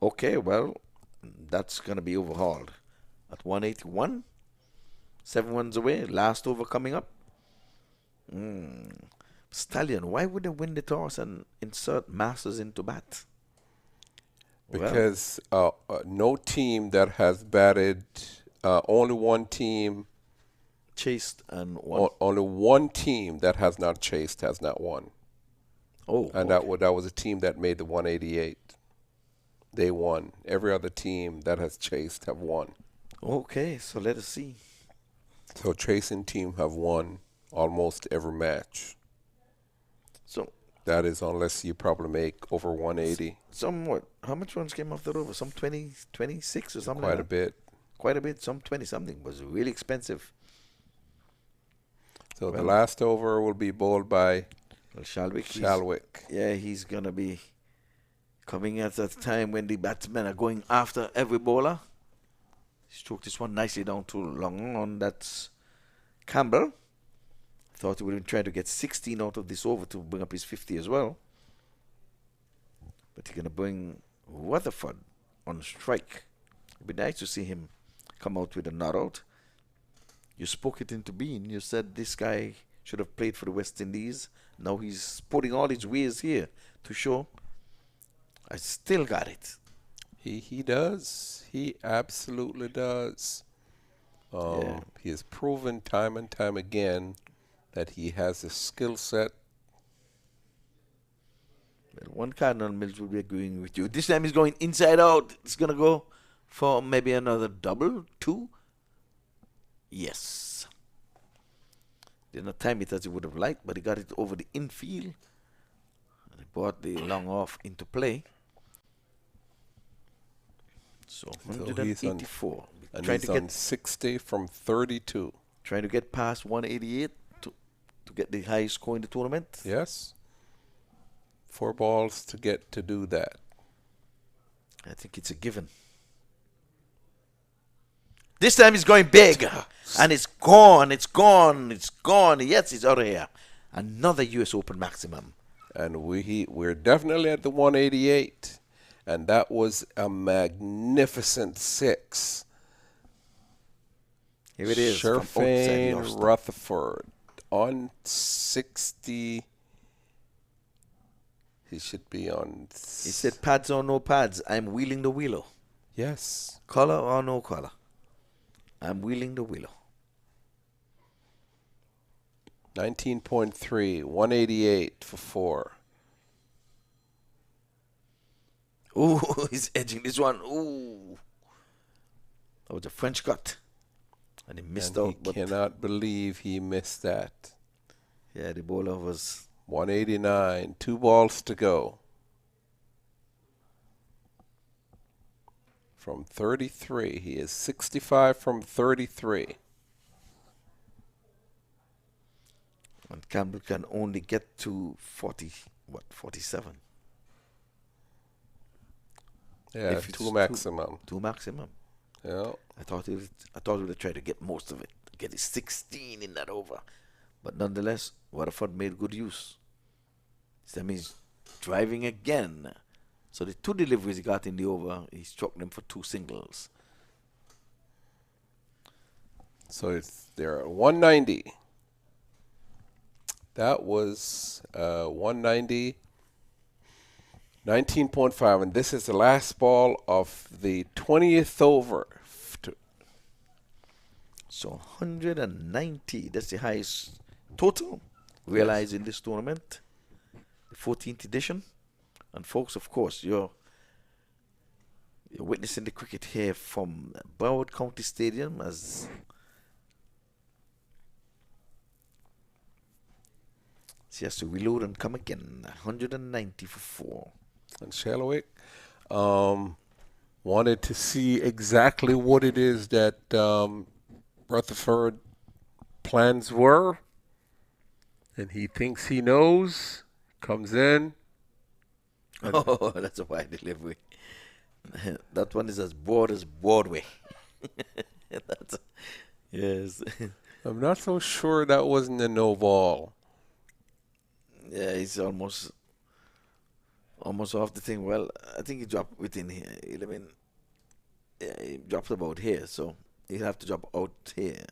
Okay, well, that's going to be overhauled. At 181, 7 runs away. Last over coming up. Stallion, why would they win the toss and insert Masters into bat? Because no team that has batted, only one team chased and won. Only one team that has not chased has not won. Oh, and okay. that was a team that made the 188. They won. Every other team that has chased have won. Okay, so let us see. So chasing team have won almost every match. So that is unless you probably make over 180. Somewhat. How much runs came off that over? Some 20, 26 or something. Quite a bit. Quite a bit. Some 20 something. Was really expensive. So the last over will be bowled by Shalwick. Yeah, he's gonna be coming at that time when the batsmen are going after every bowler. Stroked this one nicely down too long on. That's Campbell. Thought he would have tried to get 16 out of this over to bring up his 50 as well. But he's going to bring Rutherford on strike. It'd be nice to see him come out with a not out. You spoke it into being. You said this guy should have played for the West Indies. Now he's putting all his ways here to show I still got it. He does. He absolutely does. He has proven time and time again that he has a skill set. Well, one Cardinal Mills will be agreeing with you. This time he's going inside out. It's going to go for maybe another double, 2. Yes. Did not time it as he would have liked, but he got it over the infield. And he brought the long off into play. So 184. And he's on 60 from 32. Trying to get past 188 to get the highest score in the tournament. Yes. 4 balls to get to do that. I think it's a given. This time he's going big. And it's gone. It's gone. It's gone. Yes, it's out of here. Another US Open maximum. And we're definitely at the 188. And that was a magnificent 6. Here it is. Sherfane Rutherford on 60. He should be on. He said pads or no pads. I'm wheeling the wheeler. Yes. Color or no color. I'm wheeling the wheeler. 19.3, 188 for 4. Ooh, he's edging this one. Ooh. That was a French cut. And he missed out. He cannot believe he missed that. Yeah, the bowler was 189. 2 balls to go. From 33. He is 65 from 33. And Campbell can only get to 47. Yeah, If it's two maximum. Two maximum. Yeah. I thought he would have tried to get most of it, get his 16 in that over. But nonetheless, Waterford made good use. That means driving again. So the 2 deliveries he got in the over, he struck them for 2 singles. So they're at 190. That was 190, 19.5, and this is the last ball of the 20th over. So 190, that's the highest total realized in this tournament, the 14th edition. And folks, of course, you're witnessing the cricket here from Broward County Stadium as she has to reload and come again. 190 for 4. And Shallowick wanted to see exactly what it is that Rutherford plans were, and he thinks he knows. Comes in. Oh, that's a wide delivery. That one is as broad as Broadway. Yes. I'm not so sure that wasn't a no ball. Yeah, it's almost off the thing. Well, I think he dropped within here. 11. Yeah, he dropped about here, so he'll have to drop out here,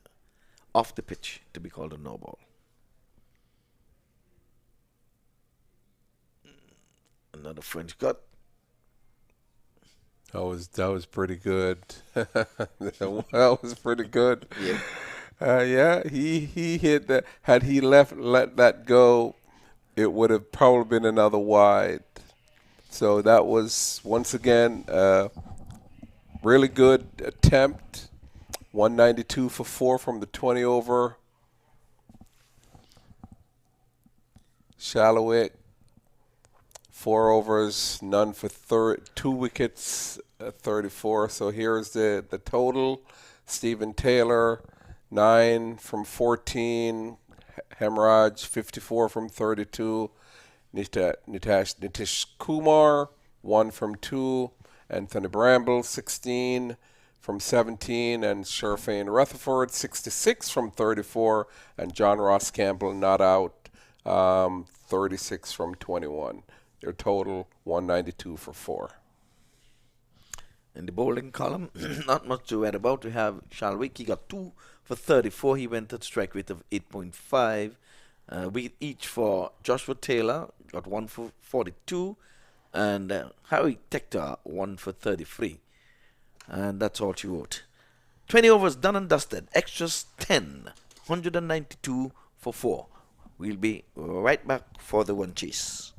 off the pitch, to be called a no ball. Another French cut. That was pretty good. That was pretty good. Yeah. Yeah, he hit that. Had he let that go, it would have probably been another wide. So that was, once again, really good attempt. 192 for 4 from the 20 over. Shallowick, 4 overs, none for 2 wickets, 34. So here's the total. Stephen Taylor, 9 from 14. Hemorrhage, 54 from 32. Nitish Kumar, 1 from 2. Anthony Bramble, 16 from 17. And Sherfane Rutherford, 66 from 34. And John Ross Campbell, not out, 36 from 21. Their total, 192 for 4. In the bowling column, not much to read about. We have Shalwick. He got 2 for 34. He went at strike rate of 8.5. We each for Joshua Taylor, got 1 for 42. And Harry Tector, 1 for 33. And that's all she wrote. 20 overs done and dusted. Extras 10. 192 for 4. We'll be right back for the one chase.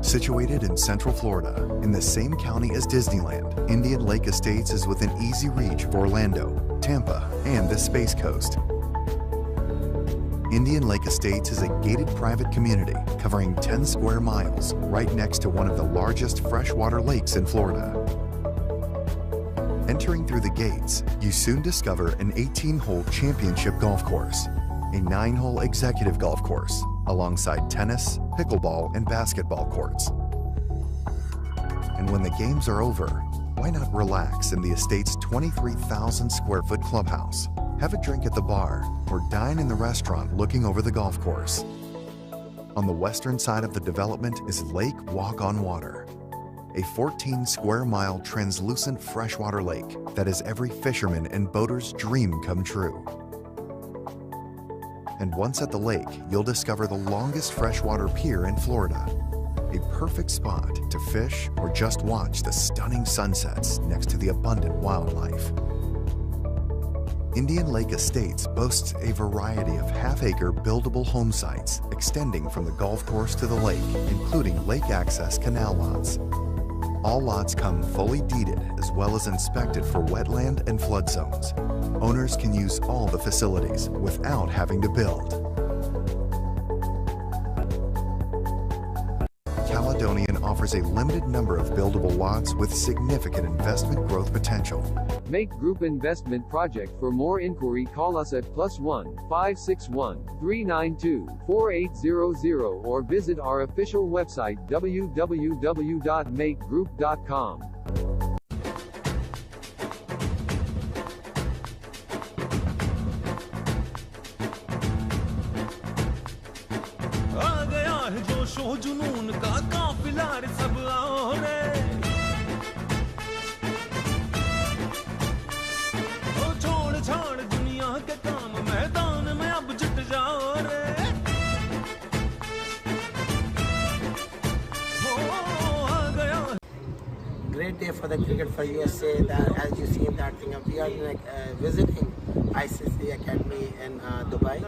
Situated in Central Florida, in the same county as Disneyland, Indian Lake Estates is within easy reach of Orlando, Tampa, and the Space Coast. Indian Lake Estates is a gated private community covering 10 square miles right next to one of the largest freshwater lakes in Florida. Entering through the gates, you soon discover an 18-hole championship golf course, a 9-hole executive golf course, alongside tennis, pickleball, and basketball courts. And when the games are over, why not relax in the estate's 23,000 square foot clubhouse, have a drink at the bar, or dine in the restaurant looking over the golf course. On the western side of the development is Lake Walk on Water, a 14 square mile translucent freshwater lake that is every fisherman and boater's dream come true. And once at the lake, you'll discover the longest freshwater pier in Florida, a perfect spot to fish or just watch the stunning sunsets next to the abundant wildlife. Indian Lake Estates boasts a variety of half-acre buildable home sites extending from the golf course to the lake, including lake access canal lots. All lots come fully deeded as well as inspected for wetland and flood zones. Owners can use all the facilities without having to build. Caledonian offers a limited number of buildable lots with significant investment growth potential. Make Group Investment Project. For more inquiry, call us at +1 561 392 4800 or visit our official website www.makegroup.com. Great day for the cricket for USA. That, as you see in that thing, we are visiting ICC Academy in Dubai,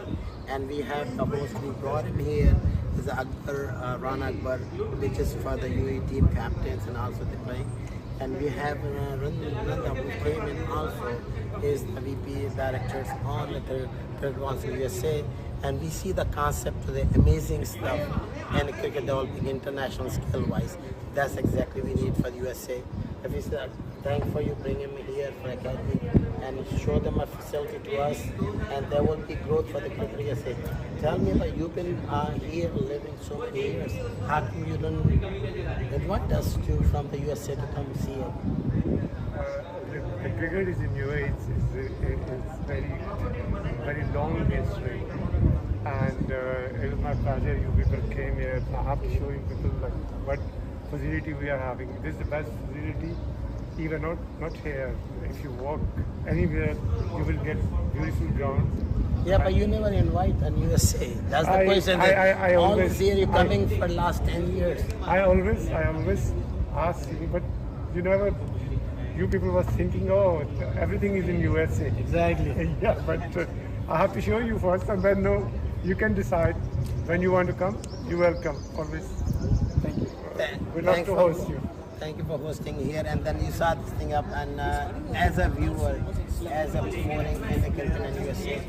and we have the host we brought him here is Akbar, Ran Akbar, which is for the UAE team captains and also the playing. And we have Randa who came in also is the VP directors on the Cricket Council USA, and we see the concept to the amazing stuff and cricket developing international skill wise. That's exactly we need for the USA. If we say thank for you bringing me here for academy and show them a facility to us, and there will be growth for the cricket USA. Tell me about you've been here living so many years. How come you don't? And what does you from the USA to come see it? The cricket is in UAE. It's very long history, and it was my pleasure. You people came here. I have to show you people like what facility we are having. This is the best facility, even not here. If you walk anywhere, you will get beautiful grounds. Yeah, but you never invite an USA. That's the question. I all always year you're coming for the last 10 years. I always ask you, but you never. You people was thinking, oh, everything is in USA. Exactly. Yeah, but I have to show you first, and then you can decide when you want to come. You're welcome. Always. Thank you. We'd love to host you. Thank you for hosting here, and then you start this thing up. And as a viewer, as a foreign cricket in USA,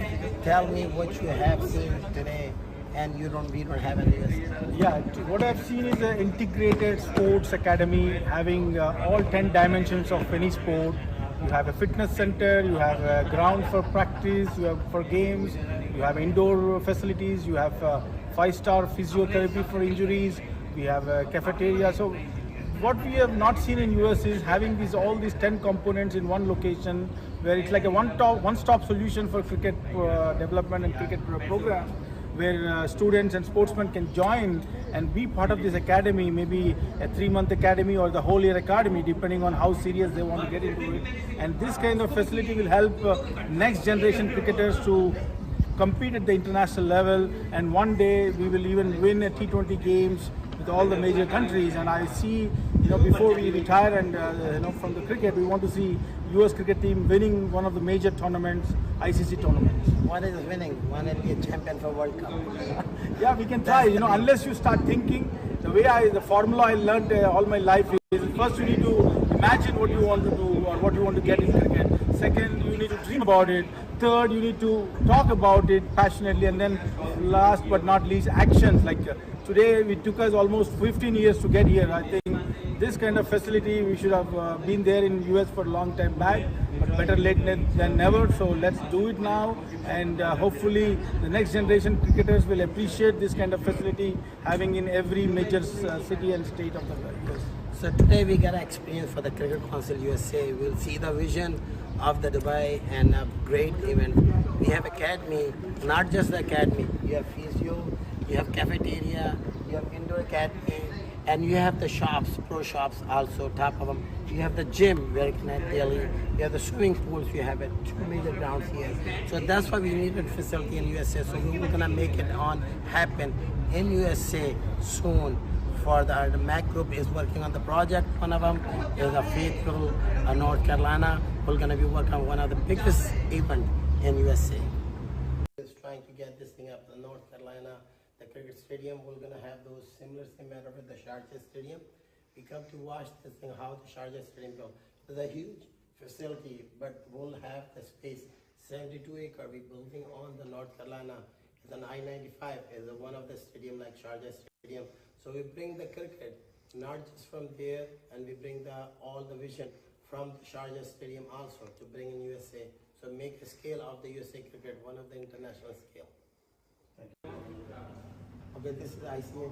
tell me what you have seen today, and we don't have any USA. Yeah, what I've seen is an integrated sports academy having all 10 dimensions of any sport. You have a fitness center, you have a ground for practice, you have for games, you have indoor facilities, you have 5-star physiotherapy for injuries, we have a cafeteria. So what we have not seen in US is having all these 10 components in one location, where it's like a one-stop solution for cricket development and cricket program, where students and sportsmen can join and be part of this academy, maybe a 3-month academy or the whole year academy, depending on how serious they want to get into it. And this kind of facility will help next generation cricketers to compete at the international level, and one day we will even win a T20 games with all the major countries. And I see, before we retire and from the cricket, we want to see US cricket team winning one of the major tournaments, ICC tournaments. One is winning, one will be a champion for World Cup. Yeah, we can try, unless you start thinking the formula I learned all my life is first you need to imagine what you want to do or what you want to get in cricket. Second, you need to dream about it. Third, you need to talk about it passionately. And then last but not least, actions. Like today, it took us almost 15 years to get here. I think this kind of facility, we should have been there in US for a long time back, but better late than never. So let's do it now, and hopefully the next generation cricketers will appreciate this kind of facility having in every major city and state of the US. So today we got an experience for the Cricket Council USA. We'll see the vision of the Dubai and a great event. We have academy, not just the academy. You have physio, you have cafeteria, you have indoor academy, and you have the shops, pro shops also, top of them. You have the gym where you can have daily. You have the swimming pools, you have it, 2 major grounds here. So that's why we need a facility in USA. So we're gonna make it happen in USA soon. For the MAQ group is working on the project. One of them is a Fayetteville, North Carolina. We're gonna be working on one of the biggest event in USA. Is trying to get this thing up. The North Carolina, the cricket stadium, we're gonna have those similar matter with the Sharjah Stadium. We come to watch this thing, how the Sharjah Stadium goes. It's a huge facility, but we'll have the space, 72 acre. We're building on the North Carolina. It's an I-95, is one of the stadium like Sharjah Stadium. So we bring the cricket, not just from there, and we bring all the vision from the Sharjah Stadium also to bring in USA. So make the scale of the USA cricket one of the international scale. Okay, this is ICA.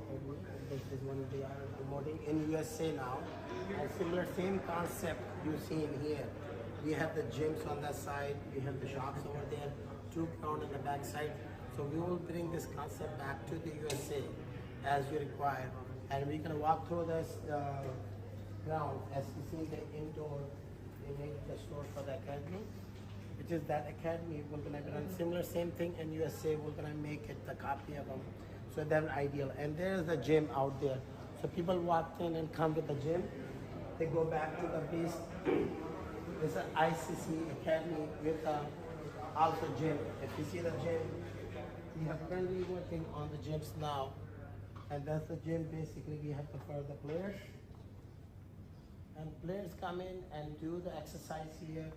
This is one of the promoting in USA now. And similar, same concept you see in here. We have the gyms on that side. We have the shops over there. 2 ground on the back side. So we will bring this concept back to the USA as you require. And we're gonna walk through this ground. As you see the indoor, we made the store for the academy, which is that academy. We're gonna run similar, same thing in USA. We're gonna make it the copy of them. So they're ideal. And there's the gym out there. So people walk in and come to the gym. They go back to the base. There's an ICC academy with also gym. If you see the gym, we are currently working on the gyms now. And that's the gym basically we have for the players. And players come in and do the exercise here,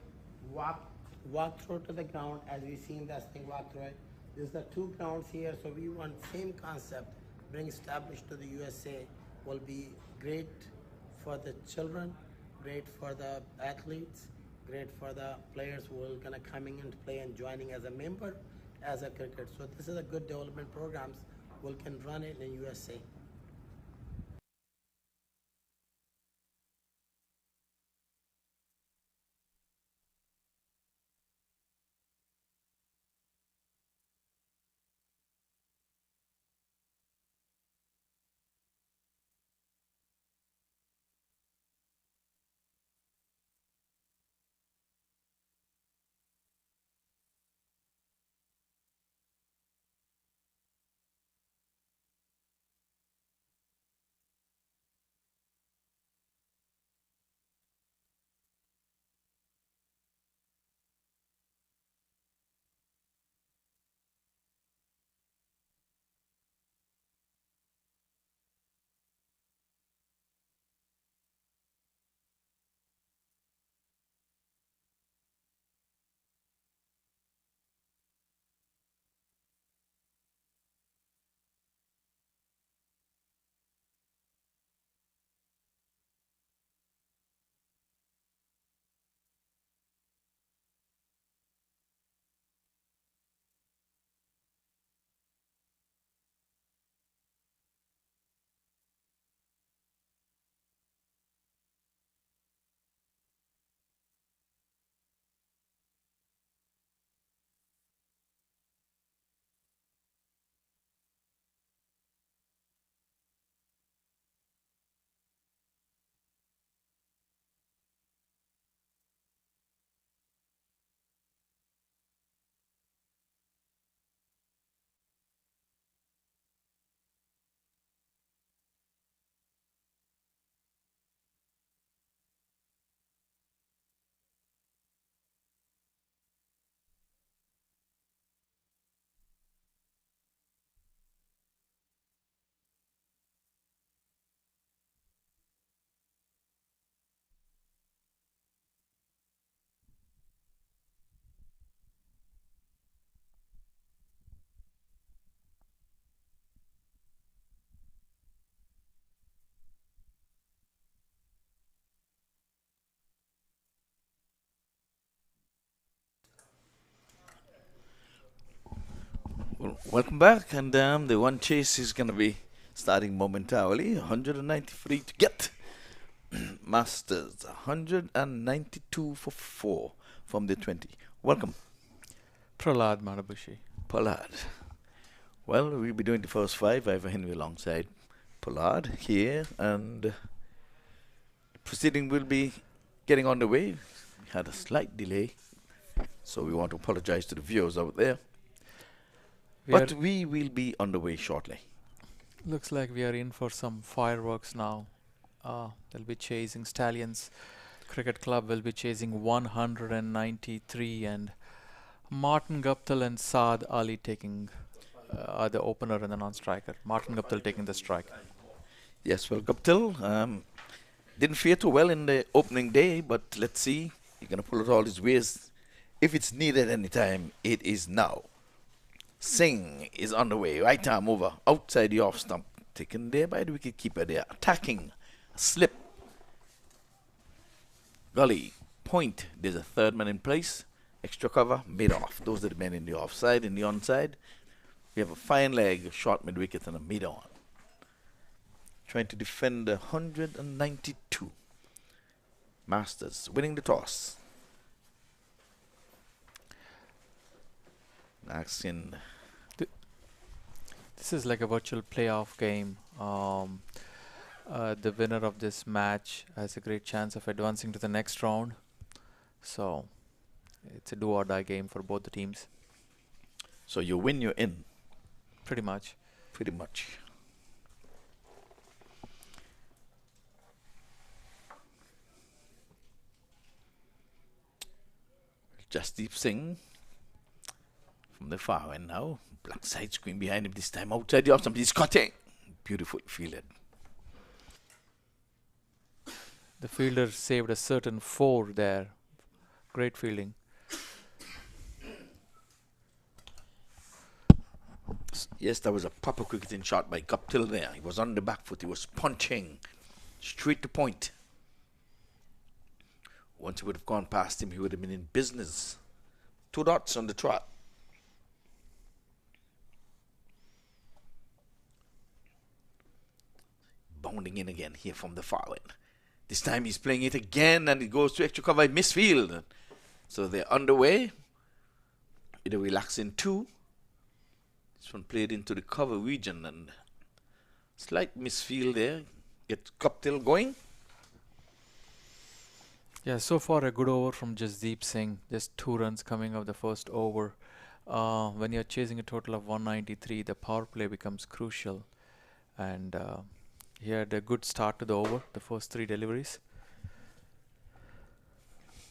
walk through to the ground as we seen that thing walk through it. There's the 2 grounds here, so we want same concept, bring established to the USA, will be great for the children, great for the athletes, great for the players who are gonna coming and play and joining as a member, as a cricket. So this is a good development programs. We can run it in USA. Welcome back, and the one chase is going to be starting momentarily. 193 to get. Masters, 192 for 4 from the 20. Welcome. Prahlad Manabushi. Prahlad. Well, we'll be doing the first 5. I have Henry alongside Prahlad here, and proceeding will be getting on the way. We had a slight delay, so we want to apologize to the viewers out there. But we will be on the way shortly. Looks like we are in for some fireworks now. They'll be chasing Stallions. Cricket Club will be chasing 193, and Martin Guptill and Saad Ali taking the opener and the non-striker. Martin Guptill taking the strike. Yes, well, Guptill didn't fare too well in the opening day, but let's see. He's going to pull it all his ways. If it's needed any time, it is now. Singh is on the way. Right arm over. Outside the off stump. Taken there by the wicket keeper there. Attacking. Slip. Gully. Point. There's a third man in place. Extra cover. Mid off. Those are the men in the offside. In the onside, we have a fine leg, a short mid wicket, and a mid on. Trying to defend 192. Masters winning the toss. Asking. This is like a virtual playoff game. The winner of this match has a great chance of advancing to the next round. So it's a do or die game for both the teams. So you win, you're in. Pretty much. Pretty much. Jasdeep Singh from the far end now. Black side screen behind him this time. Outside the off stump. He's cutting. Beautiful fielded. The fielder saved a certain 4 there. Great fielding. Yes, that was a proper cricketing shot by Guptill there. He was on the back foot. He was punching straight to point. Once he would have gone past him, he would have been in business. 2 dots on the trot. Bounding in again here from the far end. This time he's playing it again, and it goes to extra cover. Misfield. So they're underway. Either relaxing 2. This one played into the cover region, and slight misfield there. Get Guptill going. Yeah, so far a good over from Jasdeep Singh. Just 2 runs coming of the first over. When you're chasing a total of 193, the power play becomes crucial. And he had a good start to the over, the first 3 deliveries.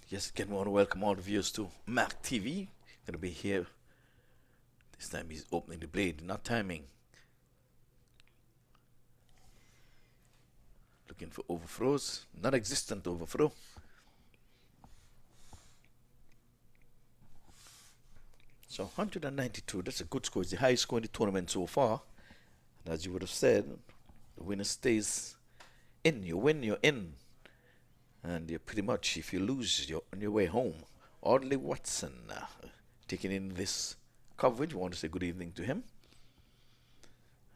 Yes, again, we want to welcome all the viewers to MAQ TV. Going to be here. This time he's opening the blade, not timing. Looking for overthrows. Non-existent overthrow. So 192, that's a good score. It's the highest score in the tournament so far. And as you would have said, the winner stays in. You win, you're in. And you're pretty much, if you lose, you're on your way home. Audley Watson taking in this coverage. We want to say good evening to him.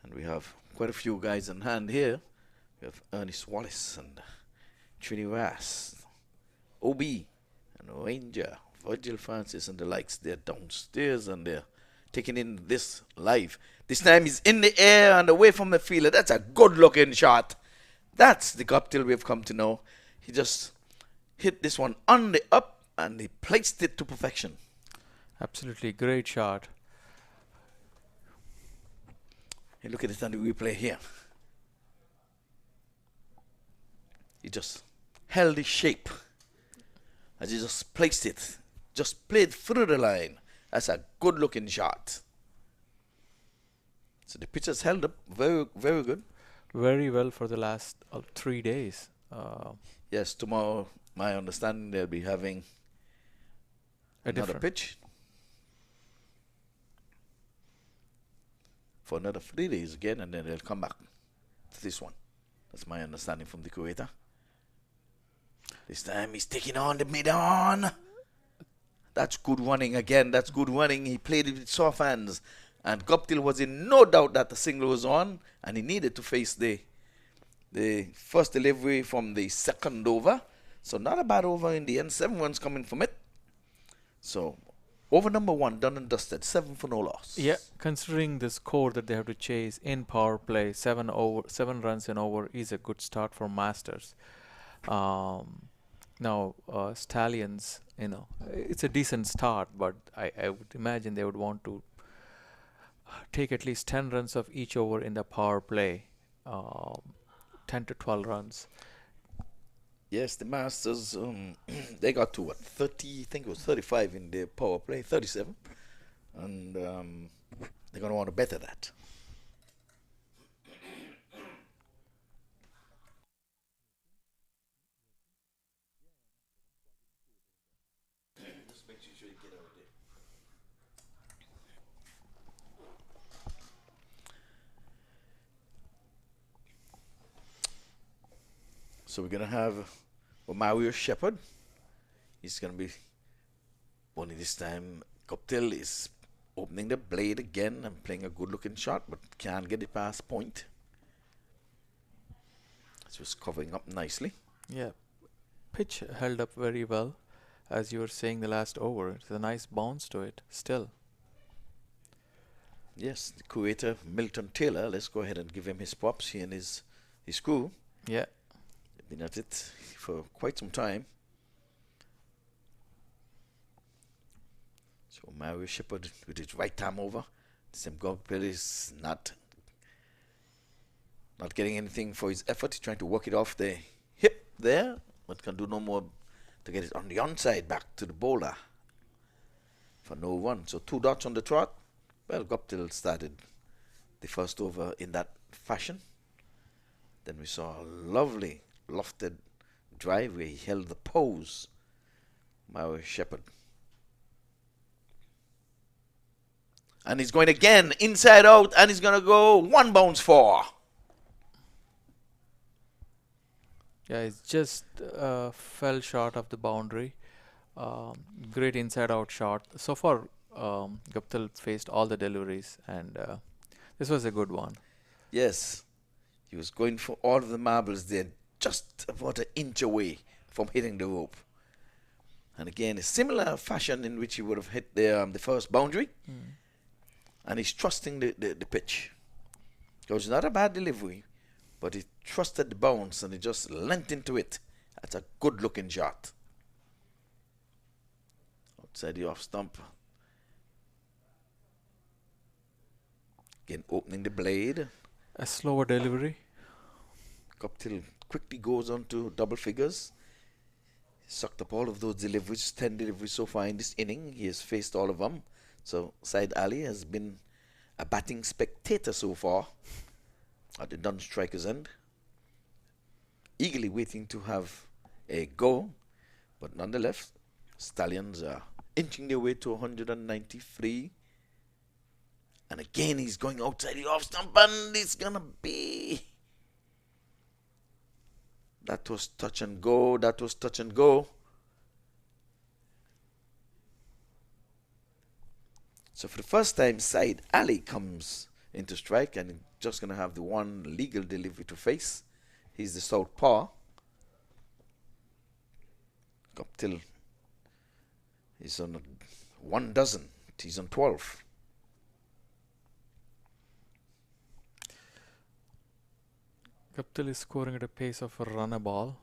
And we have quite a few guys in hand here. We have Ernest Wallace and Trini Rass, OB and Ranger, Virgil Francis and the likes. They're downstairs and they're taking in this live. This time he's in the air and away from the fielder. That's a good looking shot. That's the Guptill we've come to know. He just hit this one on the up and he placed it to perfection. Absolutely great shot. Hey, look at it on the replay here. He just held his shape as he just placed it. Just played through the line. That's a good looking shot. So the pitch has held up very, very good. Very well for the last 3 days. Yes, tomorrow, my understanding, they'll be having another pitch for another 3 days again, and then they'll come back to this one. That's my understanding from the curator. This time he's taking on the mid-on. That's good running again. That's good running. He played it with soft hands. And Guptill was in no doubt that the single was on, and he needed to face the first delivery from the second over. So not a bad over in the end. 7 runs coming from it. So over number 1, done and dusted. 7 for no loss. Yeah, considering the score that they have to chase in power play, 7 runs in over is a good start for Masters. Now Stallions, it's a decent start, but I would imagine they would want to take at least 10 runs of each over in the power play, 10 to 12 runs. Yes, the Masters, they got to 30, I think it was 35 in their power play, 37. And they're going to want to better that. So we're going to have Mario Shepherd. He's going to be, only this time, Guptill is opening the blade again and playing a good looking shot, but can't get it past point. So it's covering up nicely. Yeah, pitch held up very well, as you were saying the last over. It's a nice bounce to it still. Yes, the curator Milton Taylor, let's go ahead and give him his props, he and his crew. Yeah. Been at it for quite some time. So Mario Shepherd with his right arm over. Sam Guptill is not getting anything for his effort. He's trying to work it off the hip there, but can do no more to get it on the onside back to the bowler for no run. So 2 dots on the trot. Well, Guptill started the first over in that fashion. Then we saw a lovely lofted drive where he held the pose. Mario Shepherd. And he's going again, inside out, and he's going to go 1 bounce 4. Yeah, it's just fell short of the boundary. Great inside out shot. So far, Guptill faced all the deliveries, and this was a good one. Yes, he was going for all of the marbles there, just about an inch away from hitting the rope. And again, a similar fashion in which he would have hit the first boundary. And he's trusting the pitch. It was not a bad delivery, but he trusted the bounce and he just leant into it. That's a good looking shot. Outside the off stump. Again, opening the blade. A slower delivery. Guptill quickly goes on to double figures. Sucked up all of those deliveries, 10 deliveries so far in this inning. He has faced all of them. So Said Ali has been a batting spectator so far at the done striker's end. Eagerly waiting to have a go. But nonetheless, Stallions are inching their way to 193. And again, he's going outside the off stump, and it's going to be... That was touch and go. That was touch and go. So for the first time, Said Ali comes into strike, and he's just going to have the one legal delivery to face. He's the southpaw. Guptill is on 1 dozen. He's on 12. Guptill is scoring at a pace of a run a ball.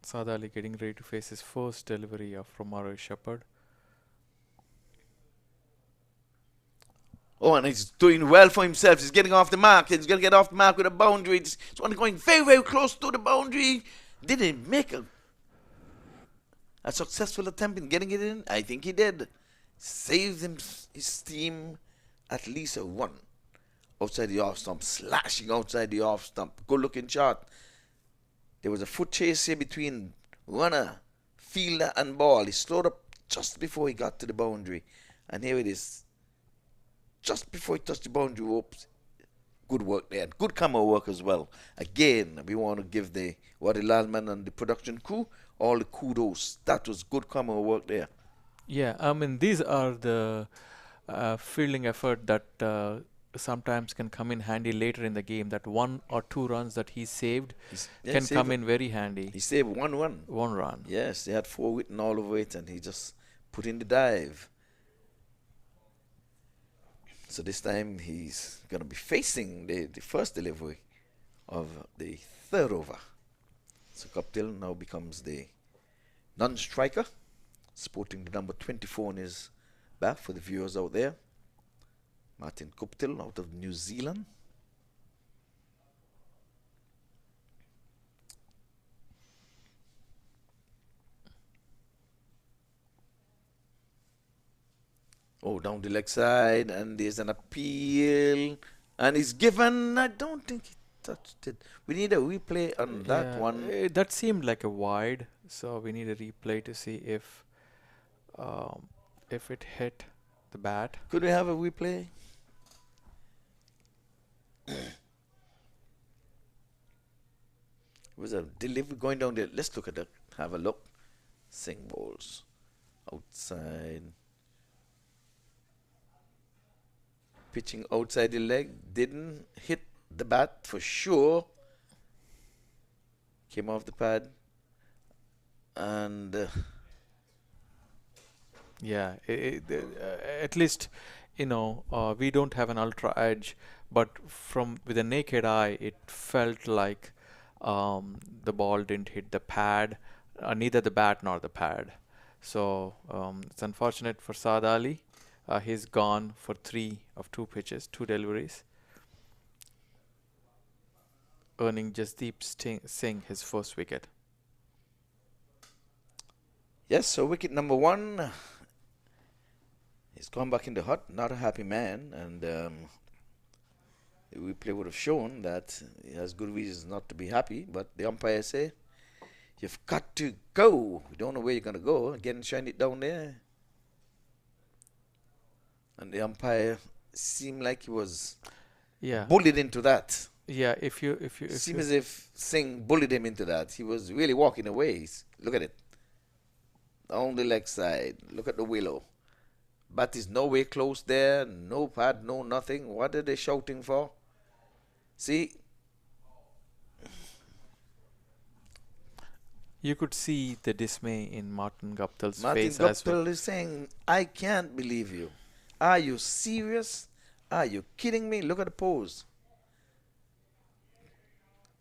Saad Ali getting ready to face his first delivery from Mario Shepherd. Oh, and he's doing well for himself. He's getting off the mark. He's going to get off the mark with a boundary. It's going very, very close to the boundary. Did he make a successful attempt in getting it in? I think he did. Saved his team at least a run outside the off stump, slashing outside the off stump. Good looking shot. There was a foot chase here between runner, fielder, and ball. He slowed up just before he got to the boundary. And here it is. Just before he touched the boundary ropes. Good work there. Good camera work as well. Again, we want to give the Wadi Lalman and the production crew all the kudos. That was good camera work there. Yeah, I mean, these are the fielding effort that sometimes can come in handy later in the game. That 1 or 2 runs that he saved can come in very handy. He saved 1 run. 1 run. Yes, they had 4 written all over it, and he just put in the dive. So this time he's going to be facing the first delivery of the 3rd over. So Guptill now becomes the non-striker, sporting the number 24 on his back for the viewers out there. Martin Guptill out of New Zealand. Oh, down the leg side, and there's an appeal, and he's given. I don't think he touched it. We need a replay on that one. That seemed like a wide, so we need a replay to see if it hit the bat. Could we have a replay? Was a delivery going down there? Let's look at that. Have a look. Sing balls outside. Pitching outside the leg, didn't hit the bat for sure. Came off the pad, and yeah, at least we don't have an ultra edge, but with the naked eye, it felt like the ball didn't hit the pad, neither the bat nor the pad. So it's unfortunate for Saad Ali. He's gone for 3 of 2 pitches, 2 deliveries, earning Jasdeep Singh his first wicket. Yes, so wicket number 1. He's gone back in the hut, not a happy man, and the replay would have shown that he has good reasons not to be happy, but the umpire say, you've got to go. We don't know where you're going to go. Again, shine it down there. And the umpire seemed like he was bullied into that. Yeah, if you seemed as if Singh bullied him into that. He was really walking away. Look at it. On the leg side. Look at the willow. Bat is nowhere close there. No pad, no nothing. What are they shouting for? See? You could see the dismay in Martin Guptill's face Martin as well. Guptill is saying, I can't believe you. Are you serious? Are you kidding me? Look at the pose.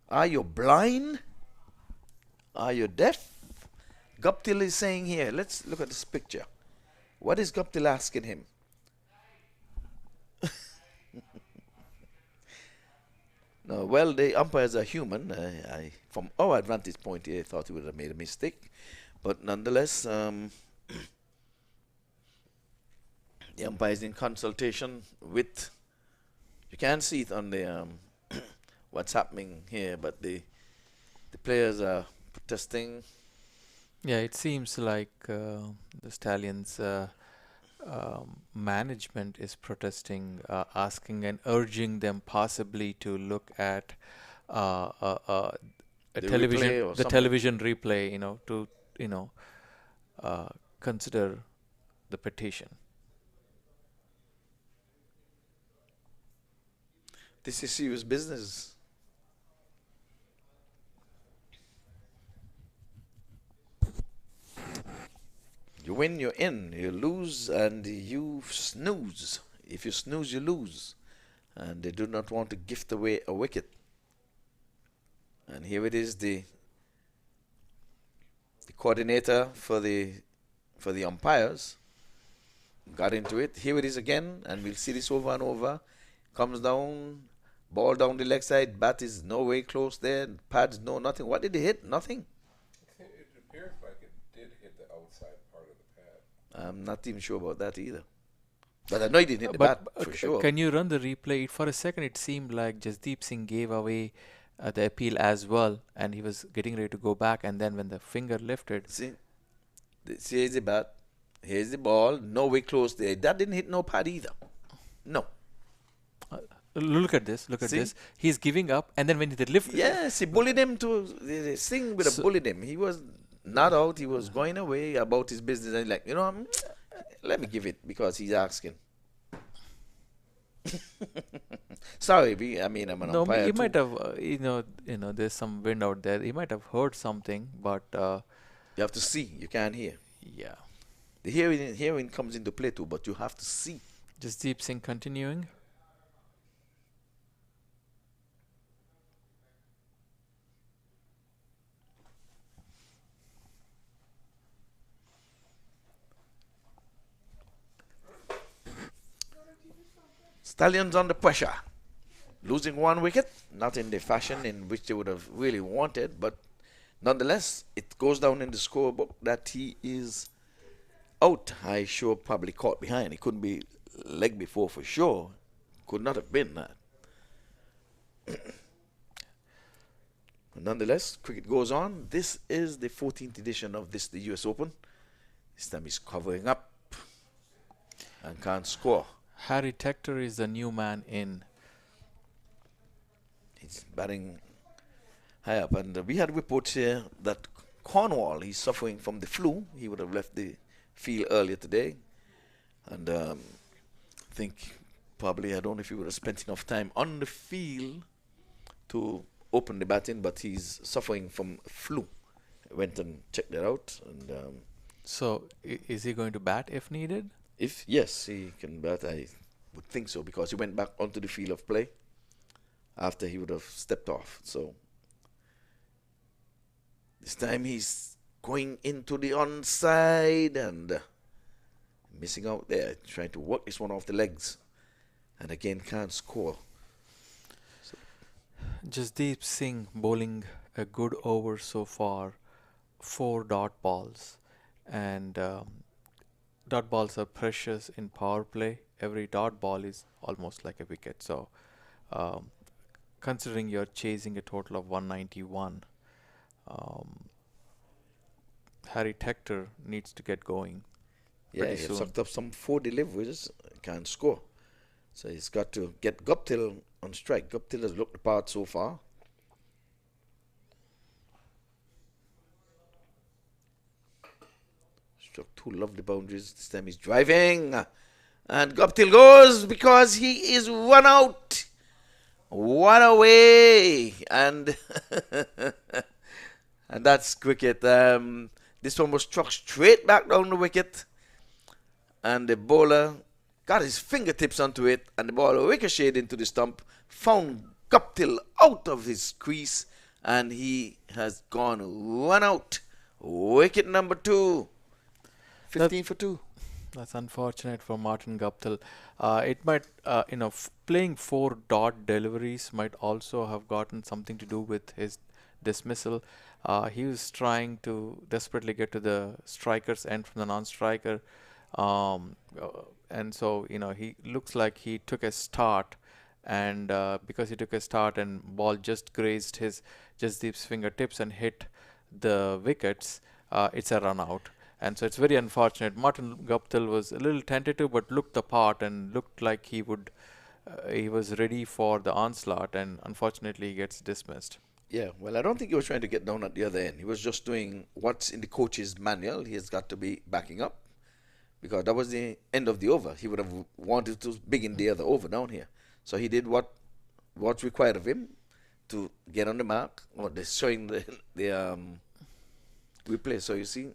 Are you blind? Are you deaf? Guptill is saying here, let's look at this picture. What is Guptill asking him? No, well, the umpires are human. From our advantage point here, I thought he would have made a mistake. But nonetheless, the umpire is in consultation with, you can't see it on the what's happening here, but the players are protesting. Yeah, it seems like the Stallions management is protesting, asking and urging them possibly to look at the television replay, to consider the petition. This is serious business. You win, you're in. You lose, and you snooze. If you snooze, you lose. And they do not want to gift away a wicket. And here it is, the coordinator for the umpires got into it. Here it is again, and we'll see this over and over. Comes down, ball down the leg side, bat is no way close there, pads no nothing. What did he hit? Nothing. It appears like it did hit the outside part of the pad. I'm not even sure about that either. But I know he didn't hit the bat for sure. Can you run the replay? For a second, it seemed like Jasdeep Singh gave away the appeal as well, and he was getting ready to go back, and then when the finger lifted... See, here's the bat, here's the ball, no way close there. That didn't hit no pad either. No. Look at this, this. He's giving up, and then when he lift... Yes, he bullied him to... Singh would have bullied him. He was not out. He was going away about his business, and like, let me give it because he's asking. Sorry, I'm an No, umpire he too. might have, there's some wind out there. He might have heard something, but You have to see. You can't hear. yeah. The hearing comes into play too, but you have to see. Just Deep Singh continuing. Stallions under pressure. Losing one wicket, not in the fashion in which they would have really wanted, but nonetheless, it goes down in the scorebook that he is out. I sure probably caught behind. He couldn't be leg before for sure. Could not have been that. Nonetheless, cricket goes on. This is the 14th edition of the US Open. This time he's covering up and can't score. Harry Tector is the new man in. He's batting high up, and we had reports here that Cornwall, he's suffering from the flu. He would have left the field earlier today, and I think probably, I don't know if he would have spent enough time on the field to open the batting, but he's suffering from flu. I went and checked that out, and So, is he going to bat if needed? if yes, he can bat, I would think so, because he went back onto the field of play after he would have stepped off. So this time he's going into the onside and missing out there, trying to work this one off the legs, and again can't score. Jasdeep Singh bowling a good over so far, 4 dot balls, and dot balls are precious in power play. Every dot ball is almost like a wicket. So, considering you're chasing a total of 191, Harry Tector needs to get going. Yeah, pretty he soon. sucked up some 4 deliveries, can't score. So he's got to get Guptill on strike. Guptill has looked the part so far. Struck 2 lovely boundaries. This time he's driving. And Guptill goes because he is run out. What a way. And and that's cricket. This one was struck straight back down the wicket. And the bowler got his fingertips onto it, and the ball ricocheted into the stump, found Guptill out of his crease, and he has gone run out. Wicket number 2. 15 for 2. That's unfortunate for Martin Guptill. It might, playing 4 dot deliveries might also have gotten something to do with his dismissal. He was trying to desperately get to the striker's end from the non-striker. And so, he looks like he took a start, and because he took a start and ball just grazed his Jasdeep's fingertips and hit the wickets, it's a run out. And so it's very unfortunate. Martin Guptill was a little tentative, but looked the part and looked like he was ready for the onslaught, and unfortunately he gets dismissed. Yeah, well, I don't think he was trying to get down at the other end. He was just doing what's in the coach's manual. He has got to be backing up, because that was the end of the over. He would have wanted to begin the other over down here. So he did what's required of him to get on the mark. Or they're showing the replay. So you see,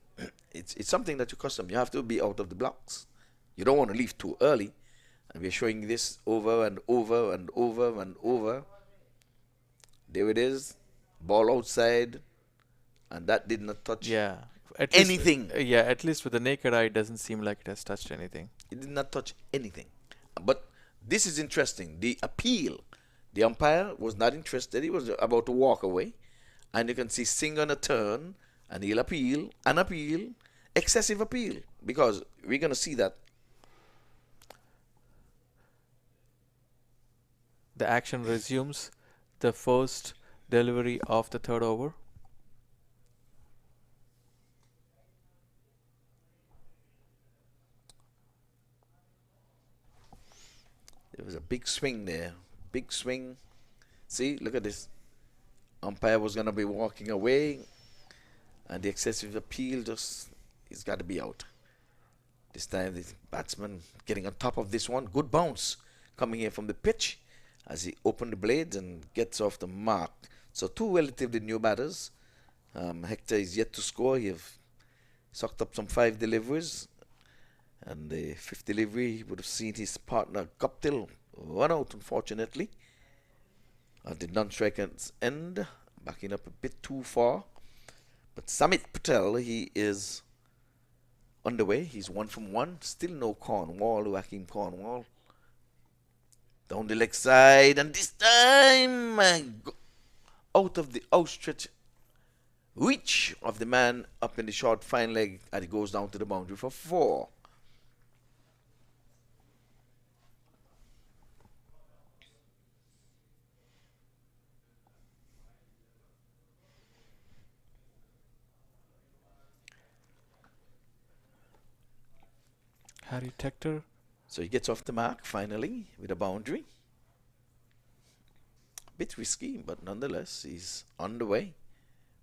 it's something that you custom. You have to be out of the blocks. You don't want to leave too early. And we're showing this over and over and over and over. There it is. Ball outside. And that did not touch anything. At least with the naked eye, it doesn't seem like it has touched anything. It did not touch anything. But this is interesting. The appeal. The umpire was not interested. He was about to walk away. And you can see Singh on a turn. And he'll appeal. An appeal. Excessive appeal. Because we're going to see that. The action resumes. The first delivery of the 3rd over. There was a big swing there. Big swing. See, look at this. Umpire was going to be walking away. And the excessive appeal just is got to be out. This time the batsman getting on top of this one. Good bounce coming here from the pitch as he opened the blades and gets off the mark. So two relatively new batters. Hector is yet to score. He have sucked up some 5 deliveries. And the 5th delivery, he would have seen his partner Guptill run out, unfortunately. At the non-striker's end, backing up a bit too far. But Samit Patel, he is underway. He's 1 from 1. Still no Cornwall, Joaquim Cornwall. Down the leg side, and this time out of the outstretched reach of the man up in the short fine leg, and it goes down to the boundary for 4. Harry Tector. So he gets off the mark finally with a boundary. A bit risky, but nonetheless, he's on the way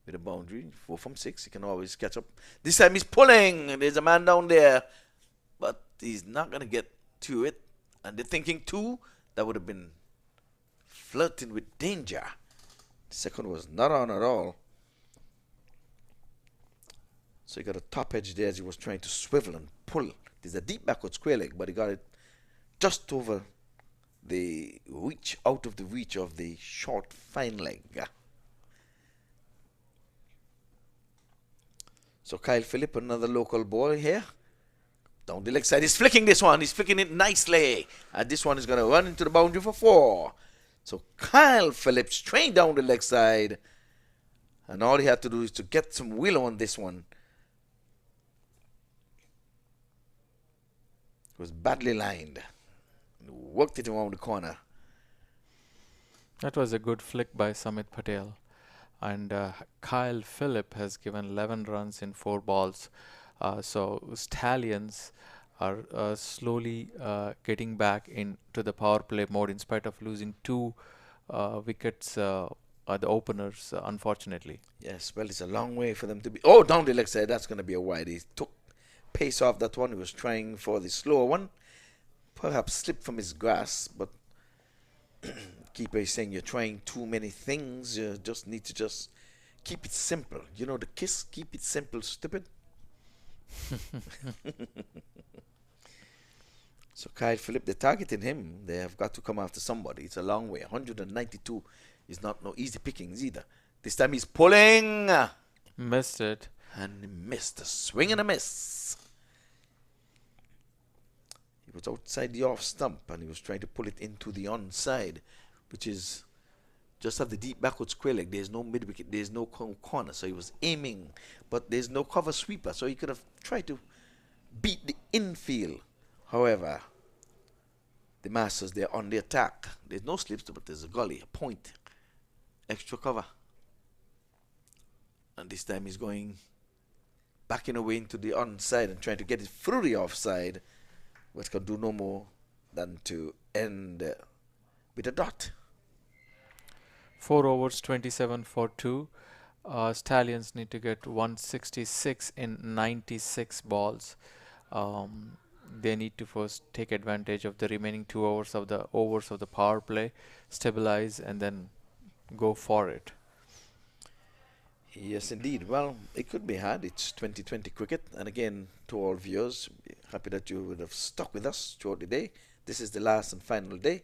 with a boundary. 4 from 6. He can always catch up. This time he's pulling. There's a man down there, but he's not going to get to it. And they're thinking 2. That would have been flirting with danger. The second was not on at all. So he got a top edge there as he was trying to swivel and pull. There's a deep backward square leg, but he got it just over the reach, out of the reach of the short fine leg. So Kyle Phillip, another local boy here. Down the leg side, he's flicking this one. He's flicking it nicely. And this one is going to run into the boundary for 4. So Kyle Phillips straight down the leg side. And all he had to do is to get some wheel on this one. Was badly lined. Worked it around the corner. That was a good flick by Samit Patel. And Kyle Phillip has given 11 runs in 4 balls. So Stallions are slowly getting back into the power play mode in spite of losing 2 wickets, the openers, unfortunately. Yes, well, it's a long way for them to be. Oh, down the leg side, that's going to be a wide. He took pace off that one. He was trying for the slower one. Perhaps slipped from his grasp, but keeper is saying you're trying too many things. You just need to just keep it simple. You know the kiss, keep it simple, stupid. So Kyle Phillip, they're targeting him. They have got to come after somebody. It's a long way. 192 is not no easy pickings either. This time he's pulling. Missed it. And he missed. A swing and a miss. He was outside the off stump and he was trying to pull it into the onside, which is just have the deep backward square leg. There's no mid wicket, there's no corner, so he was aiming, but there's no cover sweeper, so he could have tried to beat the infield. However, the Masters, they're on the attack. There's no slips, but there's a gully, a point, extra cover. And this time he's going backing away into the onside and trying to get it through the offside, but can do no more than to end with a dot. 4 overs, 27 for 2. Stallions need to get 166 in 96 balls. They need to first take advantage of the remaining 2 overs of the power play, stabilize, and then go for it. Yes, indeed. Well, it could be had. It's 2020 cricket. And again, to all viewers, happy that you would have stuck with us throughout the day. This is the last and final day.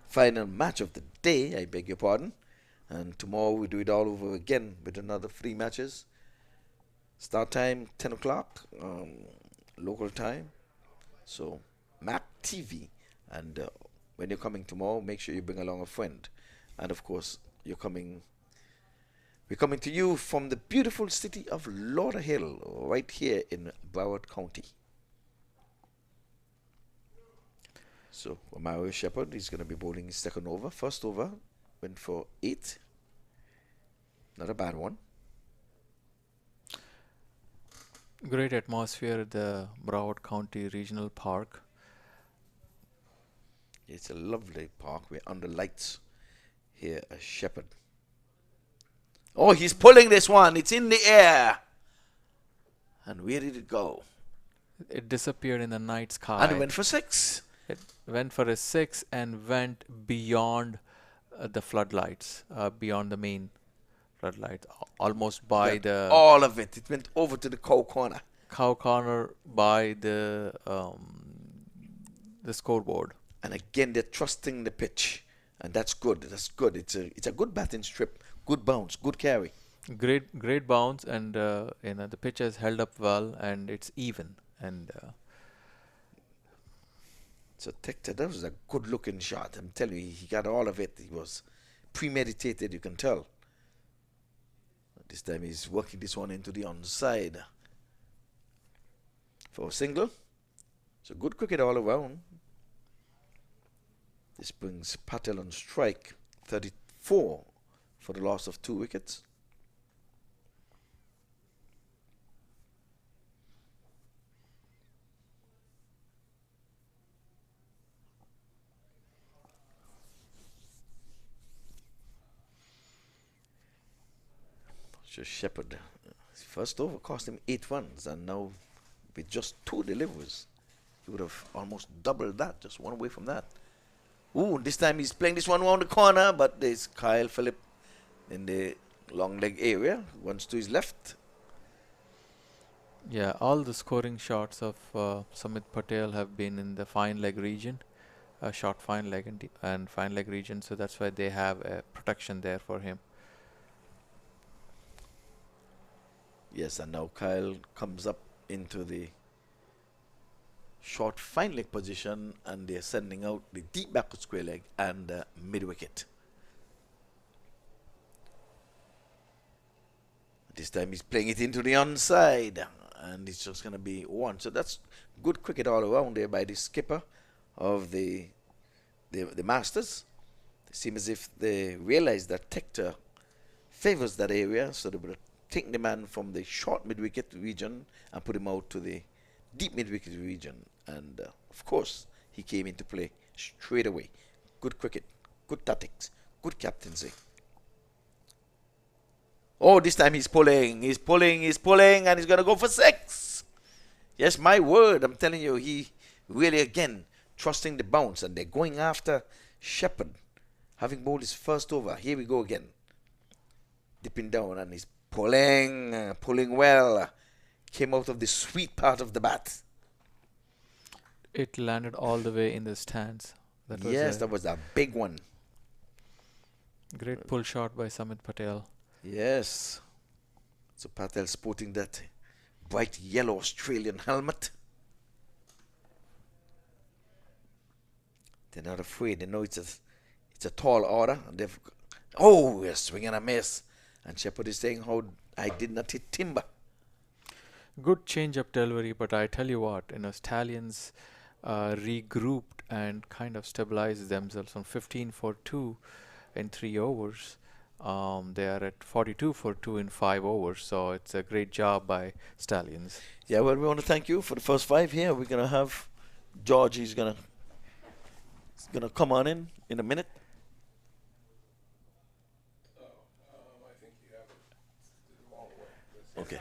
Final match of the day, I beg your pardon. And tomorrow we do it all over again with another 3 matches. Start time, 10 o'clock, local time. So, MAQ TV. And when you're coming tomorrow, make sure you bring along a friend. And of course, we're coming to you from the beautiful city of Lauderhill, right here in Broward County. So, Mario Shepherd is going to be bowling his second over. First over went for 8. Not a bad one. Great atmosphere at the Broward County Regional Park. It's a lovely park. We're under lights here at Shepherd. Oh, he's pulling this one. It's in the air. And where did it go? It disappeared in the night sky. And it went for 6. It went for a 6 and went beyond the floodlights, beyond the main floodlights, almost by the all of it. It went over to the cow corner. Cow corner by the scoreboard. And again, they're trusting the pitch, and that's good. That's good. It's a good batting strip, good bounce, good carry. Great bounce, and the pitch has held up well, and it's even. And so Tector, that was a good-looking shot. I'm telling you, he got all of it. He was premeditated, you can tell. This time he's working this one into the onside for a single. So good cricket all around. This brings Patel on strike, 34 for the loss of 2 wickets. So Shepherd, first over cost him 8 runs, and now with just 2 deliveries, he would have almost doubled that, just one away from that. Ooh, this time he's playing this one around the corner, but there's Kyle Phillip in the long leg area, once to his left. yeah, all the scoring shots of Samit Patel have been in the fine leg region, short fine leg and fine leg region, so that's why they have a protection there for him. Yes, and now Kyle comes up into the short fine leg position, and they're sending out the deep backward square leg and mid wicket. This time he's playing it into the onside, and it's just going to be 1. So that's good cricket all around there by the skipper of the Masters. They seem as if they realize that Tector favors that area, so they will take the man from the short mid-wicket region and put him out to the deep mid-wicket region. And, of course, he came into play straight away. Good cricket, good tactics, good captaincy. Oh, this time he's pulling, and he's going to go for 6. Yes, my word, I'm telling you, he really, again, trusting the bounce, and they're going after Shepherd, having bowled his first over. Here we go again. Dipping down, and he's pulling well. Came out of the sweet part of the bat. It landed all the way in the stands. That was a big one. Great pull shot by Samit Patel. Yes. So Patel sporting that bright yellow Australian helmet. They're not afraid. They know it's a tall order. And they've we're swinging a miss. And Shepherd is saying how I did not hit timber. Good change-up delivery, but I tell you what, Stallions regrouped and kind of stabilized themselves on 15 for 2 in 3 overs. They are at 42 for 2 in 5 overs, so it's a great job by Stallions. Yeah, well, we want to thank you for the first 5 here. We're going to have George. He's going to come on in a minute. Okay.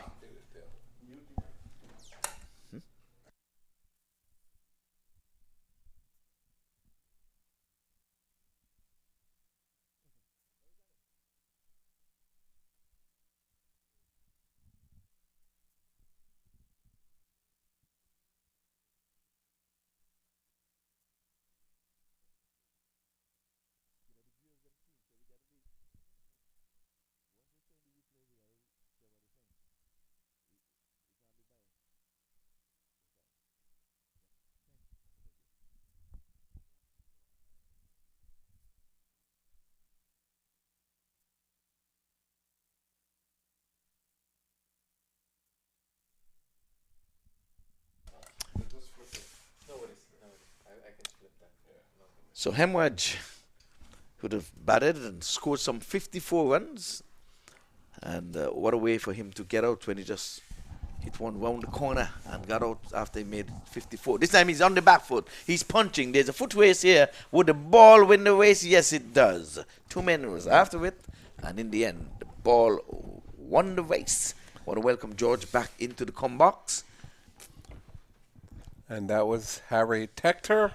So Hemwaj would have batted and scored some 54 runs. And what a way for him to get out when he just hit one round the corner and got out after he made 54. This time he's on the back foot. He's punching. There's a foot race here. Would the ball win the race? Yes, it does. 2 men was after it. And in the end, the ball won the race. Want to welcome George back into the com box. And that was Harry Tector,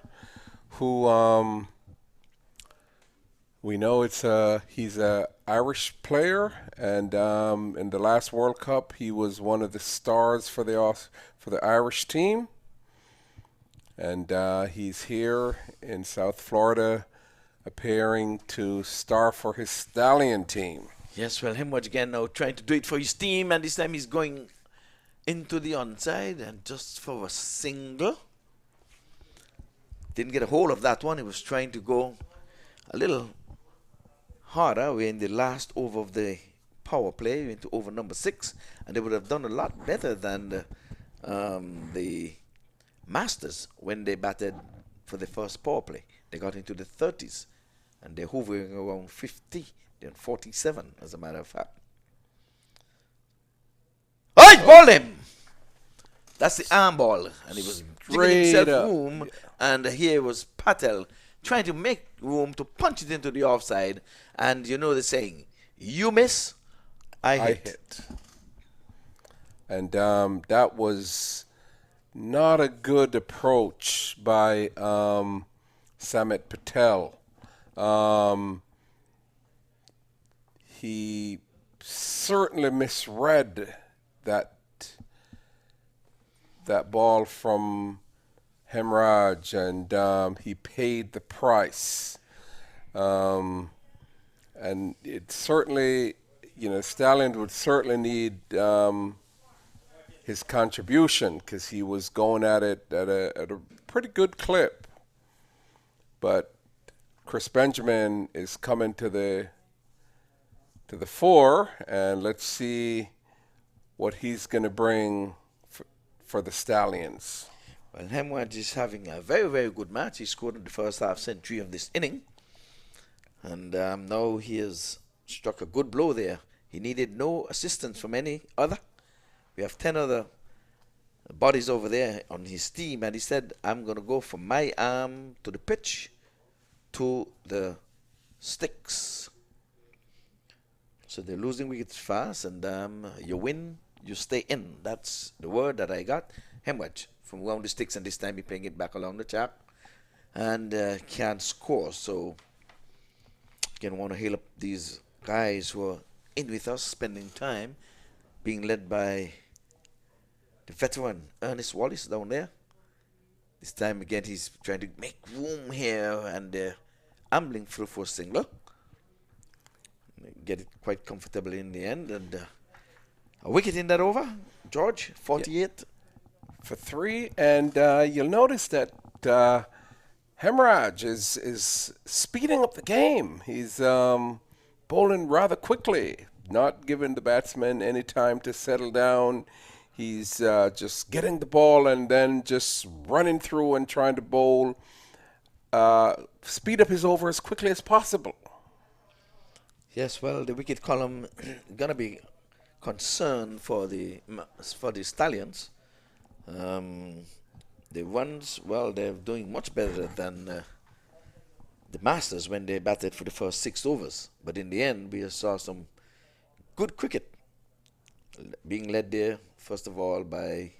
who we know he's a Irish player, and in the last World Cup he was one of the stars for the Irish team, and he's here in South Florida, appearing to star for his Stallion team. Yes, well, him once again now trying to do it for his team, and this time he's going into the onside and just for a single. Didn't get a hold of that one. He was trying to go a little harder. We're in the last over of the power play, into over number 6, and they would have done a lot better than the Masters when they batted for the first power play. They got into the 30s, and they're hovering around 50, then 47, as a matter of fact. Oh, he balled him! That's the arm ball, and he was giving himself room, and here was Patel trying to make room to punch it into the offside, and you know the saying, you miss, I hit. And that was not a good approach by Samit Patel. He certainly misread that ball from Hemraj, and he paid the price. And it certainly, Stallions would certainly need his contribution, because he was going at it at a pretty good clip. But Chris Benjamin is coming to the fore, and let's see what he's going to bring for the Stallions. Well, Hemraj is having a very, very good match. He scored in the first half century of this inning, and now he has struck a good blow there. He needed no assistance from any other. We have 10 other bodies over there on his team, and he said, I'm going to go from my arm to the pitch to the sticks. So they're losing wickets fast, and you win, you stay in. That's the word that I got. Hemraj from around the sticks, and this time he's playing it back along the track, and can't score. So again, want to hail up these guys who are in with us, spending time, being led by the veteran Ernest Wallace down there. This time again, he's trying to make room here, and ambling through for a singler. Get it quite comfortably in the end, and a wicket in that over. George, 48 for 3, and you'll notice that Hemraj is speeding up the game. He's bowling rather quickly, not giving the batsman any time to settle down. He's just getting the ball and then just running through and trying to bowl, speed up his over as quickly as possible. Yes, well, the wicket column gonna be concerned for the Stallions. The runs, well, they're doing much better than the Masters when they batted for the first 6 overs. But in the end, we saw some good cricket being led there, first of all, by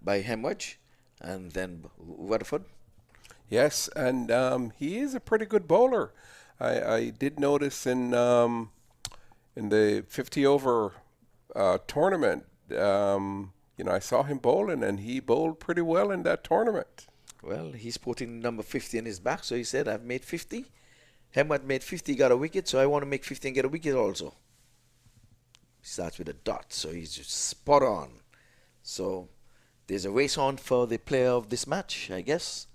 Hemraj, and then Rutherford. Yes, and he is a pretty good bowler. I did notice in the 50-over tournament, I saw him bowling, and he bowled pretty well in that tournament. Well, he's putting number 50 in his back, so he said, I've made 50. Hemraj made 50, got a wicket, so I want to make 50 and get a wicket also. He starts with a dot, so he's just spot on. So there's a race on for the player of this match, I guess.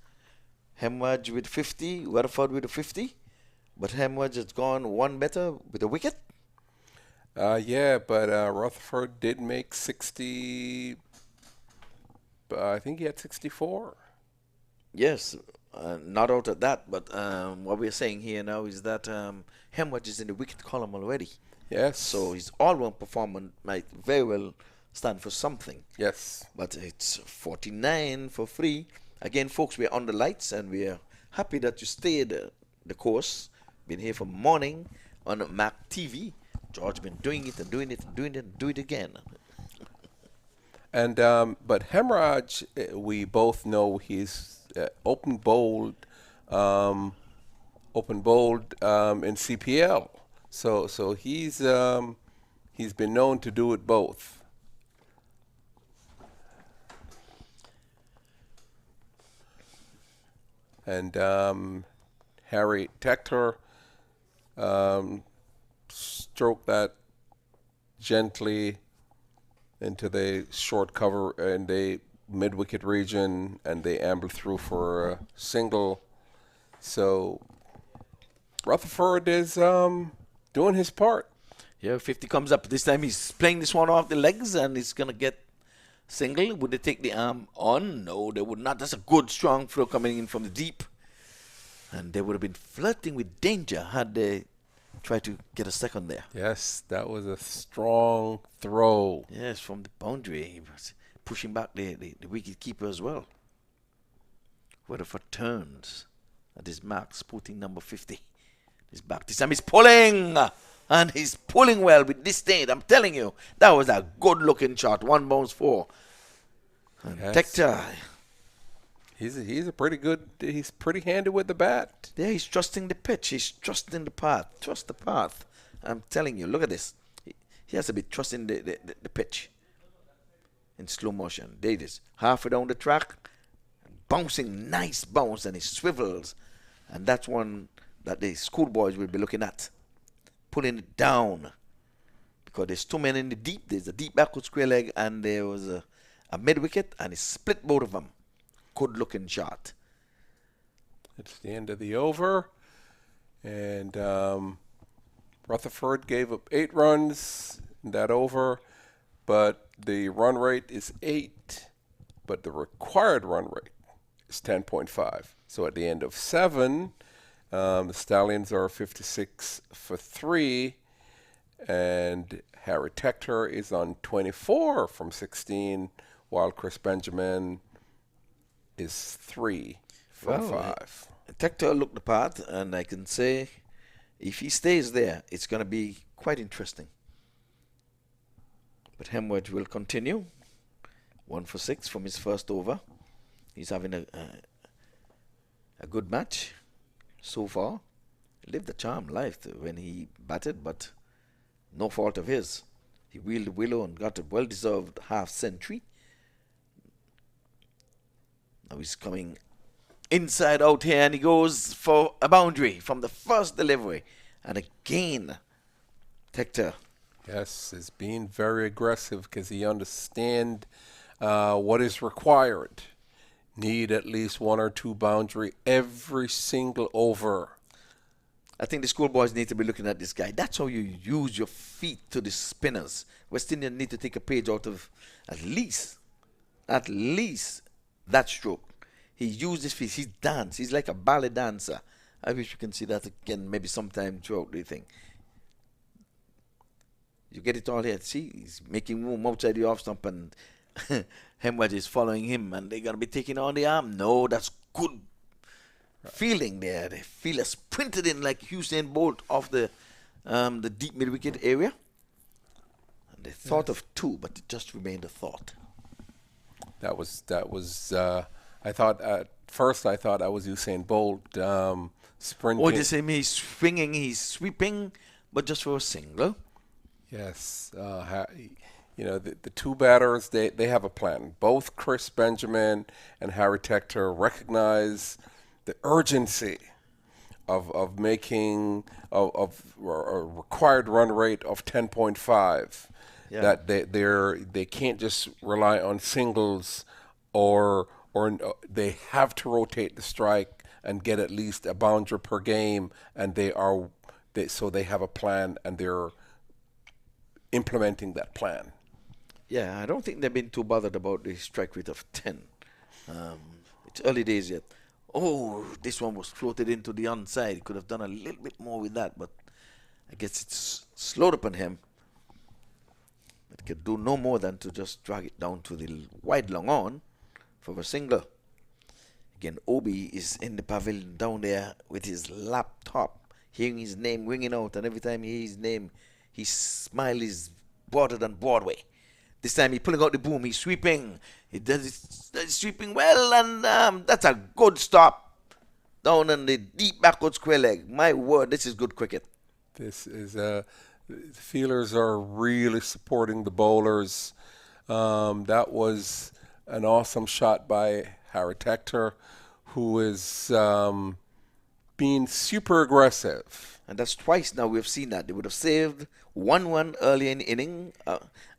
Hemraj with 50, Rutherford with a 50, but Hemraj has gone one better with a wicket. Yeah, but Rutherford did make 60. I think he had 64. Yes, not out of that, but what we're saying here now is that Hemraj is in the wicket column already. Yes. So his all-round performance might very well stand for something. Yes. But it's 49 for 3. Again, folks, we're on the lights, and we're happy that you stayed the course. Been here from morning on MAQ TV. George been doing it and doing it and doing it and do it again. And but Hemorrhage, we both know he's open bowled in CPL. So he's been known to do it both. And Harry Tector stroked that gently into the short cover in the mid-wicket region, and they ambled through for a single. So Rutherford is doing his part. Yeah, 50 comes up. This time he's playing this one off the legs, and he's going to get single. Would they take the arm on? No, they would not. That's a good, strong throw coming in from the deep. And they would have been flirting with danger had they tried to get a second there. Yes, that was a strong throw. Yes, from the boundary. He was pushing back the wicket keeper as well. Rutherford turns at his mark, sporting number 50. He's back. This time he's pulling. And he's pulling well with disdain. I'm telling you, that was a good-looking shot. 1 bounce 4. And Yes. Tector. He's a pretty good. He's pretty handy with the bat. Yeah, he's trusting the pitch. He's trusting the path. Trust the path. I'm telling you, look at this. He has to be trusting the pitch in slow motion. There it is. Halfway down the track, bouncing, nice bounce, and he swivels. And that's one that the schoolboys will be looking at. Pulling it down. Because there's two men in the deep. There's a deep backward square leg, and there was a mid-wicket, and he split both of them. Good-looking shot. It's the end of the over, and Rutherford gave up 8 runs in that over, but the run rate is 8, but the required run rate is 10.5. So at the end of 7, the Stallions are 56 for 3, and Harry Tector is on 24 from 16, while Chris Benjamin is 3 from 5. Tector looked the part, and I can say if he stays there, it's going to be quite interesting. But Hemorrhage will continue. 1 for 6 from his first over. He's having a good match so far. Lived a charmed life when he batted, but no fault of his. He wheeled the willow and got a well-deserved half century. Now he's coming inside out here, and he goes for a boundary from the first delivery. And again, Tector. Yes, is being very aggressive because he understands what is required. Need at least 1 or 2 boundary every single over. I think the schoolboys need to be looking at this guy. That's how you use your feet to the spinners. West Indian need to take a page out of at least that stroke. He used his feet. He danced. He's like a ballet dancer. I wish you can see that again maybe sometime throughout the thing. You get it all here. See, he's making room outside the off stump, and Hemorrhage is following him, and they're going to be taking on the arm. No, that's good feeling there. They feel sprinted in like Usain Bolt off the deep mid-wicket area. And they thought of 2, but it just remained a thought. That was. I thought at first I thought I was Usain Bolt sprinting. Oh, they say he's swinging, he's sweeping, but just for a single. Yes, the 2 batters they have a plan. Both Chris Benjamin and Harry Tector recognize the urgency of making a required run rate of 10.5. Yeah. That they can't just rely on singles or they have to rotate the strike and get at least a boundary per game, and so they have a plan, and they're implementing that plan. Yeah, I don't think they've been too bothered about the strike rate of 10. It's early days yet. Oh, this one was floated into the onside. He could have done a little bit more with that, but I guess it's slowed upon him. But could do no more than to just drag it down to the wide long on for a single. Again, Obi is in the pavilion down there with his laptop. hearing his name ringing out, and every time he hears his name, his smile is broader than Broadway. This time he's pulling out the boom, he's sweeping. He does it sweeping well, and that's a good stop down on the deep backward square leg. My word, this is good cricket. This is the fielders are really supporting the bowlers. That was an awesome shot by Harry Tector, who is being super aggressive. And that's twice now we've seen that. They would have saved 1-1 early in the inning,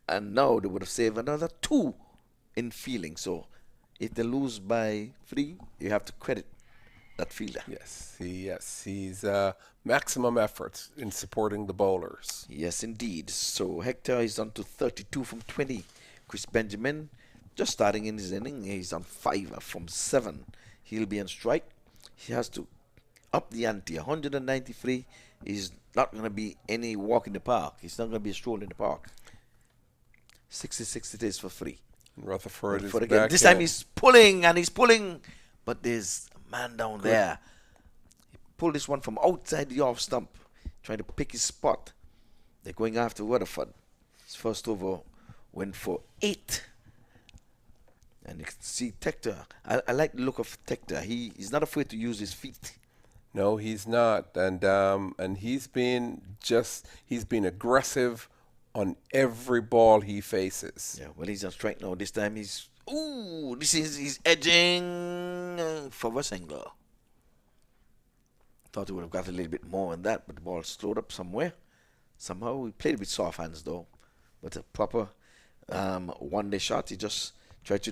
and now they would have saved another 2 in fielding. So if they lose by 3, you have to credit that fielder. Yes, he's maximum efforts in supporting the bowlers. Yes, indeed. So Hector is on to 32 from 20. Chris Benjamin, just starting in his inning, he's on 5 from 7. He'll be on strike. He has to up the ante. 193 is not going to be any walk in the park. It's not going to be a stroll in the park. 66 it is for free. Rutherford is again. back This time in. he's pulling, but there's a man down there. He pulled this one from outside the off stump, trying to pick his spot. They're going after Rutherford. His first over went for 8. And you can see Tector. I like the look of Tector. He's not afraid to use his feet. No, he's not, and he's been aggressive on every ball he faces. Yeah, well, he's on strike now. This time he's edging for Wessengler. Thought he would have got a little bit more on that, but the ball slowed up somewhere. Somehow we played it with soft hands though, but a proper one-day shot. He just tried to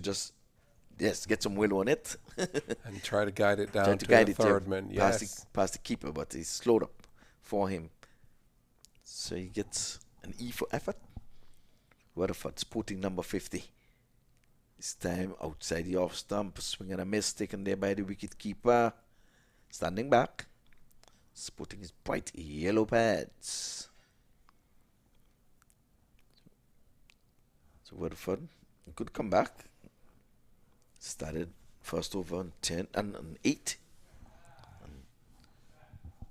get some will on it and try to guide it down to the third man. Yes, past the keeper, but he slowed up for him. So he gets an E for effort. Rutherford sporting number 50. This time outside the off stump, swing and a miss taken there by the wicket keeper. Standing back, sporting his bright yellow pads. So Rutherford, good comeback. Started first over on 10 and on 8. And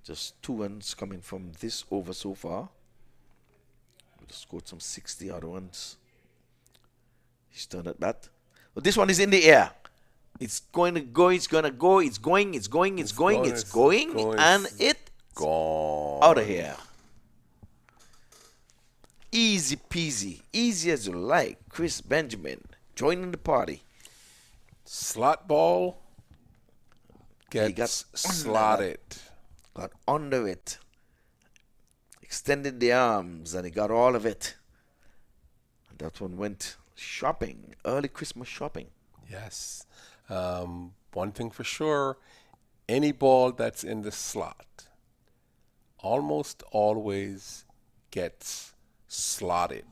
just 2 runs coming from this over so far. Would have scored some 60 other ones. He's turned at bat. But this one is in the air. It's going to go, it's going to go, it's going, and it gone out of here. Easy peasy, easy as you like. Chris Benjamin joining the party. Slot ball gets slotted. Got under it. Extended the arms and he got all of it. And that one went shopping. Early Christmas shopping. Yes. One thing for sure, any ball that's in the slot almost always gets slotted.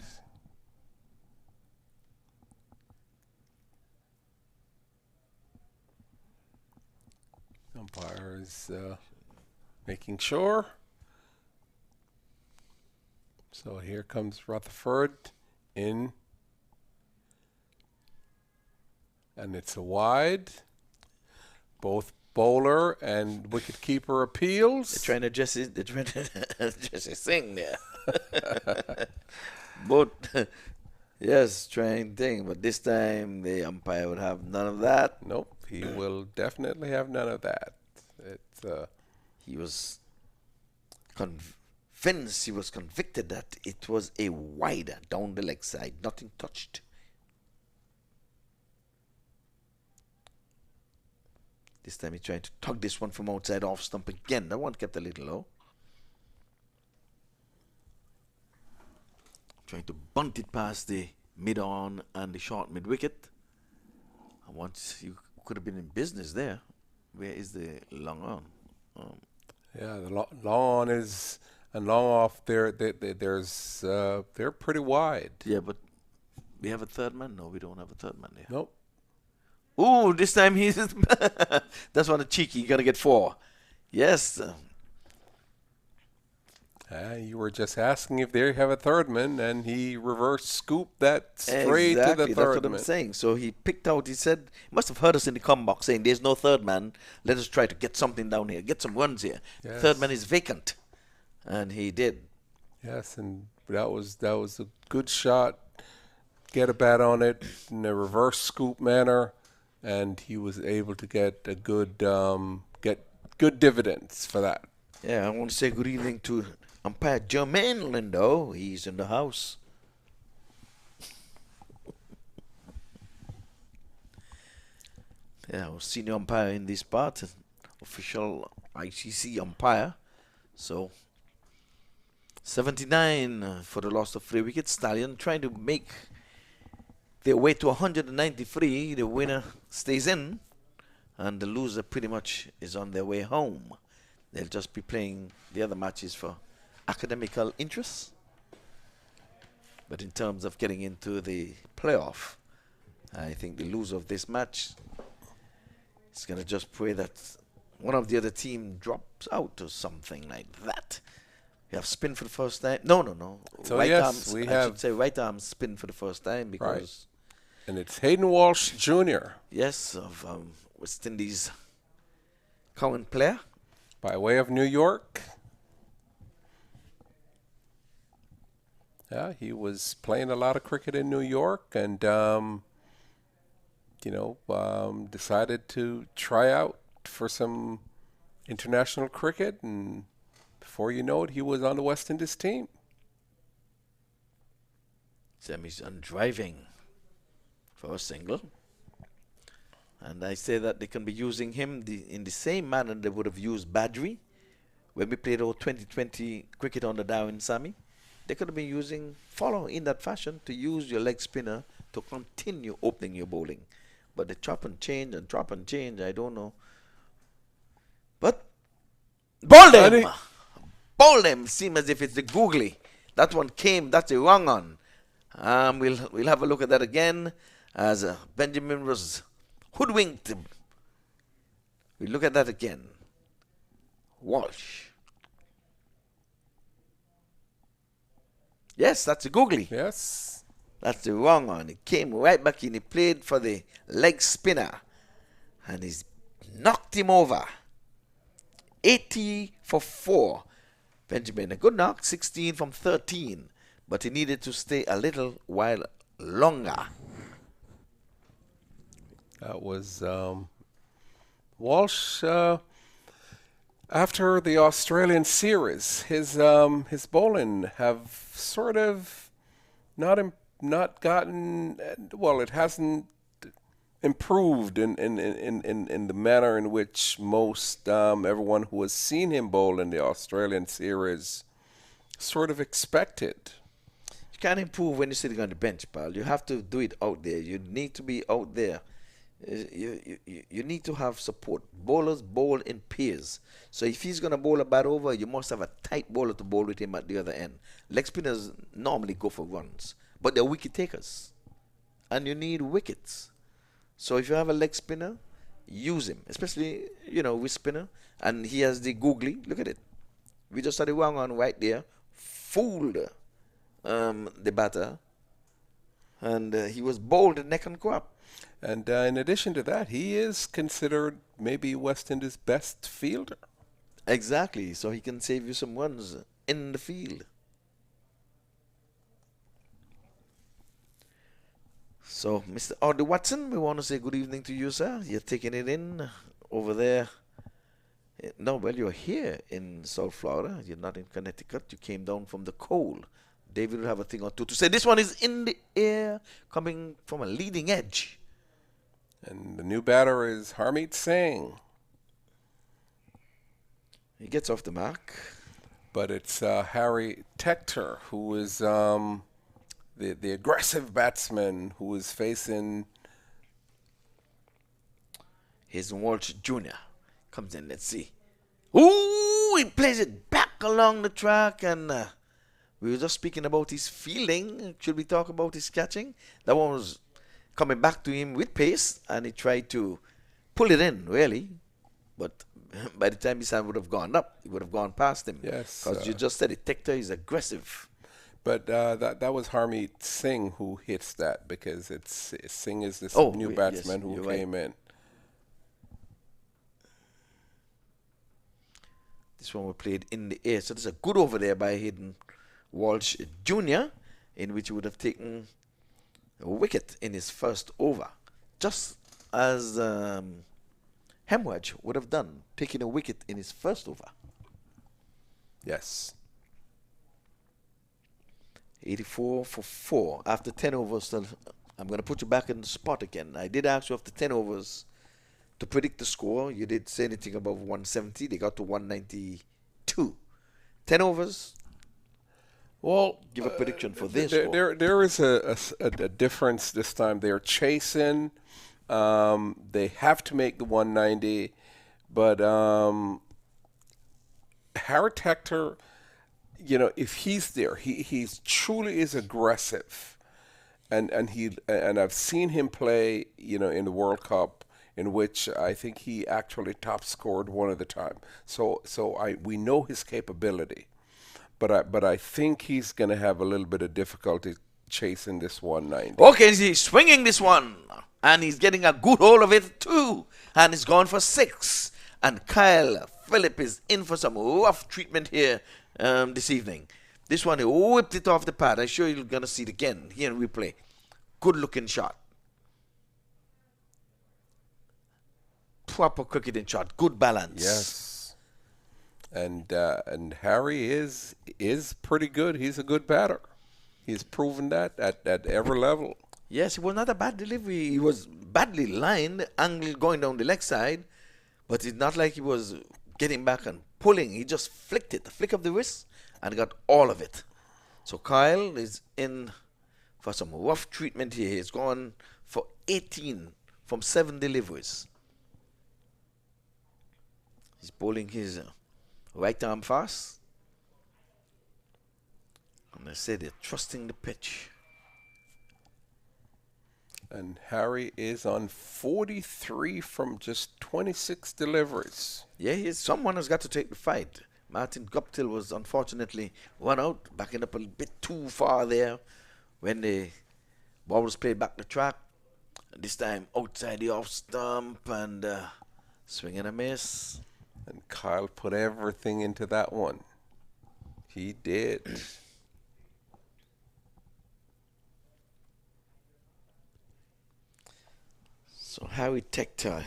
Umpire is making sure. So here comes Rutherford in. And it's a wide. Both bowler and wicketkeeper appeals. They're trying to adjust his thing there. Both, yes, trying thing. But this time the umpire would have none of that. Nope, he will definitely have none of that. It's he was convinced, he was convicted that it was a wide down the leg side. Nothing touched. This time he's trying to tug this one from outside off stump again. That one kept a little low. Trying to bunt it past the mid-on and the short mid-wicket. And once you could have been in business there. Where is the long on? Yeah, the long on is, and long off there. They're pretty wide. Yeah, but we have a third man. No, we don't have a third man there. Nope. Ooh, this time he's that's one of cheeky. You gotta get 4. Yes. You were just asking if they have a third man, and he reverse scooped that straight to the third Exactly, that's what man. I'm saying. So he picked out, he said, he must have heard us in the comment box saying, there's no third man. Let us try to get something down here, get some runs here. Yes. Third man is vacant. And he did. Yes, and that was a good shot. Get a bat on it in a reverse scoop manner, and he was able to get a good good dividends for that. Yeah, I want to say good evening to umpire Jermaine Lindo. He's in the house. Yeah, senior umpire in this part, official ICC umpire. So 79 for the loss of 3 wickets. Stallion trying to make their way to 193. The winner stays in, and the loser pretty much is on their way home. They'll just be playing the other matches for academical interests. But in terms of getting into the playoff, I think the loser of this match is going to just pray that one of the other team drops out or something like that. We have spin for the first time. No. So right yes, arm, we I have should say right arm spin for the first time because. Right. And it's Hayden Walsh Jr. Yes, of West Indies current player. By way of New York. Yeah, he was playing a lot of cricket in New York and, decided to try out for some international cricket. And before you know it, he was on the West Indies team. Sammy's on driving for a single. And I say that they can be using him in the same manner they would have used Badri when we played our 2020 cricket on the Darwin Sammy. They could have been follow in that fashion to use your leg spinner to continue opening your bowling. But the chop and change and drop and change, I don't know. But bowl them! Bowl them! Seem as if it's the googly. That one came, that's the wrong one. We'll have a look at that again as Benjamin was hoodwinked. We look at that again. Walsh. Yes, that's a googly. Yes. That's the wrong one. He came right back in. He played for the leg spinner. And he's knocked him over. 80 for 4. Benjamin, a good knock. 16 from 13. But he needed to stay a little while longer. That was Walsh. After the Australian series, his bowling have sort of not gotten well. It hasn't improved in the manner in which most everyone who has seen him bowl in the Australian series sort of expected. You can't improve when you're sitting on the bench, pal. You have to do it out there. You need to be out there. You need to have support. Bowlers bowl in pairs. So if he's going to bowl a bat over, you must have a tight bowler to bowl with him at the other end. Leg spinners normally go for runs, but they're wicket takers. And you need wickets. So if you have a leg spinner, use him. Especially, with spinner. And he has the googly. Look at it. We just had the wrong one right there. Fooled the batter. And he was bowled neck and crop. And in addition to that, he is considered maybe West Indies' best fielder. Exactly. So he can save you some runs in the field. So, Mr. Audley Watson, we want to say good evening to you, sir. You're taking it in over there. No, well, you're here in South Florida. You're not in Connecticut. You came down from the cold. David will have a thing or two to say. This one is in the air, coming from a leading edge. And the new batter is Harmeet Singh. He gets off the mark. But it's Harry Tector, who is the aggressive batsman who is facing... Hayden Walsh Jr. comes in. Let's see. Ooh, he plays it back along the track. And we were just speaking about his fielding. Should we talk about his catching? That one was coming back to him with pace, and he tried to pull it in, really. But by the time his hand would have gone up, he would have gone past him. Yes. Because you just said it, Tector is aggressive. But that was Harmeet Singh who hits that, because Singh is this new batsman who came in. This one was played in the air. So there's a good over there by Hayden Walsh Jr., in which he would have taken a wicket in his first over. Just as Hemwedge would have done, taking a wicket in his first over. Yes. 84 for 4. After 10 overs, I'm going to put you back in the spot again. I did ask you after 10 overs to predict the score. You did say anything above 170. They got to 192. 10 overs. Well, give a prediction for this. There is a difference this time. They're chasing. They have to make the 190, but Harry Tector, you know, if he's there, he's truly is aggressive, and I've seen him play, you know, in the World Cup, in which I think he actually top scored one of the time. So we know his capability, but I think he's going to have a little bit of difficulty chasing this 190. Okay, he's swinging this one, and he's getting a good hold of it too, and he's gone for 6. And Kyle Phillip is in for some rough treatment here this evening. This one, he whipped it off the pad. I'm sure you're going to see it again here in replay. Good looking shot. Proper cricketing shot. Good balance. Yes. And Harry is pretty good. He's a good batter. He's proven that at every level. Yes, it was not a bad delivery. He was badly lined, angle going down the leg side, but it's not like he was getting back and pulling. He just flicked it, a flick of the wrist, and got all of it. So Kyle is in for some rough treatment here. He's gone for 18 from 7 deliveries. He's bowling his right arm fast. And I say they're trusting the pitch. And Harry is on 43 from just 26 deliveries. Yeah, someone has got to take the fight. Martin Guptill was unfortunately run out, backing up a bit too far there when the ball was played back the track. This time outside the off stump and swing and a miss. And Kyle put everything into that one. He did. So Harry Tector,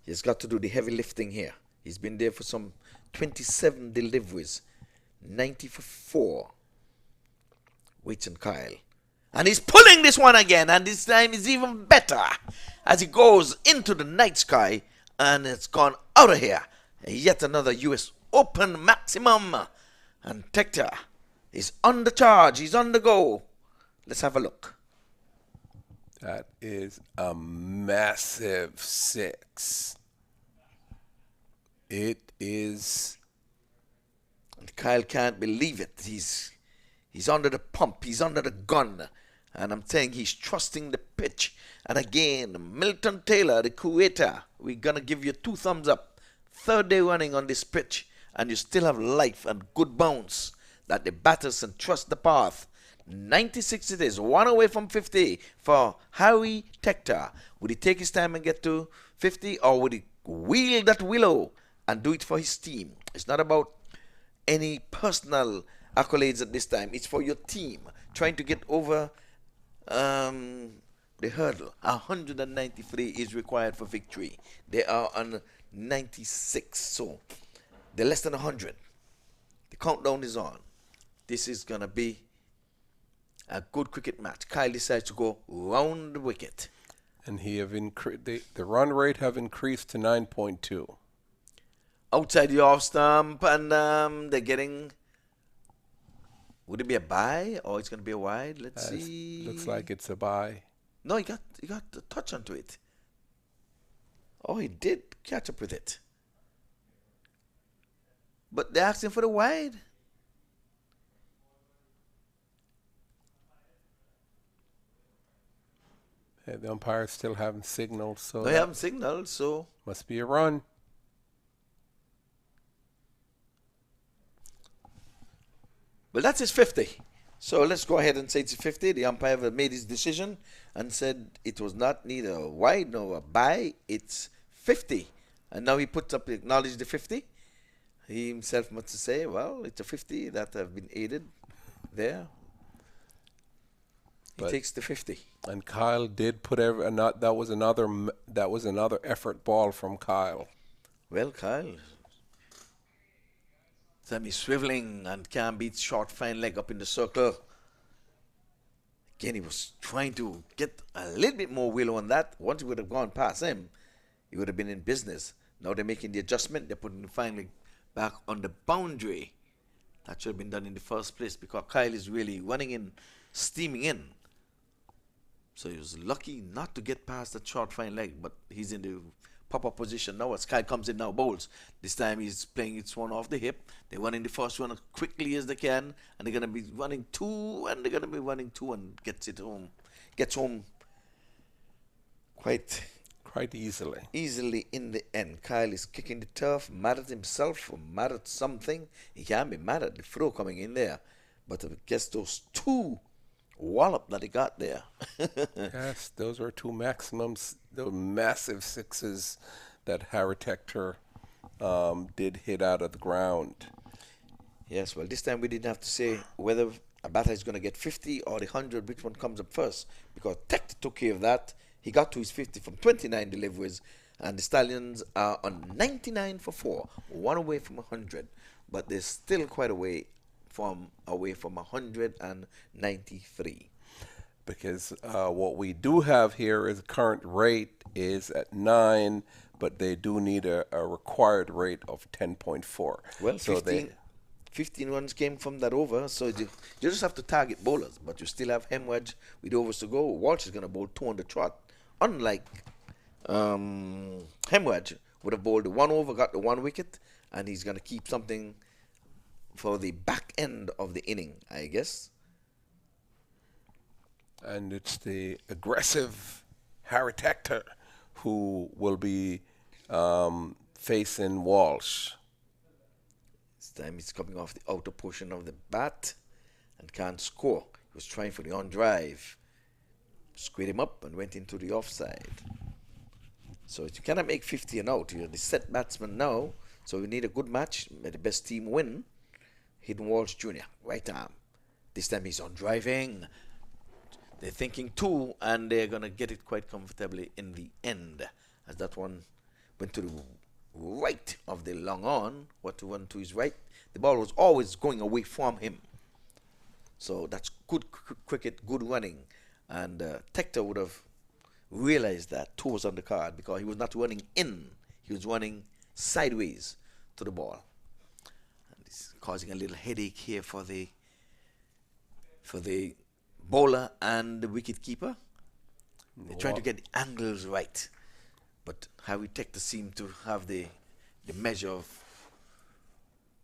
he's got to do the heavy lifting here. He's been there for some 27 deliveries, 90 for 4. Waiting Kyle. And he's pulling this one again, and this time is even better as he goes into the night sky, and it's gone out of here. Yet another US Open maximum. And Tector is on the charge. He's on the go. Let's have a look. That is a massive 6. It is. And Kyle can't believe it. He's under the pump. He's under the gun. And I'm saying he's trusting the pitch. And again, Milton Taylor, the creator, we're going to give you 2 thumbs up. 3rd day running on this pitch. And you still have life and good bounce. That the batters can trust the path. 96 it is, 1 away from 50 for Harry Tector. Would he take his time and get to 50, or would he wheel that willow and do it for his team? It's not about any personal accolades at this time. It's for your team trying to get over the hurdle. 193 is required for victory. They are on 96, so they're less than 100. The countdown is on. This is going to be a good cricket match. Kyle decides to go round the wicket. And the run rate have increased to 9.2. Outside the off stump, and they're getting. Would it be a bye or it's going to be a wide? Let's see. Looks like it's a bye. No, he got a touch onto it. Oh, he did catch up with it. But they're asking for the wide. The umpires still haven't signaled, so they haven't signaled, so must be a run. Well, that's his 50. So let's go ahead and say it's 50. The umpire made his decision and said it was not neither a wide nor a bye. It's 50. And now he puts up, acknowledged the 50. He himself must say, well, it's a 50 that have been aided there. He takes the 50. And Kyle did put that was another effort ball from Kyle. Well, Kyle, Sammy swiveling and can't beat short fine leg up in the circle. Again, he was trying to get a little bit more will on that. Once he would have gone past him, he would have been in business. Now they're making the adjustment. They're putting the fine leg back on the boundary. That should have been done in the first place because Kyle is really running in, steaming in. So he was lucky not to get past that short fine leg, but he's in the proper position now as Kyle comes in now, bowls. This time he's playing its one off the hip. They're running the first one as quickly as they can, and they're going to be running two, and they're going to be running two, and gets home quite easily in the end. Kyle is kicking the turf, mad at himself or mad at something. He can't be mad at the throw coming in there, but I guess those two wallop that he got there. Yes, those were two maximums, the massive sixes that Harry Tector did hit out of the ground. Yes, well, this time we didn't have to say whether a batter is going to get 50 or the 100, which one comes up first, because Tector took care of that. He got to his 50 from 29 deliveries, and the Stallions are on 99 for 4, one away from 100, but they're still quite away from 193. Because what we do have here is current rate is at 9, but they do need a required rate of 10.4. Well, so 15 runs came from that over, so you just have to target bowlers, but you still have Hemwedge with overs to go. Walsh is going to bowl 2 on the trot, unlike Hemwedge would have bowled the 1 over, got the 1 wicket, and he's going to keep something for the back end of the inning, I guess. And it's the aggressive Harry Tector who will be facing Walsh. This time he's coming off the outer portion of the bat and can't score. He was trying for the on drive. Squared him up and went into the offside. So you cannot make 50 and out. You're the set batsman now, so you need a good match. May the best team win. Hidden Walsh Jr., right arm. This time he's on driving. They're thinking 2, and they're going to get it quite comfortably in the end. As that one went to the right of the long on. What to run to his right. The ball was always going away from him. So that's good cricket, good running. And Tector would have realized that 2 was on the card because he was not running in. He was running sideways to the ball. It's causing a little headache here for the bowler and the wicket keeper. They're trying to get the angles right, but Harry Tector seemed to have the measure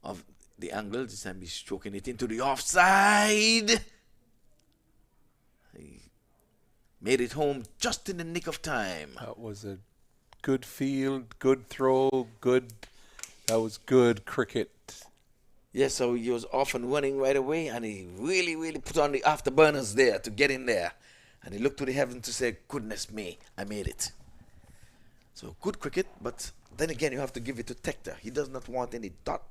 of the angles. This time he's stroking it into the offside. He made it home just in the nick of time. That was a good field, good throw, that was good cricket. Yes, so he was off and running right away, and he really, really put on the afterburners there to get in there. And he looked to the heavens to say, goodness me, I made it. So good cricket, but then again, you have to give it to Tector. He does not want any dot.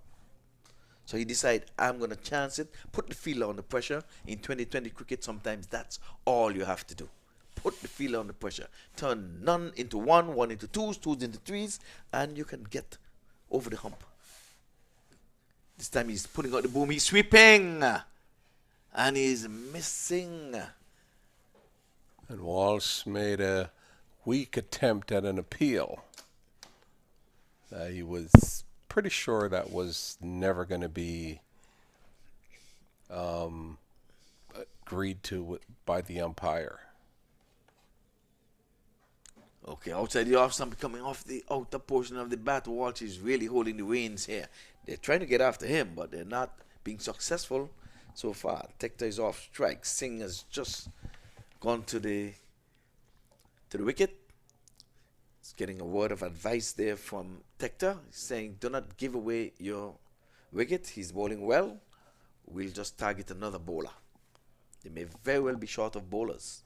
So he decided, I'm going to chance it, put the fielder under pressure. In 2020 cricket, sometimes that's all you have to do. Put the fielder under pressure. Turn none into 1, 1 into 2s, 2s into 3s, and you can get over the hump. This time he's putting out the boom, he's sweeping, and he's missing. And Walsh made a weak attempt at an appeal. He was pretty sure that was never going to be agreed to by the umpire. Okay, outside the off stump, coming off the outer portion of the bat. Walsh is really holding the reins here. They're trying to get after him, but they're not being successful so far. Tector is off strike. Singh has just gone to the wicket. He's getting a word of advice there from Tector. He's saying, do not give away your wicket. He's bowling well. we'll just target another bowler. They may very well be short of bowlers.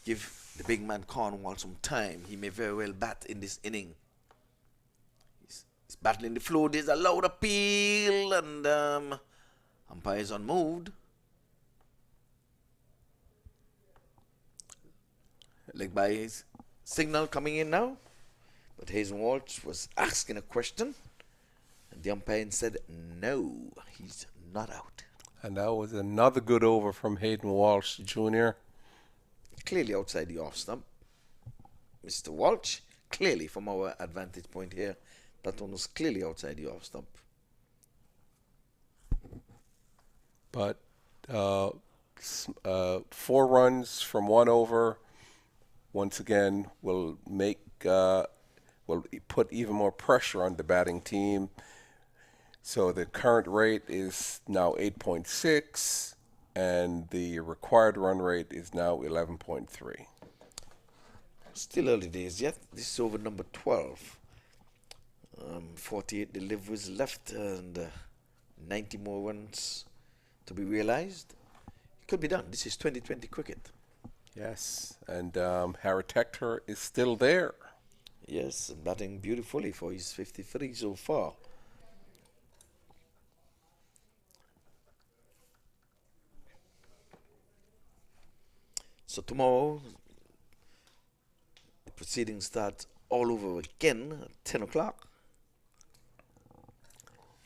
Give the big man Cornwall some time. He may very well bat in this inning. He's battling the floor. There's a loud appeal, and umpire is unmoved. Leg by his signal coming in now. But Hazen Walsh was asking a question, and the umpire said, no, he's not out. And that was another good over from Hayden Walsh Jr. Clearly outside the off stump. Mr. Walsh, clearly from our advantage point here, that one was clearly outside the off stump. But 4 runs from 1 over, once again, will put even more pressure on the batting team. So the current rate is now 8.6, and the required run rate is now 11.3. Still early days yet. This is over number 12. 48 deliveries left, and 90 more runs to be realized. It could be done. This is 2020 cricket. Yes, and Harry Tector is still there. Yes, batting beautifully for his 53 so far. So tomorrow, the proceedings start all over again at 10 o'clock.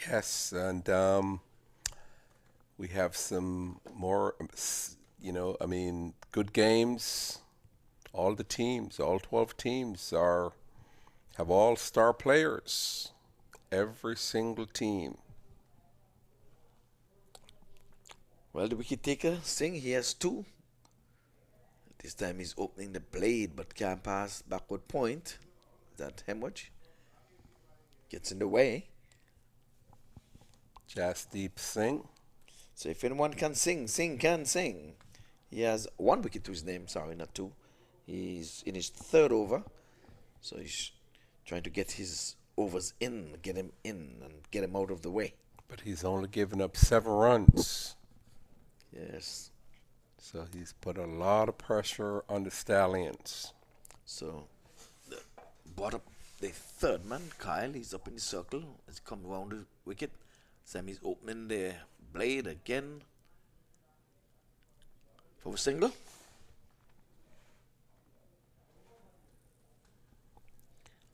Yes, and we have some more, good games. All the teams, all 12 teams have all star players. Every single team. Well, the wicket taker, Singh, he has 2. This time he's opening the blade but can't pass backward point. That hemorrhage gets in the way. Jasdeep Singh. So if anyone can sing, Singh can sing. He has 1 wicket to his name, sorry, not 2. He's in his 3rd over. So he's trying to get his overs in, get him in and get him out of the way. But he's only given up 7 runs. Yes. So he's put a lot of pressure on the Stallions. So the 3rd man, Kyle, he's up in the circle. He's come around the wicket. Sammy's opening the blade again for a single.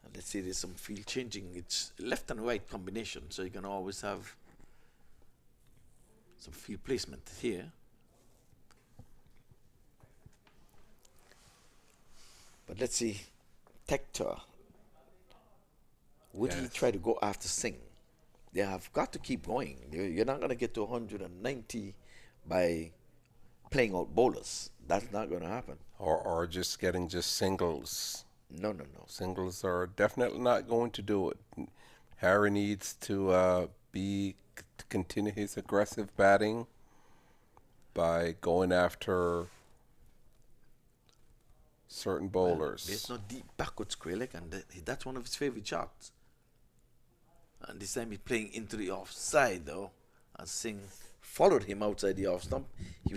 And let's see, there's some field changing. It's left and right combination, so you can always have some field placement here. But let's see, Tector, would he try to go after Singh? They have got to keep going. You're not going to get to 190 by playing out bowlers. That's not going to happen. Or just getting singles. No. Singles are definitely not going to do it. Harry needs to continue his aggressive batting by going after certain bowlers. There's no deep backward square leg, and that's one of his favorite shots. And this time he's playing into the offside, though. As Singh followed him outside the off stump, he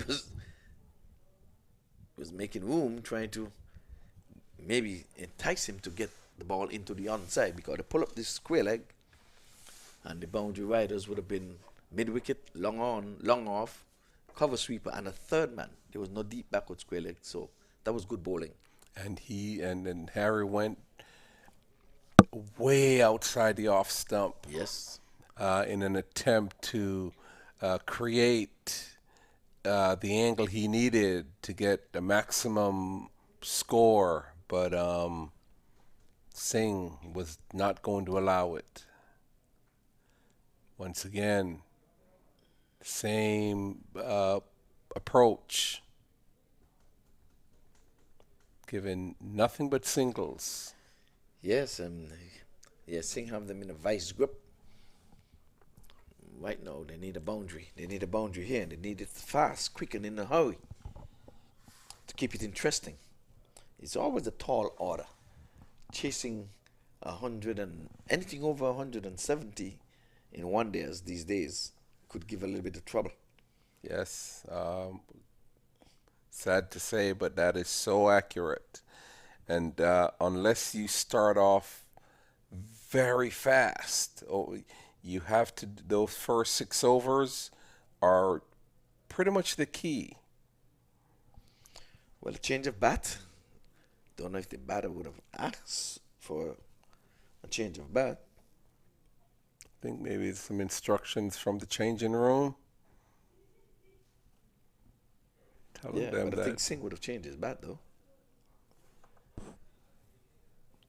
was making room, trying to maybe entice him to get the ball into the onside, because they pull up this square leg, and the boundary riders would have been mid-wicket, long on, long off, cover sweeper, and a 3rd man. There was no deep backward square leg, so that was good bowling. And then Harry went way outside the off stump. Yes. In an attempt to create the angle he needed to get the maximum score, but Singh was not going to allow it. Once again, same approach, given nothing but singles. Yes, and Singh have them in a vice grip. Right now, they need a boundary. They need a boundary here, and they need it fast, quick, and in a hurry to keep it interesting. It's always a tall order. Chasing 100 and anything over 170 in one days these days could give a little bit of trouble. Yes. Sad to say, but that is so accurate. And unless you start off very fast, you have to, those first 6 overs are pretty much the key. Well, a change of bat. Don't know if the batter would have asked for a change of bat. I think maybe some instructions from the changing room. Telling them but that I think Singh would have changed his bat, though.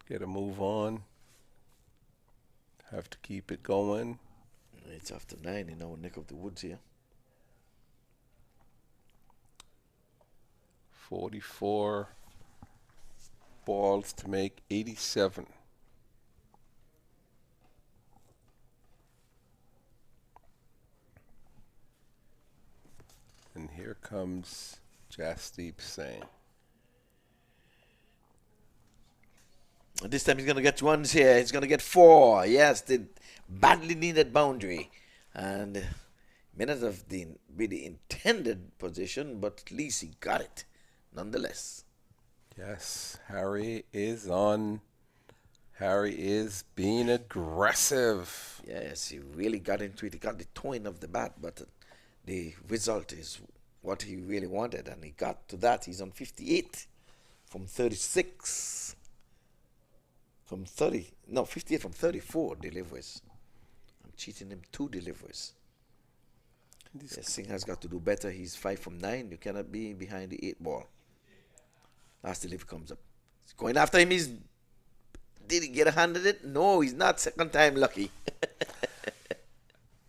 Get a move on. Have to keep it going. It's after 9 in our neck of the woods here. 44 balls to make 87. And here comes Jasdeep Singh. This time he's going to get ones here. He's going to get 4. Yes, the badly needed boundary. And may not have been the intended position, but at least he got it nonetheless. Yes, Harry is on. Harry is being aggressive. Yes, he really got into it. He got the towing of the bat, but the result is what he really wanted, and he got to that. He's on 58 from 36. From 58 from 34 deliveries. I'm cheating him 2 deliveries. Yes, Singh has got to do better. He's 5 from 9. You cannot be behind the 8 ball. Last delivery comes up. He's going after him. Did he get a hand at it? No, he's not. Second time lucky.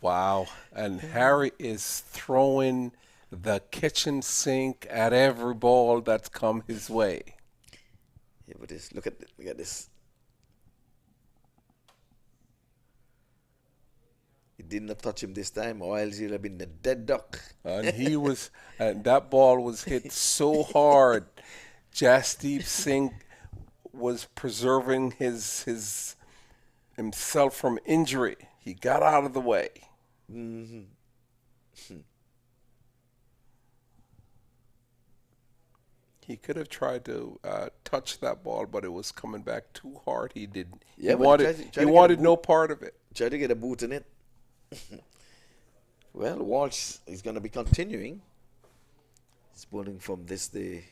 Wow. And Harry is throwing the kitchen sink at every ball that's come his way. Yeah, but look at this. It did not touch him this time, or else he'll have been the dead duck. And he was, and that ball was hit so hard. Jasdeep Singh was preserving himself from injury. He got out of the way. Mm-hmm. He could have tried to touch that ball, but it was coming back too hard. He didn't. Yeah, he wanted no part of it. Tried to get a boot in it. Well, Walsh is going to be continuing. He's bowling from the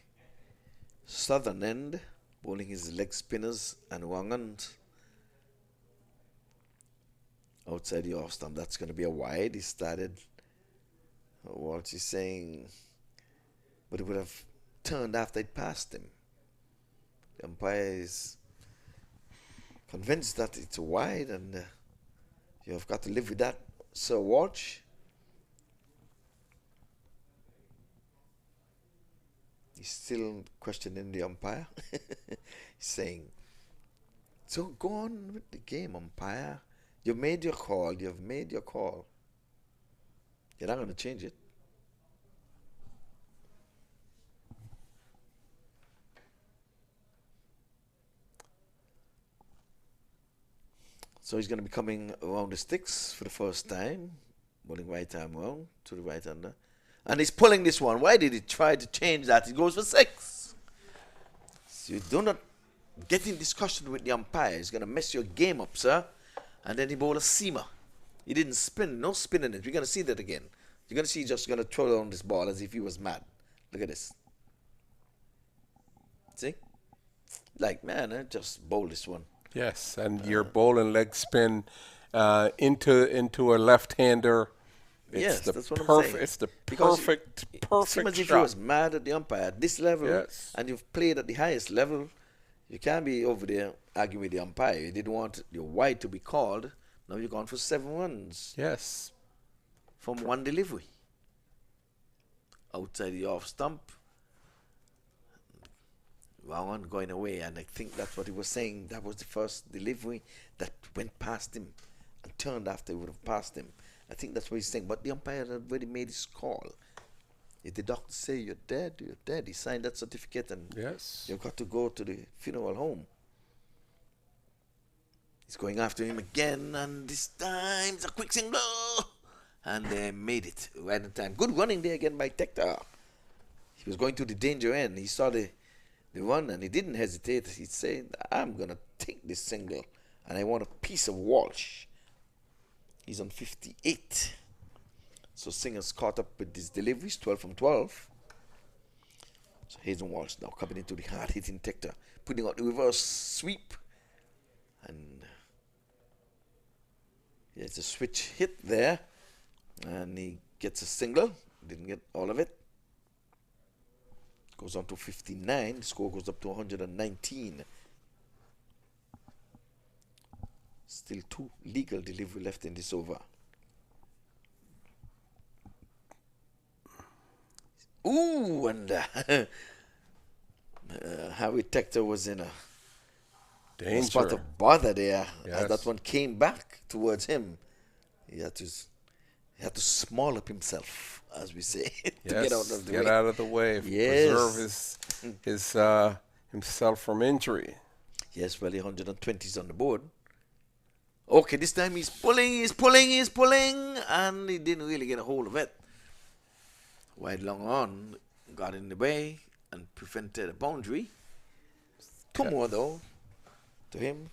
southern end, bowling his leg spinners and wangans. Outside the off stump, that's going to be a wide. He started. Walsh is saying, but it would have turned after it passed him. The umpire is convinced that it's wide, and you have got to live with that. So Walsh. He's still questioning the umpire. He's saying, so go on with the game, umpire. You've made your call. You've made your call. You're not going to change it. So he's going to be coming around the sticks for the first time. Bowling right arm round to the right hander. And he's pulling this one. Why did he try to change that? He goes for 6. So you do not get in discussion with the umpire. He's going to mess your game up, sir. And then he bowled a seamer. He didn't spin. No spin in it. We're going to see that again. You're going to see he's just going to throw down this ball as if he was mad. Look at this. See? Like, man, just bowl this one. Yes, and you're bowling leg spin into a left-hander. Yes, that's what I'm saying. It's the Because perfect It's as if you was mad at the umpire at this level, Yes. and you've played at the highest level. You can't be over there arguing with the umpire. You didn't want your wide to be called. Now you're gone for 7 runs. Yes. From 1 delivery. Outside the off stump. Wrong one going away, and I think that's what he was saying. That was the first delivery that went past him and turned after it would have passed him. I think that's what he's saying. But the umpire had already made his call. If the doctor say you're dead, you're dead. He signed that certificate, and Yes. you've got to go to the funeral home. He's going after him again, and this time it's a quick single. and they made it right in time. Good running there again by Tector. He was going to the danger end. He saw the run and he didn't hesitate. He said, I'm going to take this single and I want a piece of Walsh. He's on 58. So Singer's caught up with his deliveries, 12 from 12. So Hazen Walsh now coming into the hard-hitting Tector, putting out the reverse sweep. And it's a switch hit there. And he gets a single. Didn't get all of it. Goes on to 59. The score goes up to 119. Still 2 legal delivery left in this over. Ooh, and Harry Tector was in a spot of bother there. Yes. As that one came back towards him. He had to small up himself, as we say, to get out of the way. Get out of the way. Yes. Preserve his himself from injury. Yes, well, the 120 is on the board. Okay, this time he's pulling, and he didn't really get a hold of it. Wide long on, got in the way and prevented a boundary. 2 more, though, to him.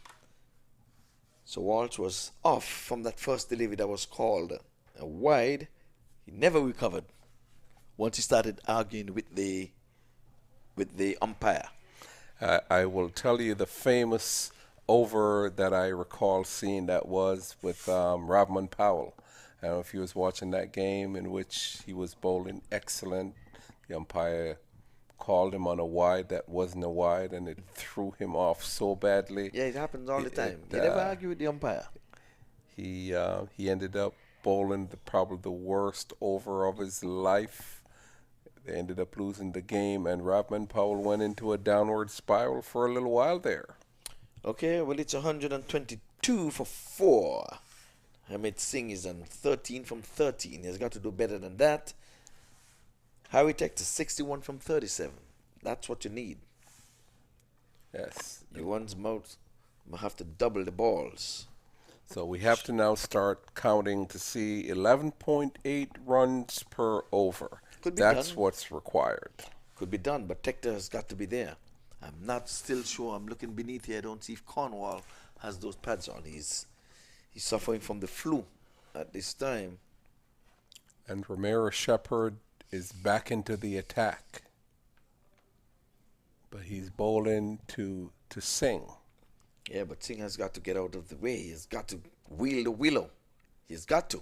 So Walsh was off from that first delivery that was called a wide. He never recovered once he started arguing with the umpire. I will tell you the famous over that I recall seeing that was with Ravman Powell. I don't know if he was watching that game in which he was bowling excellent. The umpire called him on a wide that wasn't a wide, and it threw him off so badly. Yeah, it happens all the time. You never argue with the umpire. He ended up bowling probably the worst over of his life. They ended up losing the game, and Ravman Powell went into a downward spiral for a little while there. Okay, well, it's 122 for 4. Hamid Singh is on 13 from 13. He's got to do better than that. Harry Tector, 61 from 37. That's what you need. Yes. You one's mouth will have to double the balls. So we have to now start counting to see 11.8 runs per over. Could be That's done. what's required. Could be done, but Tector has got to be there. I'm not still sure. I'm looking beneath here. I don't see if Cornwall has those pads on. He's suffering from the flu at this time. And Romero Shepherd is back into the attack. But he's bowling to Singh. Yeah, but Singh has got to get out of the way. He's got to wheel the willow. He's got to.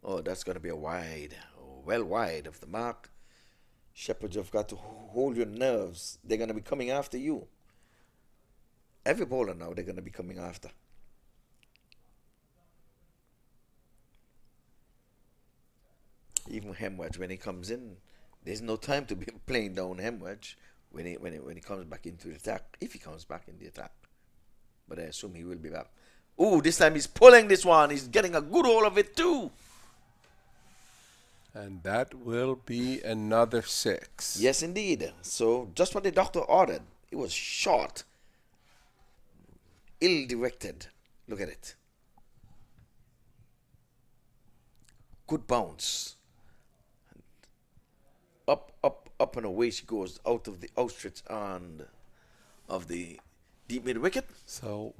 Oh, that's going to be a wide. Oh, well wide of the mark. Shepherd, you've got to hold your nerves. They're going to be coming after you. Every bowler now, they're going to be coming after. Even Hemwedge, when he comes in, there's no time to be playing down Hemwedge when he comes back into the attack, if he comes back in the attack. But I assume he will be back. Ooh, this time he's pulling this one. He's getting a good hold of it too. And that will be another 6. Yes, indeed. So just what the doctor ordered. It was short. Ill-directed. Look at it. Good bounce. Up and away she goes out of the outstretched arm of the deep mid wicket. So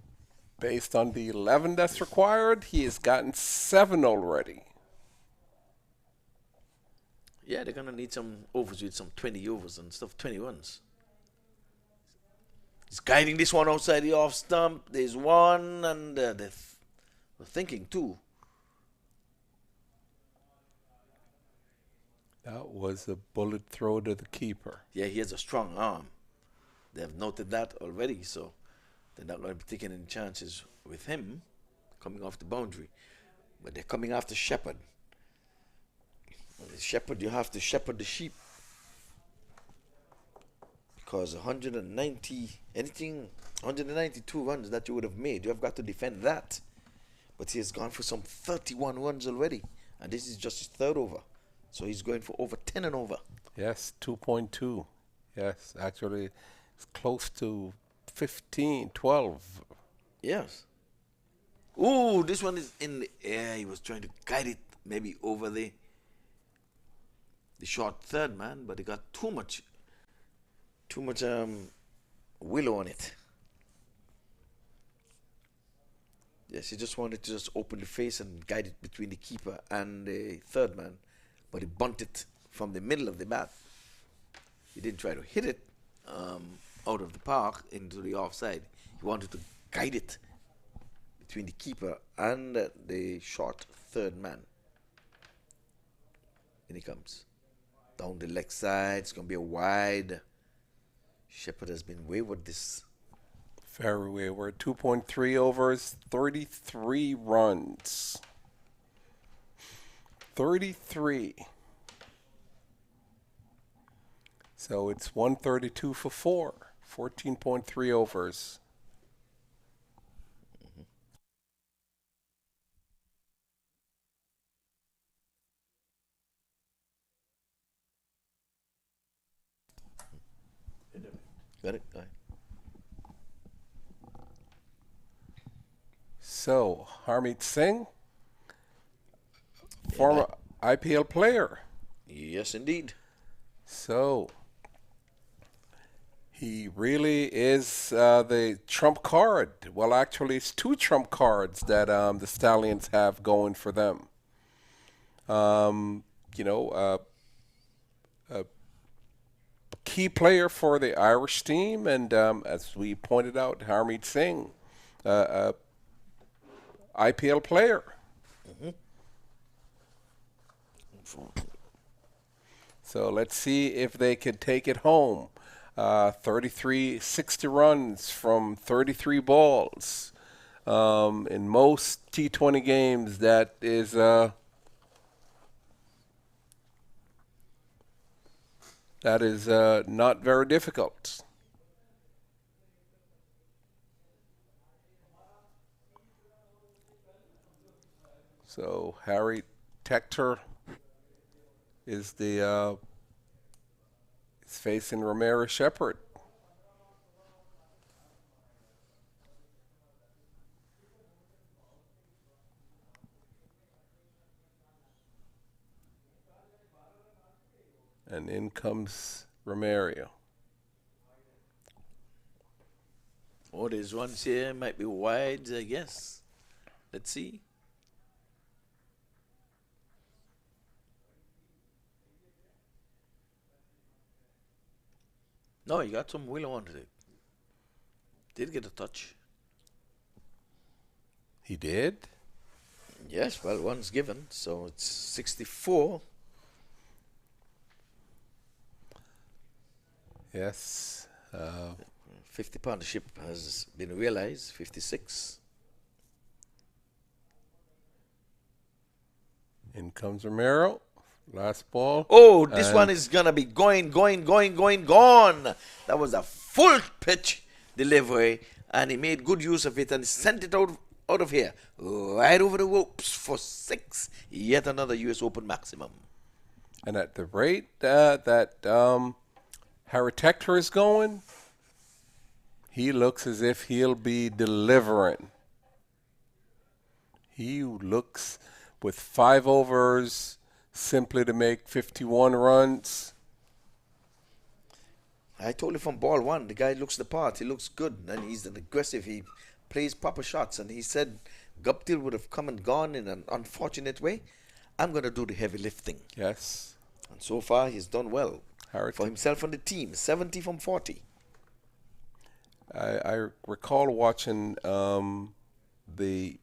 based on the 11 that's required, he has gotten 7 already. Yeah, they're going to need some overs with some 20 overs and stuff, 21s. He's guiding this one outside the off stump. There's one, and they're thinking two. That was a bullet throw to the keeper. Yeah, he has a strong arm. They have noted that already, so they're not going to be taking any chances with him coming off the boundary. But they're coming after Shepherd. Shepherd, you have to shepherd the sheep. Because 192 runs that you would have made, you have got to defend that. But he has gone for some 31 runs already. And this is just his 3rd over. So he's going for over 10 and over. Yes, 2.2. Yes, actually, it's close to 15, 12. Yes. Ooh, this one is in the air. He was trying to guide it maybe over the short third man, but he got too much willow on it. Yes, he just wanted to just open the face and guide it between the keeper and the third man, but he bunted it from the middle of the bat. He didn't try to hit it out of the park into the offside. He wanted to guide it between the keeper and the short third man. In he comes. Down the leg side. It's going to be a wide. Shepherd has been wayward this. Very wayward. 2.3 overs, 33 runs. 33. So it's 132 for 4. 14.3 overs. Got it? All right. So, Harmeet Singh, former IPL player. Yes, indeed. So, he really is the trump card. Well, actually, it's two trump cards that the Stallions have going for them. A key player for the Irish team, and as we pointed out, Harmeet Singh, IPL player. So let's see if they can take it home. 60 runs from 33 balls. In most T20 games, that is not very difficult. So Harry Tector is is facing Romero Shepherd. And in comes Romero. Oh, there's ones here, might be wide, I guess. Let's see. No, he got some willow onto it. Did get a touch. He did? Yes, well, one's given, so it's 64. Yes. 50 partnership has been realized, 56. In comes Romero. Last ball. Oh, this one is going to be gone. That was a full pitch delivery, and he made good use of it and sent it out of here, right over the ropes for 6. Yet another US Open maximum. And at the rate that Harry Tector is going, he looks as if he'll be delivering. He looks with 5 overs, simply to make 51 runs. I told you from ball 1, the guy looks the part. He looks good, and he's an aggressive. He plays proper shots, and he said Guptill would have come and gone in an unfortunate way. I'm going to do the heavy lifting. Yes. And so far, he's done well for himself and the team. 70 from 40. I recall watching the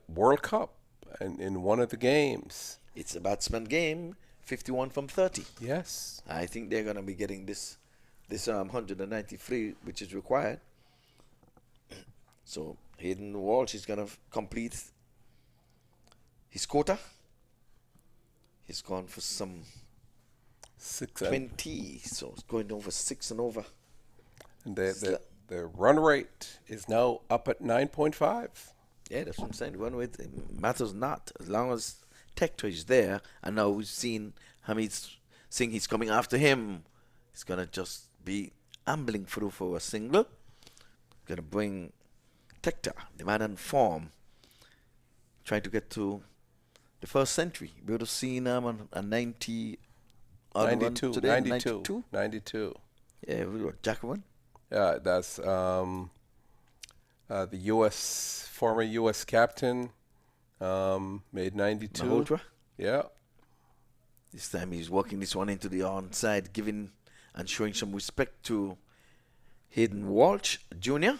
World Cup in one of the games. It's a batsman game, 51 from 30. Yes. I think they're going to be getting this 193, which is required. So Hayden Walsh is going to complete his quota. He's gone for some 20, so it's going over 6 and over. And the run rate is now up at 9.5. Yeah, that's what I'm saying. The run rate matters not. As long as Tector is there, and now we've seen Hamid Singh, he's coming after him. He's going to just be ambling through for a single. Going to bring Tector, the man in form, trying to get to the first century. We would have seen a 90 92, today. 92, 92. Yeah, we were Jack one. Yeah, that's the former U.S. captain, made 92. Malhotra. Yeah. This time he's walking this one into the onside, giving and showing some respect to Hayden Walsh Jr.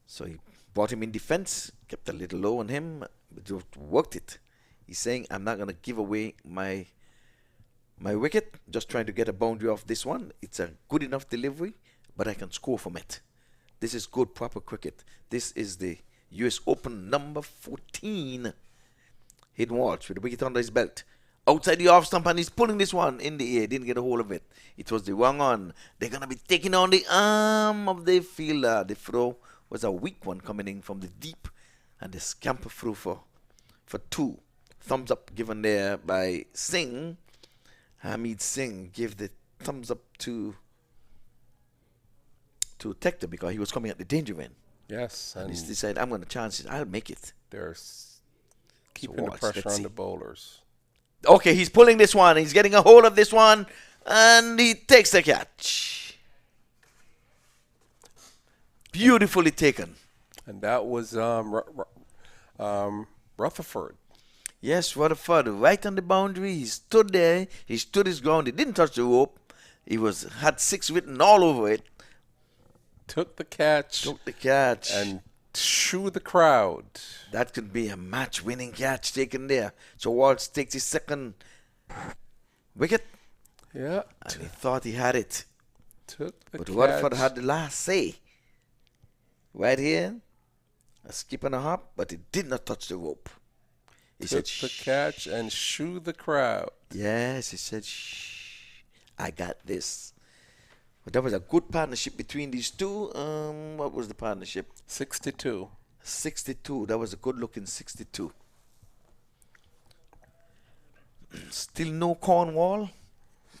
So he brought him in defense, kept a little low on him, but just worked it. He's saying, I'm not going to give away my wicket, just trying to get a boundary off this one. It's a good enough delivery, but I can score from it. This is good, proper cricket. This is the US Open number 14. Hayden Walsh with the wicket under his belt. Outside the off stump, and he's pulling this one in the air. Didn't get a hold of it. It was the wrong on. They're going to be taking on the arm of the fielder. The throw was a weak one coming in from the deep, and the scamper through for 2. Thumbs up given there by Singh. Hamid Singh gave the thumbs up to Tector because he was coming at the danger end. Yes. And he decided, I'm going to chance it. I'll make it. They're keeping the pressure on the bowlers. Okay, he's pulling this one. He's getting a hold of this one. And he takes the catch. Beautifully taken. And that was Rutherford. Yes, Rutherford, right on the boundary. He stood there. He stood his ground. He didn't touch the rope. He had 6 written all over it. Took the catch. And shoo the crowd. That could be a match-winning catch taken there. So Walsh takes his second wicket. Yeah. And he thought he had it. But Rutherford had the last say. Right here. A skip and a hop, but he did not touch the rope. He took said, the catch and shoo the crowd. Yes, he said, shh, I got this. But that was a good partnership between these two. What was the partnership? 62. 62. That was a good-looking 62. Still no Cornwall.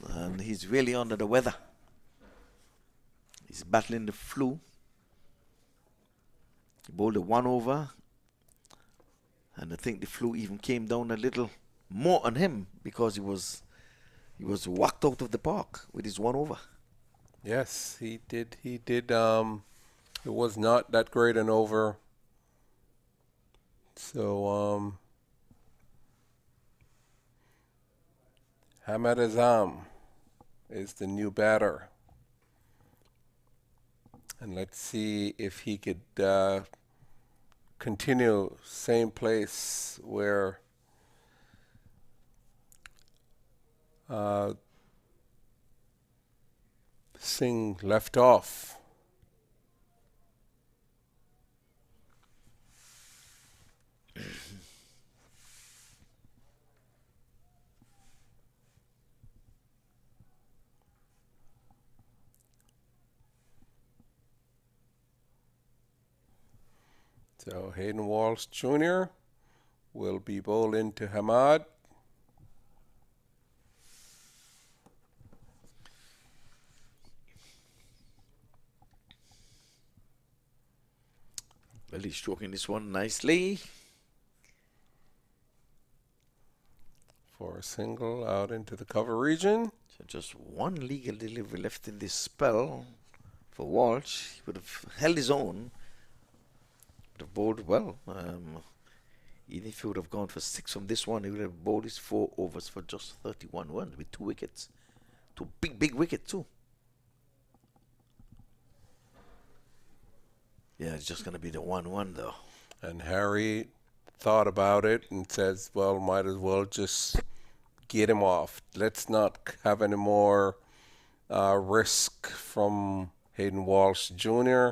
And he's really under the weather. He's battling the flu. He bowled a 1 over. And I think the flu even came down a little more on him because he was whacked out of the park with his 1 over. Yes, he did. It was not that great an over. So Hamad Azam is the new batter. And let's see if he could continue same place where Singh left off. So Hayden Walsh Jr. will be bowled into Hamad. Well, he's stroking this one nicely. For a single out into the cover region. So just one legal delivery left in this spell for Walsh. He would have held his own. Would have bowled well. Even if he would have gone for 6 from this one, he would have bowled his 4 overs for just 31 runs with 2 wickets. 2 big wickets too. Yeah, it's just going to be the 1-1 though. And Harry thought about it and says, well, might as well just get him off. Let's not have any more risk from Hayden Walsh Jr.,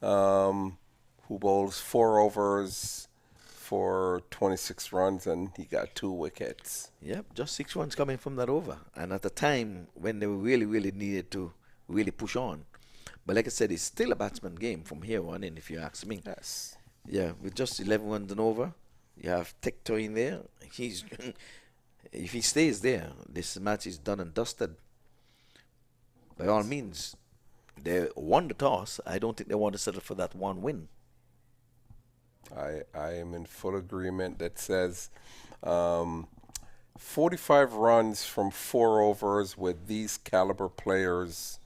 who bowls 4 overs for 26 runs, and he got 2 wickets. Yep, just 6 runs coming from that over. And at the time when they really needed to really push on. But like I said, it's still a batsman game from here on in, if you ask me. Yes. Yeah, with just 11 runs and over, you have Tector in there. If he stays there, this match is done and dusted. By all means, they won the toss. I don't think they want to settle for that 1 win. I am in full agreement. That says 45 runs from 4 overs with these caliber players.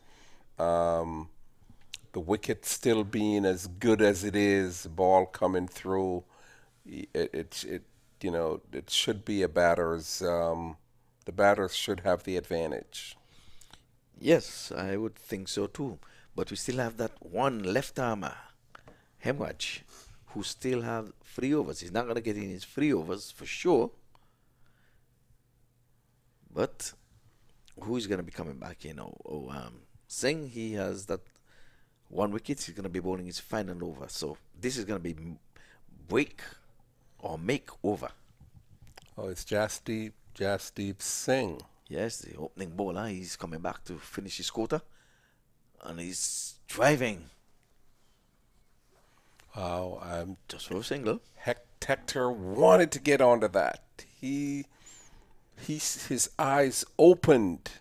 The wicket still being as good as it is, ball coming through. It should be a batter's. The batters should have the advantage. Yes, I would think so too. But we still have that one left armer, Hemwatch, who still have 3 overs. He's not going to get in his 3 overs for sure. But who is going to be coming back? Singh, he has that 1 wicket. He's going to be bowling his final over. So this is going to be break or make over. Oh, it's Jasdeep Singh. Yes, the opening bowler. He's coming back to finish his quota. And he's driving. Wow, just for a single. Hector wanted to get onto that. His eyes opened,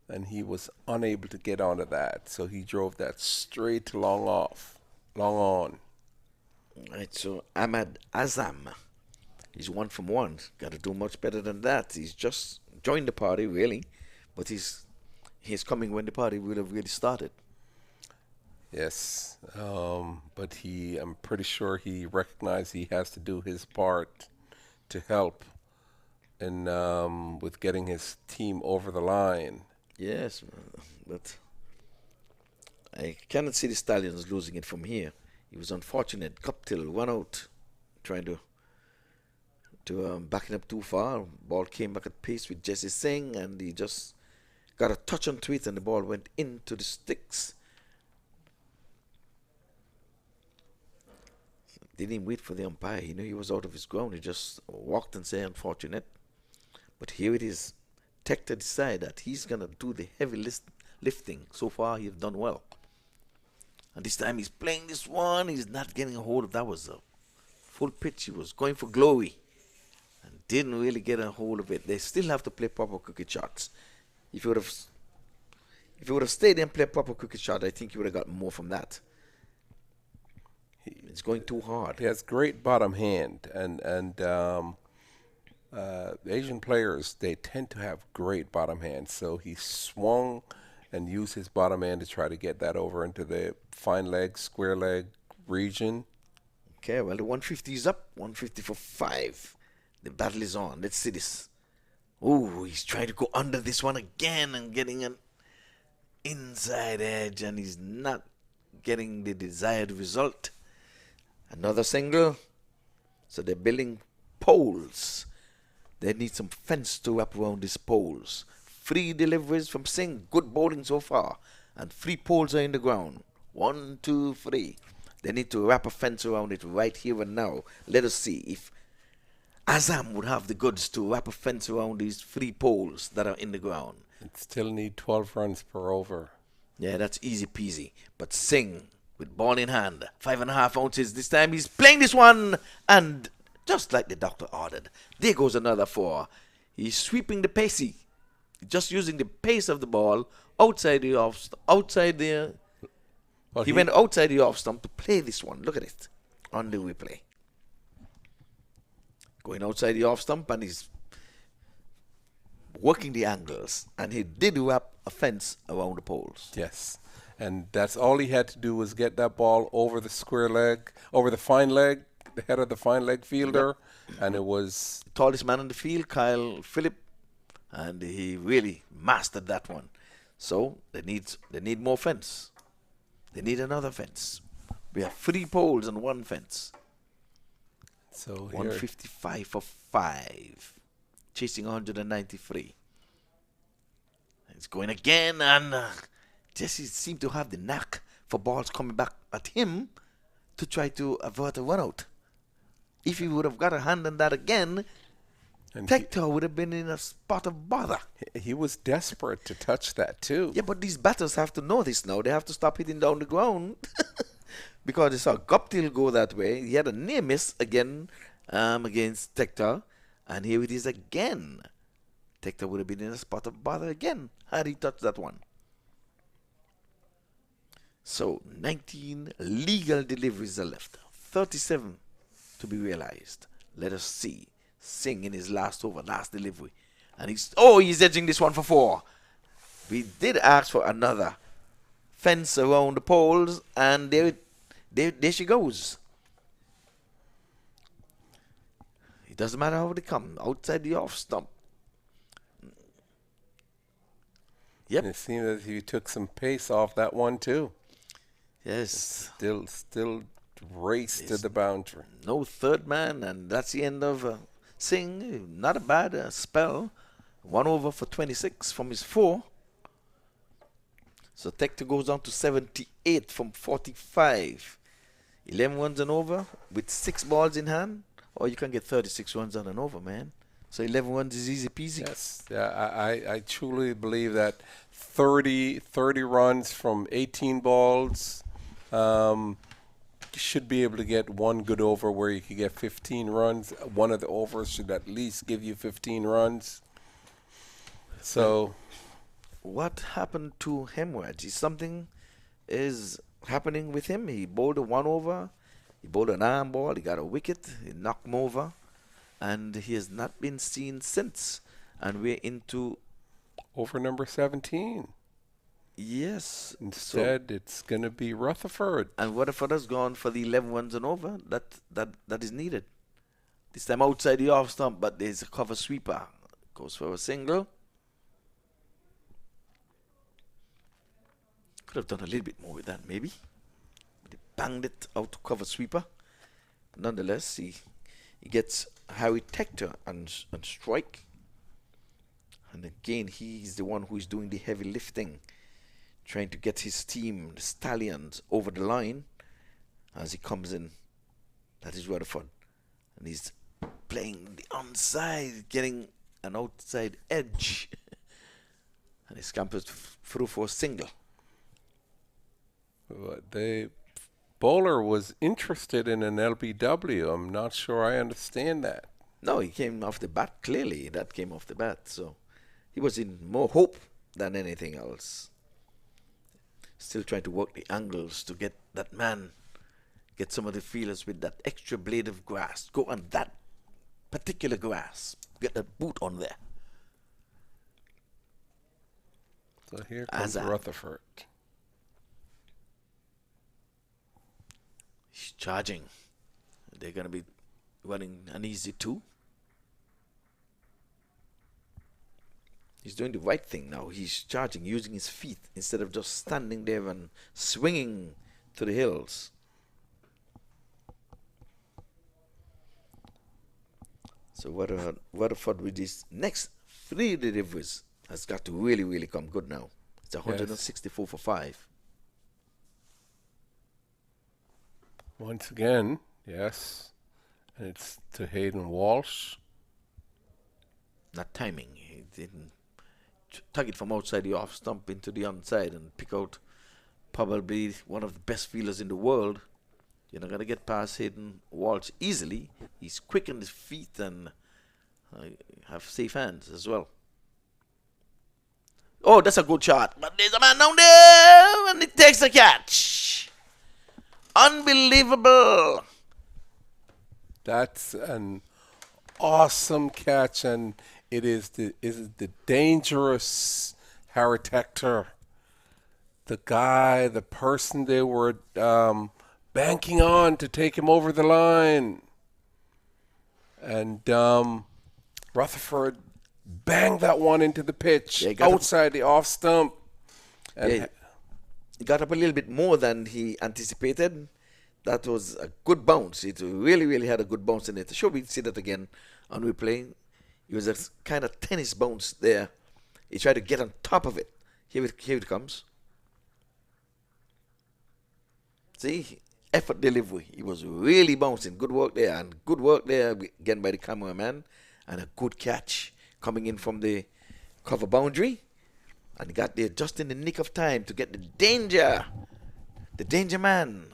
and he was unable to get onto that. So he drove that straight to long on. Right, so Ahmad Azam, he's 1 from 1. Got to do much better than that. He's just joined the party, really, but he's coming when the party would have really started. Yes, but I'm pretty sure he recognized he has to do his part to help in with getting his team over the line. Yes, but I cannot see the Stallions losing it from here. He was unfortunate. Guptill 1 out, trying to back it up too far. Ball came back at pace with Jesse Singh, and he just got a touch onto it, and the ball went into the sticks. Didn't even wait for the umpire. He knew he was out of his ground. He just walked and said, unfortunate. But here it is. Tector decided that he's going to do the heavy lifting. So far, he's done well. And this time he's playing this one. He's not getting a hold of that. Was a full pitch. He was going for glory. And didn't really get a hold of it. They still have to play proper cricket shots. If you would have stayed and played proper cricket shot, I think you would have got more from that. It's going too hard. He has great bottom hand, and Asian players, they tend to have great bottom hand. So he swung and used his bottom hand to try to get that over into the fine leg, square leg region. Okay, well, the 150 is up. 150 for 5. The battle is on. Let's see this. Oh, he's trying to go under this one again and getting an inside edge, and he's not getting the desired result. Another single. So they're building poles. They need some fence to wrap around these poles. 3 deliveries from Singh. Good bowling so far. And 3 poles are in the ground. 1, 2, 3. They need to wrap a fence around it right here and now. Let us see if Azam would have the goods to wrap a fence around these 3 poles that are in the ground. It still need 12 runs per over. Yeah, that's easy peasy. But Singh, with ball in hand, 5.5 ounces. This time he's playing this one. And just like the doctor ordered, there goes another 4. He's sweeping the pacey. Just using the pace of the ball outside the off, outside the. Well, he went outside the off stump to play this one. Look at it on the replay. Going outside the off stump, and he's working the angles, and he did wrap a fence around the poles. Yes, and that's all he had to do was get that ball over the square leg, over the fine leg, the head of the fine leg fielder, and it was the tallest man in the field, Kyle Phillip, and he really mastered that one. So they need more fence. They need another fence. We have 3 poles and 1 fence. So 155 for 5, chasing 193. It's going again, and Jesse seemed to have the knack for balls coming back at him to try to avert a run out. If he would have got a hand on that again, Tector would have been in a spot of bother. He was desperate to touch that too. Yeah, but these batters have to know this now. They have to stop hitting down the ground. Because they saw Guptill go that way. He had a near miss again against Tector. And here it is again. Tector would have been in a spot of bother again had he touched that one. So 19 legal deliveries are left. 37 to be realized. Let us see. Singh in his last over, last delivery. And he's edging this one for 4. We did ask for another fence around the poles, and there she goes. It doesn't matter how they come, outside the off stump. Yep. And it seemed that he took some pace off that one too. Yes. Still race to the boundary. No third man, and that's the end of Singh. Not a bad spell. 1 over for 26 from his 4. So Tector goes down to 78 from 45. 11 runs and over with 6 balls in hand. Or you can get 36 runs on and over, man. So 11 runs is easy peasy. Yes, yeah, I truly believe that 30 runs from 18 balls, you should be able to get one good over where you could get 15 runs. One of the overs should at least give you 15 runs. So, what happened to Hemorrhage? Something is happening with him. He bowled a 1 over. He bowled an arm ball. He got a wicket. He knocked him over. And he has not been seen since. And we're into over number 17. Yes. Instead, it's going to be Rutherford. And Rutherford has gone for the 11 runs and over. That is needed. This time outside the off stump, but there's a cover sweeper. Goes for a single. Could have done a little bit more with that, maybe. But he banged it out to cover sweeper. But nonetheless, he gets Harry Tector on strike. And again, he's the one who is doing the heavy lifting, trying to get his team, the Stallions, over the line. As he comes in, that is Rutherford. And he's playing the onside, getting an outside edge. And he scampers through for a single. The bowler was interested in an LBW. I'm not sure I understand that. No, he came off the bat, clearly. That came off the bat. So he was in more hope than anything else. Still trying to work the angles to get that man, get some of the feelers with that extra blade of grass. Go on that particular grass. Get that boot on there. So here comes Rutherford. He's charging. They're going to be running an easy 2. He's doing the right thing now. He's charging, using his feet instead of just standing there and swinging to the hills. So Rutherford with his next 3 deliveries has got to really, really come good now. It's 164 for 5. Once again, yes. And it's to Hayden Walsh. Not timing. He didn't tug it from outside the off stump into the onside and pick out probably one of the best fielders in the world. You're not going to get past Hayden Walsh easily. He's quick on his feet and have safe hands as well. Oh, that's a good shot. But there's a man down there and he takes the catch. Unbelievable. That's an awesome catch, and it is the dangerous Harry Tector, the guy, the person they were banking on to take him over the line. And Rutherford banged that one into the pitch outside the off stump. And he got up a little bit more than he anticipated. That was a good bounce. It really, really had a good bounce in it. Sure, we see that again on replay. It was a kind of tennis bounce there. He tried to get on top of it. Here it comes. See? Effort delivery. He was really bouncing. Good work there. And good work there again by the cameraman. And a good catch coming in from the cover boundary. And he got there just in the nick of time to get the danger. The danger man.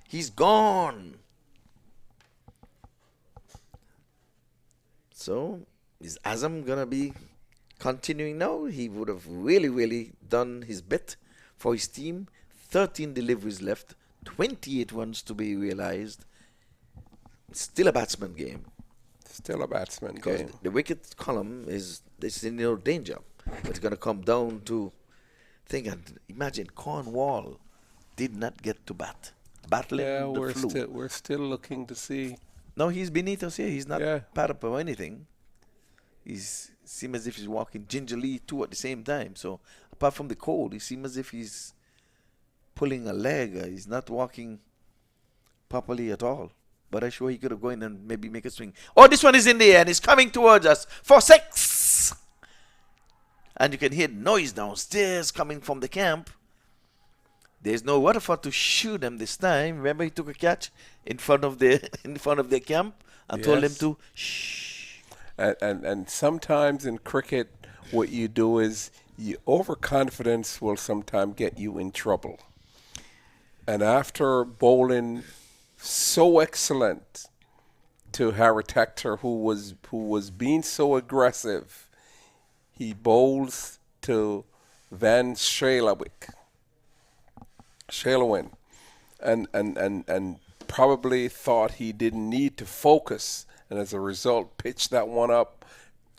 He's gone. So, is Azam going to be continuing now? He would have really, really done his bit for his team. 13 deliveries left. 28 runs to be realized. Still a batsman game. Still a batsman Because game. the wicket column is in no danger. But it's going to come down to think and imagine Cornwall did not get to bat. Battling Yeah, the flu. we're still looking to see. No, he's beneath us here. He's not Yeah. pad up or anything. He's seems as if he's walking gingerly too at the same time. So apart from the cold, he seems as if he's pulling a leg. He's not walking properly at all. But I'm sure he could have gone and maybe make a swing. Oh, this one is in the air and it's coming towards us for 6. And you can hear noise downstairs coming from the camp. There's no Waterford to shoot them this time. Remember, he took a catch in front of their camp and told them Yes. to shh. And sometimes in cricket, what you do is overconfidence will sometimes get you in trouble. And after bowling so excellent to Harry Tector, who was being so aggressive, he bowls to Van Shalawin, and probably thought he didn't need to focus, and as a result pitched that one up,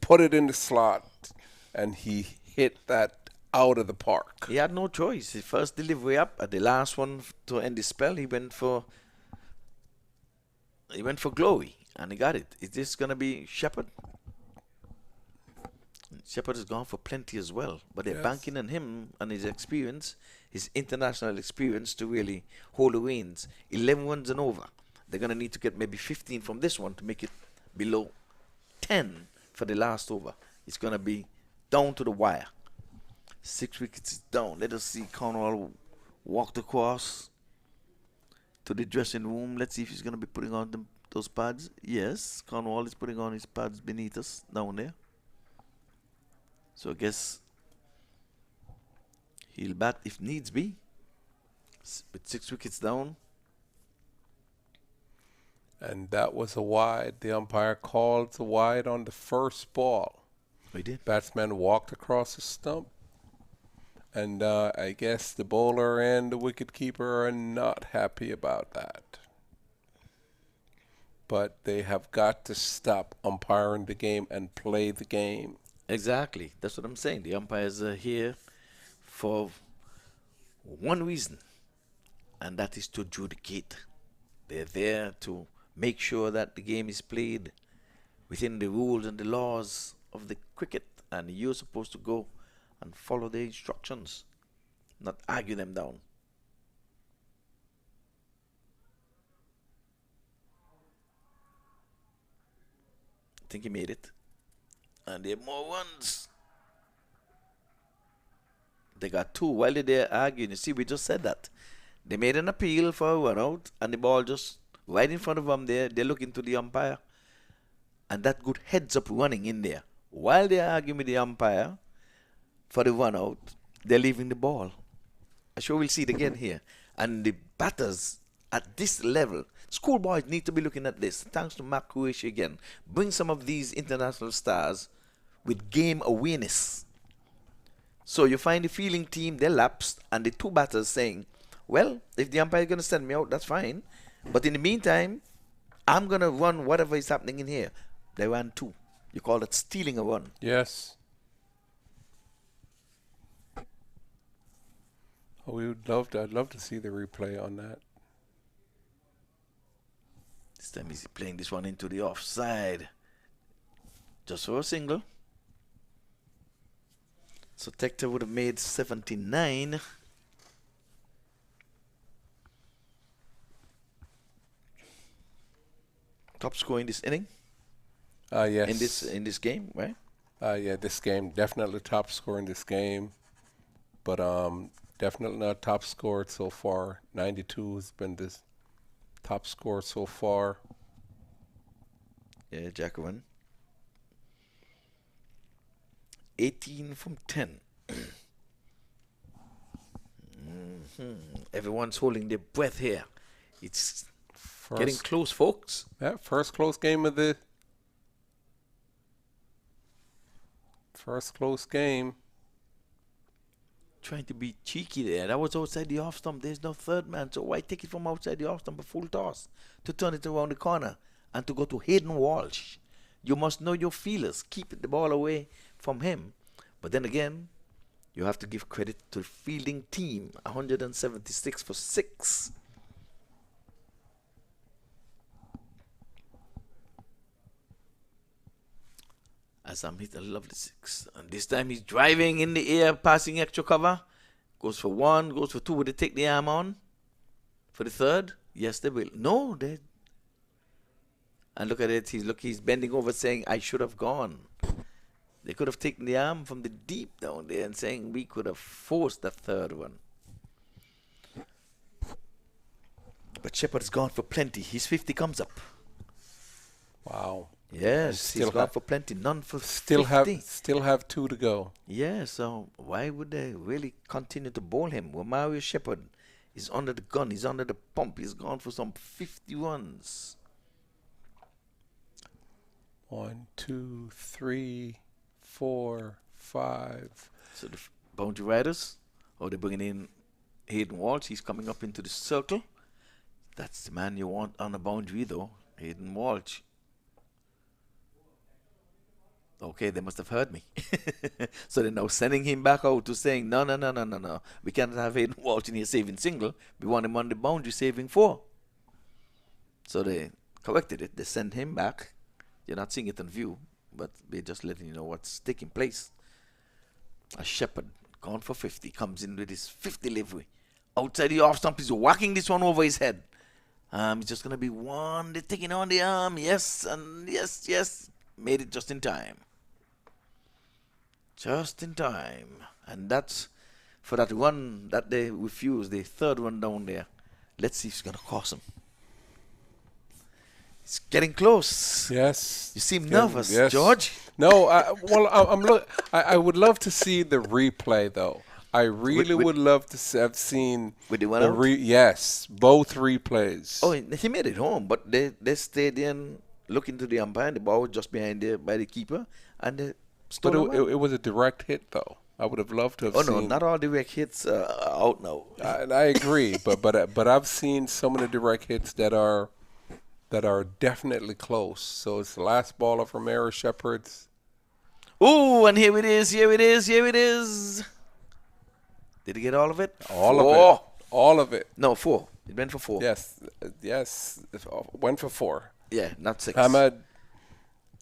put it in the slot, and he hit that out of the park. He had no choice. His first delivery up, at the last one to end the spell, he went for glory, and he got it. Is this going to be Shepherd? Shepherd has gone for plenty as well, but they're Yes. banking on him and his experience, his international experience to really hold the reins. 11 runs and over. They're going to need to get maybe 15 from this one to make it below 10 for the last over. It's going to be down to the wire. 6 wickets down. Let us see Cornwall walked across to the dressing room. Let's see if he's going to be putting on those pads. Yes, Cornwall is putting on his pads beneath us down there. So I guess he'll bat if needs be. With 6 wickets down. And that was a wide. The umpire called the wide on the first ball. He did. Batsman walked across the stump. And I guess the bowler and the wicketkeeper are not happy about that. But they have got to stop umpiring the game and play the game. Exactly. That's what I'm saying. The umpires are here for one reason, and that is to adjudicate. They're there to make sure that the game is played within the rules and the laws of the cricket, and you're supposed to go and follow the instructions, not argue them down. I think he made it. And there are more runs. They got 2 while they're arguing. You see, we just said that. They made an appeal for a run out, and the ball just right in front of them there. They're looking to the umpire. And that good heads up running in there. While they're arguing with the umpire for the run out, they're leaving the ball. I'm sure we'll see it again here. And the batters at this level, schoolboys need to be looking at this. Thanks to MAQ again. Bring some of these international stars with game awareness. So you find the fielding team, they lapsed, and the 2 batters saying, well, if the umpire is going to send me out, that's fine. But in the meantime, I'm going to run whatever is happening in here. They ran 2. You call it stealing a run. Yes. Oh, I'd love to see the replay on that. This time he's playing this one into the offside. Just for a single. So Tector would have made 79. Top score in this inning? Yes. In this game, right? Yeah, this game, definitely top scorer in this game. But definitely not top scorer so far. 92 has been the top score so far. Yeah, Jacobin. 18 from 10. Everyone's holding their breath here. It's getting close, folks. Yeah, first close game of the... First close game. Trying to be cheeky there. That was outside the off stump. There's no third man, so why take it from outside the off stump, a full toss to turn it around the corner and to go to Hayden Walsh. You must know your feelers. Keep the ball away from him. But then again, you have to give credit to the fielding team. 176 for 6. Azam hit a lovely 6. And this time he's driving in the air, passing extra cover. Goes for 1, goes for 2. Will they take the arm on? For the 3rd? Yes, they will. No, they... And look at it. He's bending over saying, I should have gone. They could have taken the arm from the deep down there and saying we could have forced the 3rd one. But Shepherd's gone for plenty. His 50 comes up. Wow. Yes, he's gone for plenty. None for still 50. Still have 2 to go. Yeah, so why would they really continue to bowl him? Well, Mario Shepherd is under the gun. He's under the pump. He's gone for some 51s. 1, 2, 3, 4, 5. So the boundary riders, they're bringing in Hayden Walsh. He's coming up into the circle. That's the man you want on the boundary, though, Hayden Walsh. Okay, they must have heard me. So they're now sending him back out to saying, no. We can't have Hayden Walsh in here saving single. We want him on the boundary saving 4. So they corrected it. They sent him back. You're not seeing it on view, but they're just letting you know what's taking place. A Shepherd, gone for 50, comes in with his 50 livery. Outside the off stump, he's whacking this one over his head. It's just going to be 1. They're taking on the arm. Yes, and yes. Made it just in time. Just in time. And that's for that one that they refused, the 3rd one down there. Let's see if it's going to cost him. It's getting close. Yes. You seem nervous, George. No, I would love to see the replay, though. I really would love to have seen with the one out? Yes, both replays. Oh, he made it home, but they stayed in looking to the umpire, and the ball was just behind there by the keeper, and they stole it was a direct hit, though. I would have loved to have seen. Oh, no, not all direct hits are out now. I agree, but I've seen some of the direct hits that are definitely close. So it's the last ball of Romero Shepherd's. Ooh, and here it is. Did he get all of it? All of it. No, 4. It went for 4. Yes. It went for 4. Yeah, not 6. Ahmed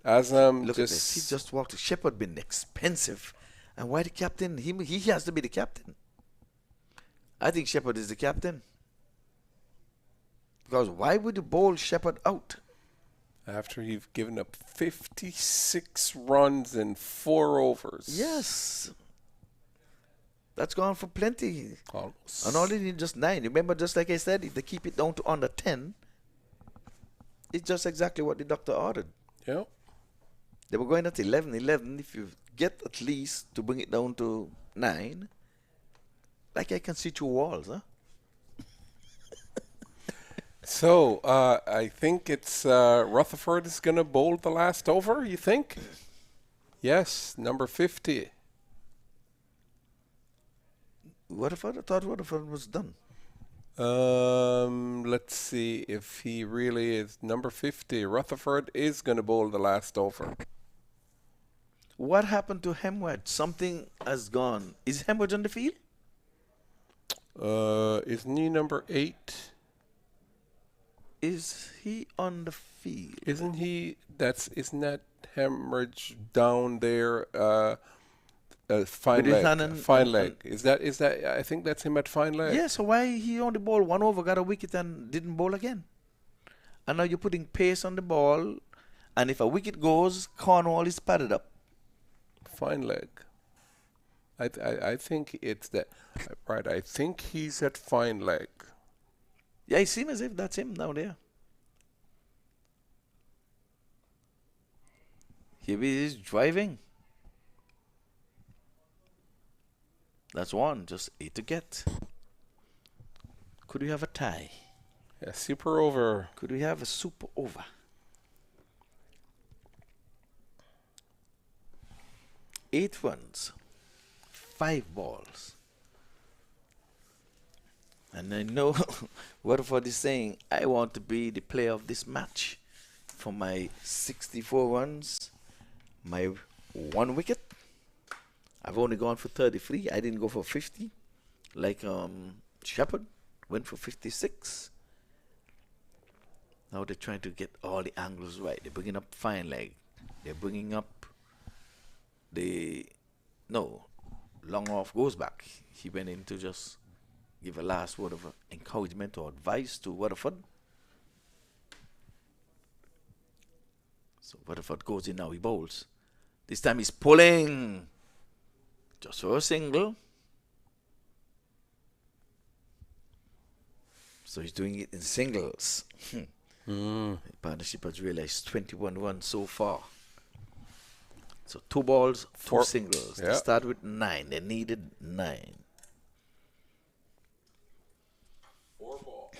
Azam. Look at this. He just walked. Shepherd been expensive. And why the captain? He has to be the captain. I think Shepherd is the captain. Because why would you bowl Shepherd out? After you've given up 56 runs in 4 overs. Yes. That's gone for plenty. Almost. And only need just 9. Remember, just like I said, if they keep it down to under 10, it's just exactly what the doctor ordered. Yeah. They were going at 11. If you get at least to bring it down to 9, like I can see through walls, huh? So, I think it's Rutherford is going to bowl the last over, you think? Yes, number 50. Rutherford? I thought Rutherford was done. Let's see if he really is number 50. Rutherford is going to bowl the last over. What happened to Hemwood? Something has gone. Is Hemwood on the field? Isn't he number 8? Is he on the field? Isn't he? Isn't that Hemorrhage down there? Fine leg. Is that? I think that's him at fine leg. Yeah. So why he only bowled 1 over, got a wicket, and didn't bowl again? And now you're putting pace on the ball, and if a wicket goes, Cornwall is padded up. Fine leg. I think it's that. Right. I think he's at fine leg. Yeah, it seems as if that's him down there. Here he is driving. That's 1, just 8 to get. Could we have a tie? Yeah, super over. Could we have a super over? 8 runs, 5 balls. And I know Rutherford is saying, I want to be the player of this match. for my 64 runs, my 1 wicket. I've only gone for 33. I didn't go for 50 like Shepherd went for 56. Now they're trying to get all the angles right. They're bringing up fine leg. They're bringing up long off goes back. He went in to just give a last word of encouragement or advice to Waterford. So Waterford goes in now, he bowls. This time he's pulling just for a single. So he's doing it in singles. The partnership has realized 21 runs so far. So 2 balls, 2 singles. Yeah. They started with 9. They needed 9. 4 balls.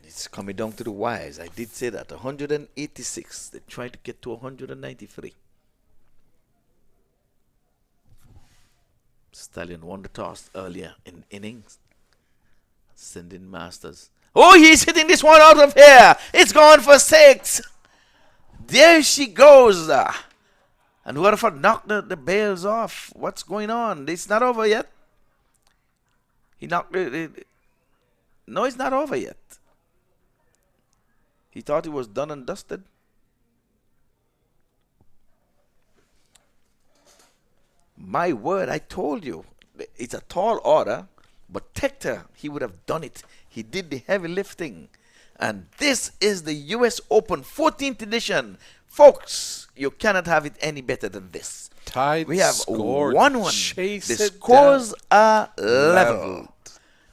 It's coming down to the wires. I did say that. 186. They're trying to get to 193. Stallion won the toss earlier in innings. Sending Masters. Oh, he's hitting this one out of here. It's gone for 6. There she goes. And Waterford knocked the bails off. What's going on? It's not over yet. He knocked it. No, it's not over yet. He thought it was done and dusted. My word, I told you. It's a tall order, but Tector, he would have done it. He did the heavy lifting. And this is the US Open 14th edition. Folks, you cannot have it any better than this. Tied We have score. 1-1. Chase The it scores down. are level.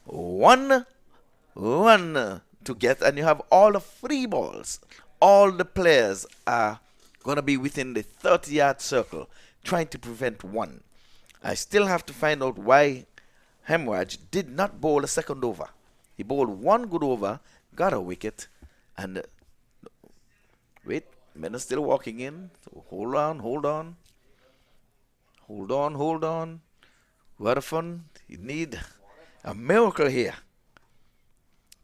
1-1 to get, and you have all the free balls. All the players are going to be within the 30-yard circle, trying to prevent one. I still have to find out why Hemorrhage did not bowl a second over. He bowled 1 good over, got a wicket, and wait, men are still walking in. So hold on. Waterford, you need a miracle here.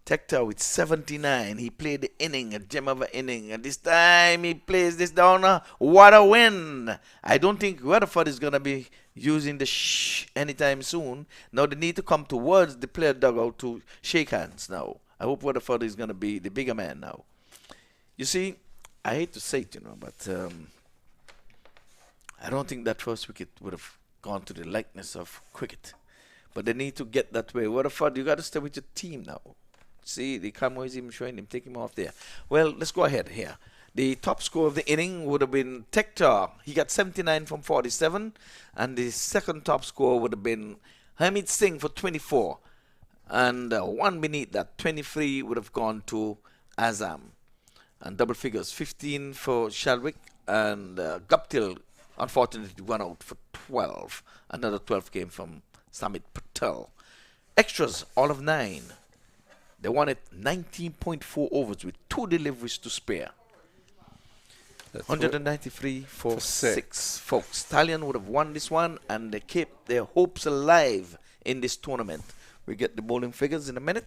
Tector with 79. He played the inning, a gem of an inning. And this time he plays this down. What a win. I don't think Waterford is going to be using the shh anytime soon. Now they need to come towards the player dugout to shake hands now. I hope Waterford is going to be the bigger man now. You see, I hate to say it, but I don't think that first wicket would have gone to the likeness of cricket. But they need to get that way. Waterford, you got to stay with your team now. See, the camera is even showing him. Take him off there. Well, let's go ahead here. The top score of the inning would have been Tector. He got 79 from 47. And the second top score would have been Hamid Singh for 24. And one beneath that, 23, would have gone to Azam. And double figures, 15 for Shalwick. And Guptill, unfortunately, went out for 12. Another 12 came from Samit Patel. Extras, all of 9. They wanted 19.4 overs with 2 deliveries to spare. That's 193 for 6. Folks, Stallion would have won this one, and they kept their hopes alive in this tournament. We get the bowling figures in a minute.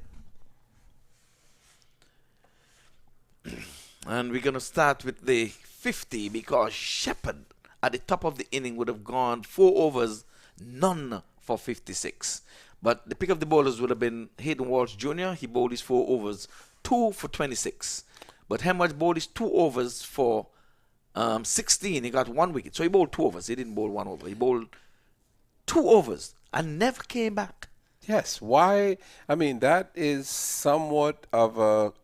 And we're going to start with the 50 because Shepherd at the top of the inning would have gone 4 overs, none for 56. But the pick of the bowlers would have been Hayden Walsh Jr. He bowled his 4 overs, 2 for 26. But Hemorrhage bowled his 2 overs for 16. He got 1 wicket. So he bowled 2 overs. He didn't bowl 1 over. He bowled 2 overs and never came back. Yes. Why? I mean, that is somewhat of a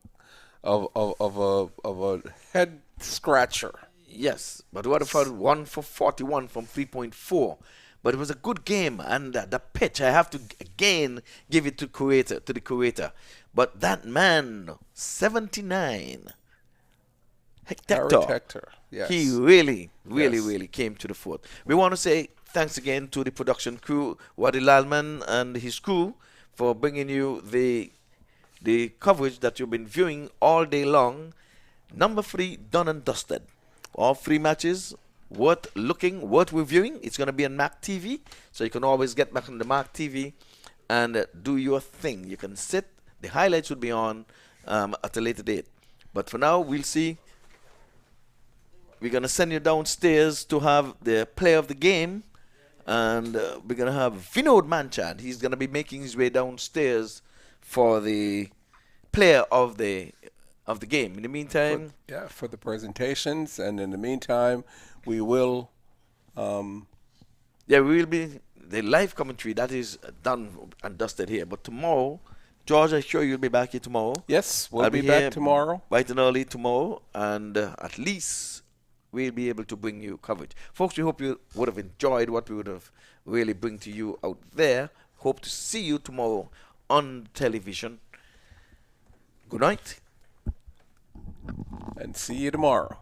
head scratcher. Yes, but Waterford won for 41 from 3.4. But it was a good game, and the pitch, I have to again give it to the curator. But that man, 79, Hector, yes. He really came to the fore. We want to say thanks again to the production crew, Wadi Lalman and his crew, for bringing you the coverage that you've been viewing all day long. Number 3, done and dusted. All 3 matches. Worth looking, worth reviewing. It's going to be on MAQ TV, so you can always get back on the MAQ TV and do your thing. You can sit. The highlights will be on at a later date. But for now, we'll see we're going to send you downstairs to have the player of the game. And we're going to have Vinod Manchand. He's going to be making his way downstairs for the player of the game. In the meantime... For the presentations. And in the meantime, we will... we will be... The live commentary, that is done and dusted here. But tomorrow, George, I'm sure you'll be back here tomorrow. Yes, we'll be back tomorrow. Bright and early tomorrow. And at least... we'll be able to bring you coverage. Folks, we hope you would have enjoyed what we would have really bring to you out there. Hope to see you tomorrow on television. Good night. And see you tomorrow.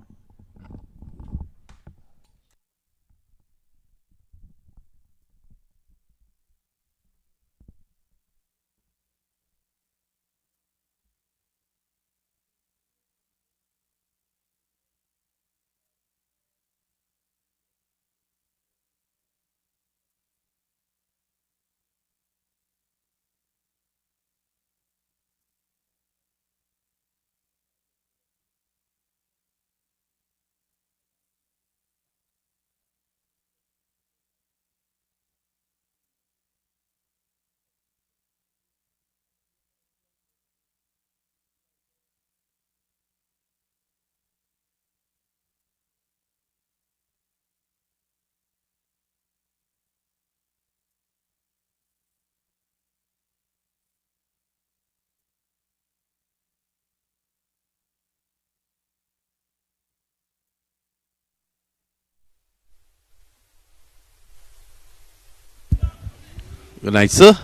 Good night, sir.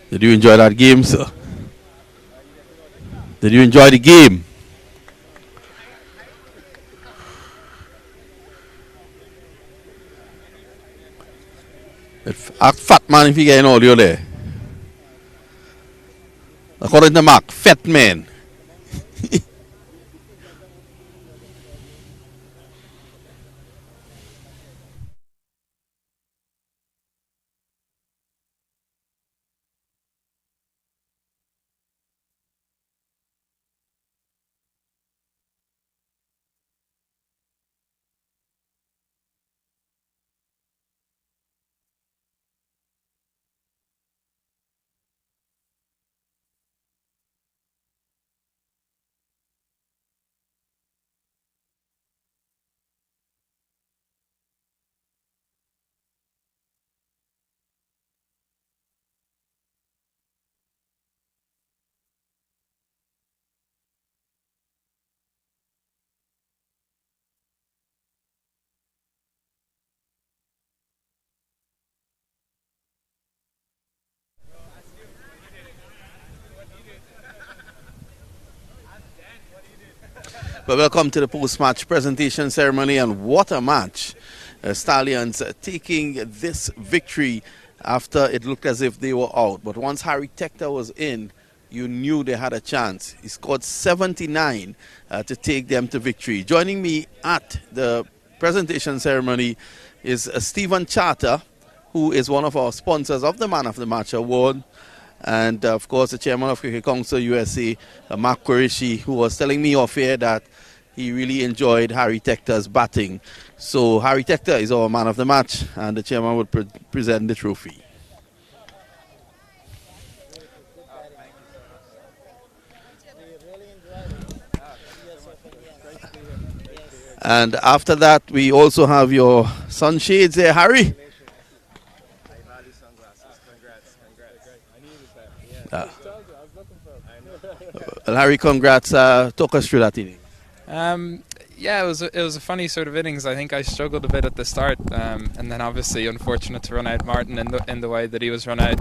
Did you enjoy that game, sir? Did you enjoy the game? Act fat man if you get an audio there. According to Mark, fat man. But welcome to the post-match presentation ceremony, and what a match. Stallions taking this victory after it looked as if they were out. But once Harry Tector was in, you knew they had a chance. He scored 79 to take them to victory. Joining me at the presentation ceremony is Stephen Charter, who is one of our sponsors of the Man of the Match Award. And of course, the chairman of Cricket Council USA, Mark Qureshi, who was telling me off here that he really enjoyed Harry Tector's batting. So Harry Tector is our man of the match, and the chairman will present the trophy. And after that, we also have your sunshades there, Harry. Well, Harry, congrats. Talk us through that inning. Yeah, it was a funny sort of innings. I think I struggled a bit at the start, and then obviously unfortunate to run out Martin in the way that he was run out.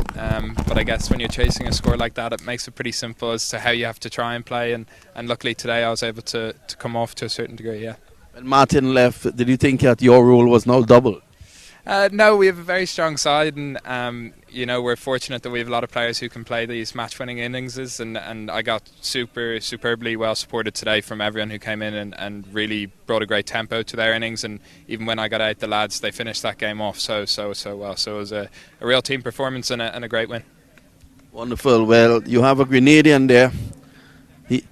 But I guess when you're chasing a score like that, it makes it pretty simple as to how you have to try and play. And luckily today I was able to come off to a certain degree. Yeah. When Martin left, did you think that your role was now double? No, we have a very strong side, and we're fortunate that we have a lot of players who can play these match-winning innings. And I got superbly well supported today from everyone who came in and really brought a great tempo to their innings. And even when I got out, the lads, they finished that game off so well. So it was a real team performance and a great win. Wonderful. Well, you have a Grenadian there.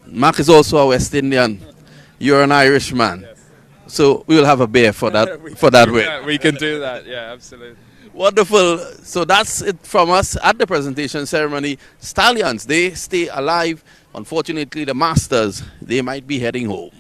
Mark is also a West Indian. You're an Irishman. So we will have a beer for that win. Yeah, we can do that. Yeah, absolutely. Wonderful. So that's it from us at the presentation ceremony. Stallions, they stay alive. Unfortunately, the Masters, they might be heading home.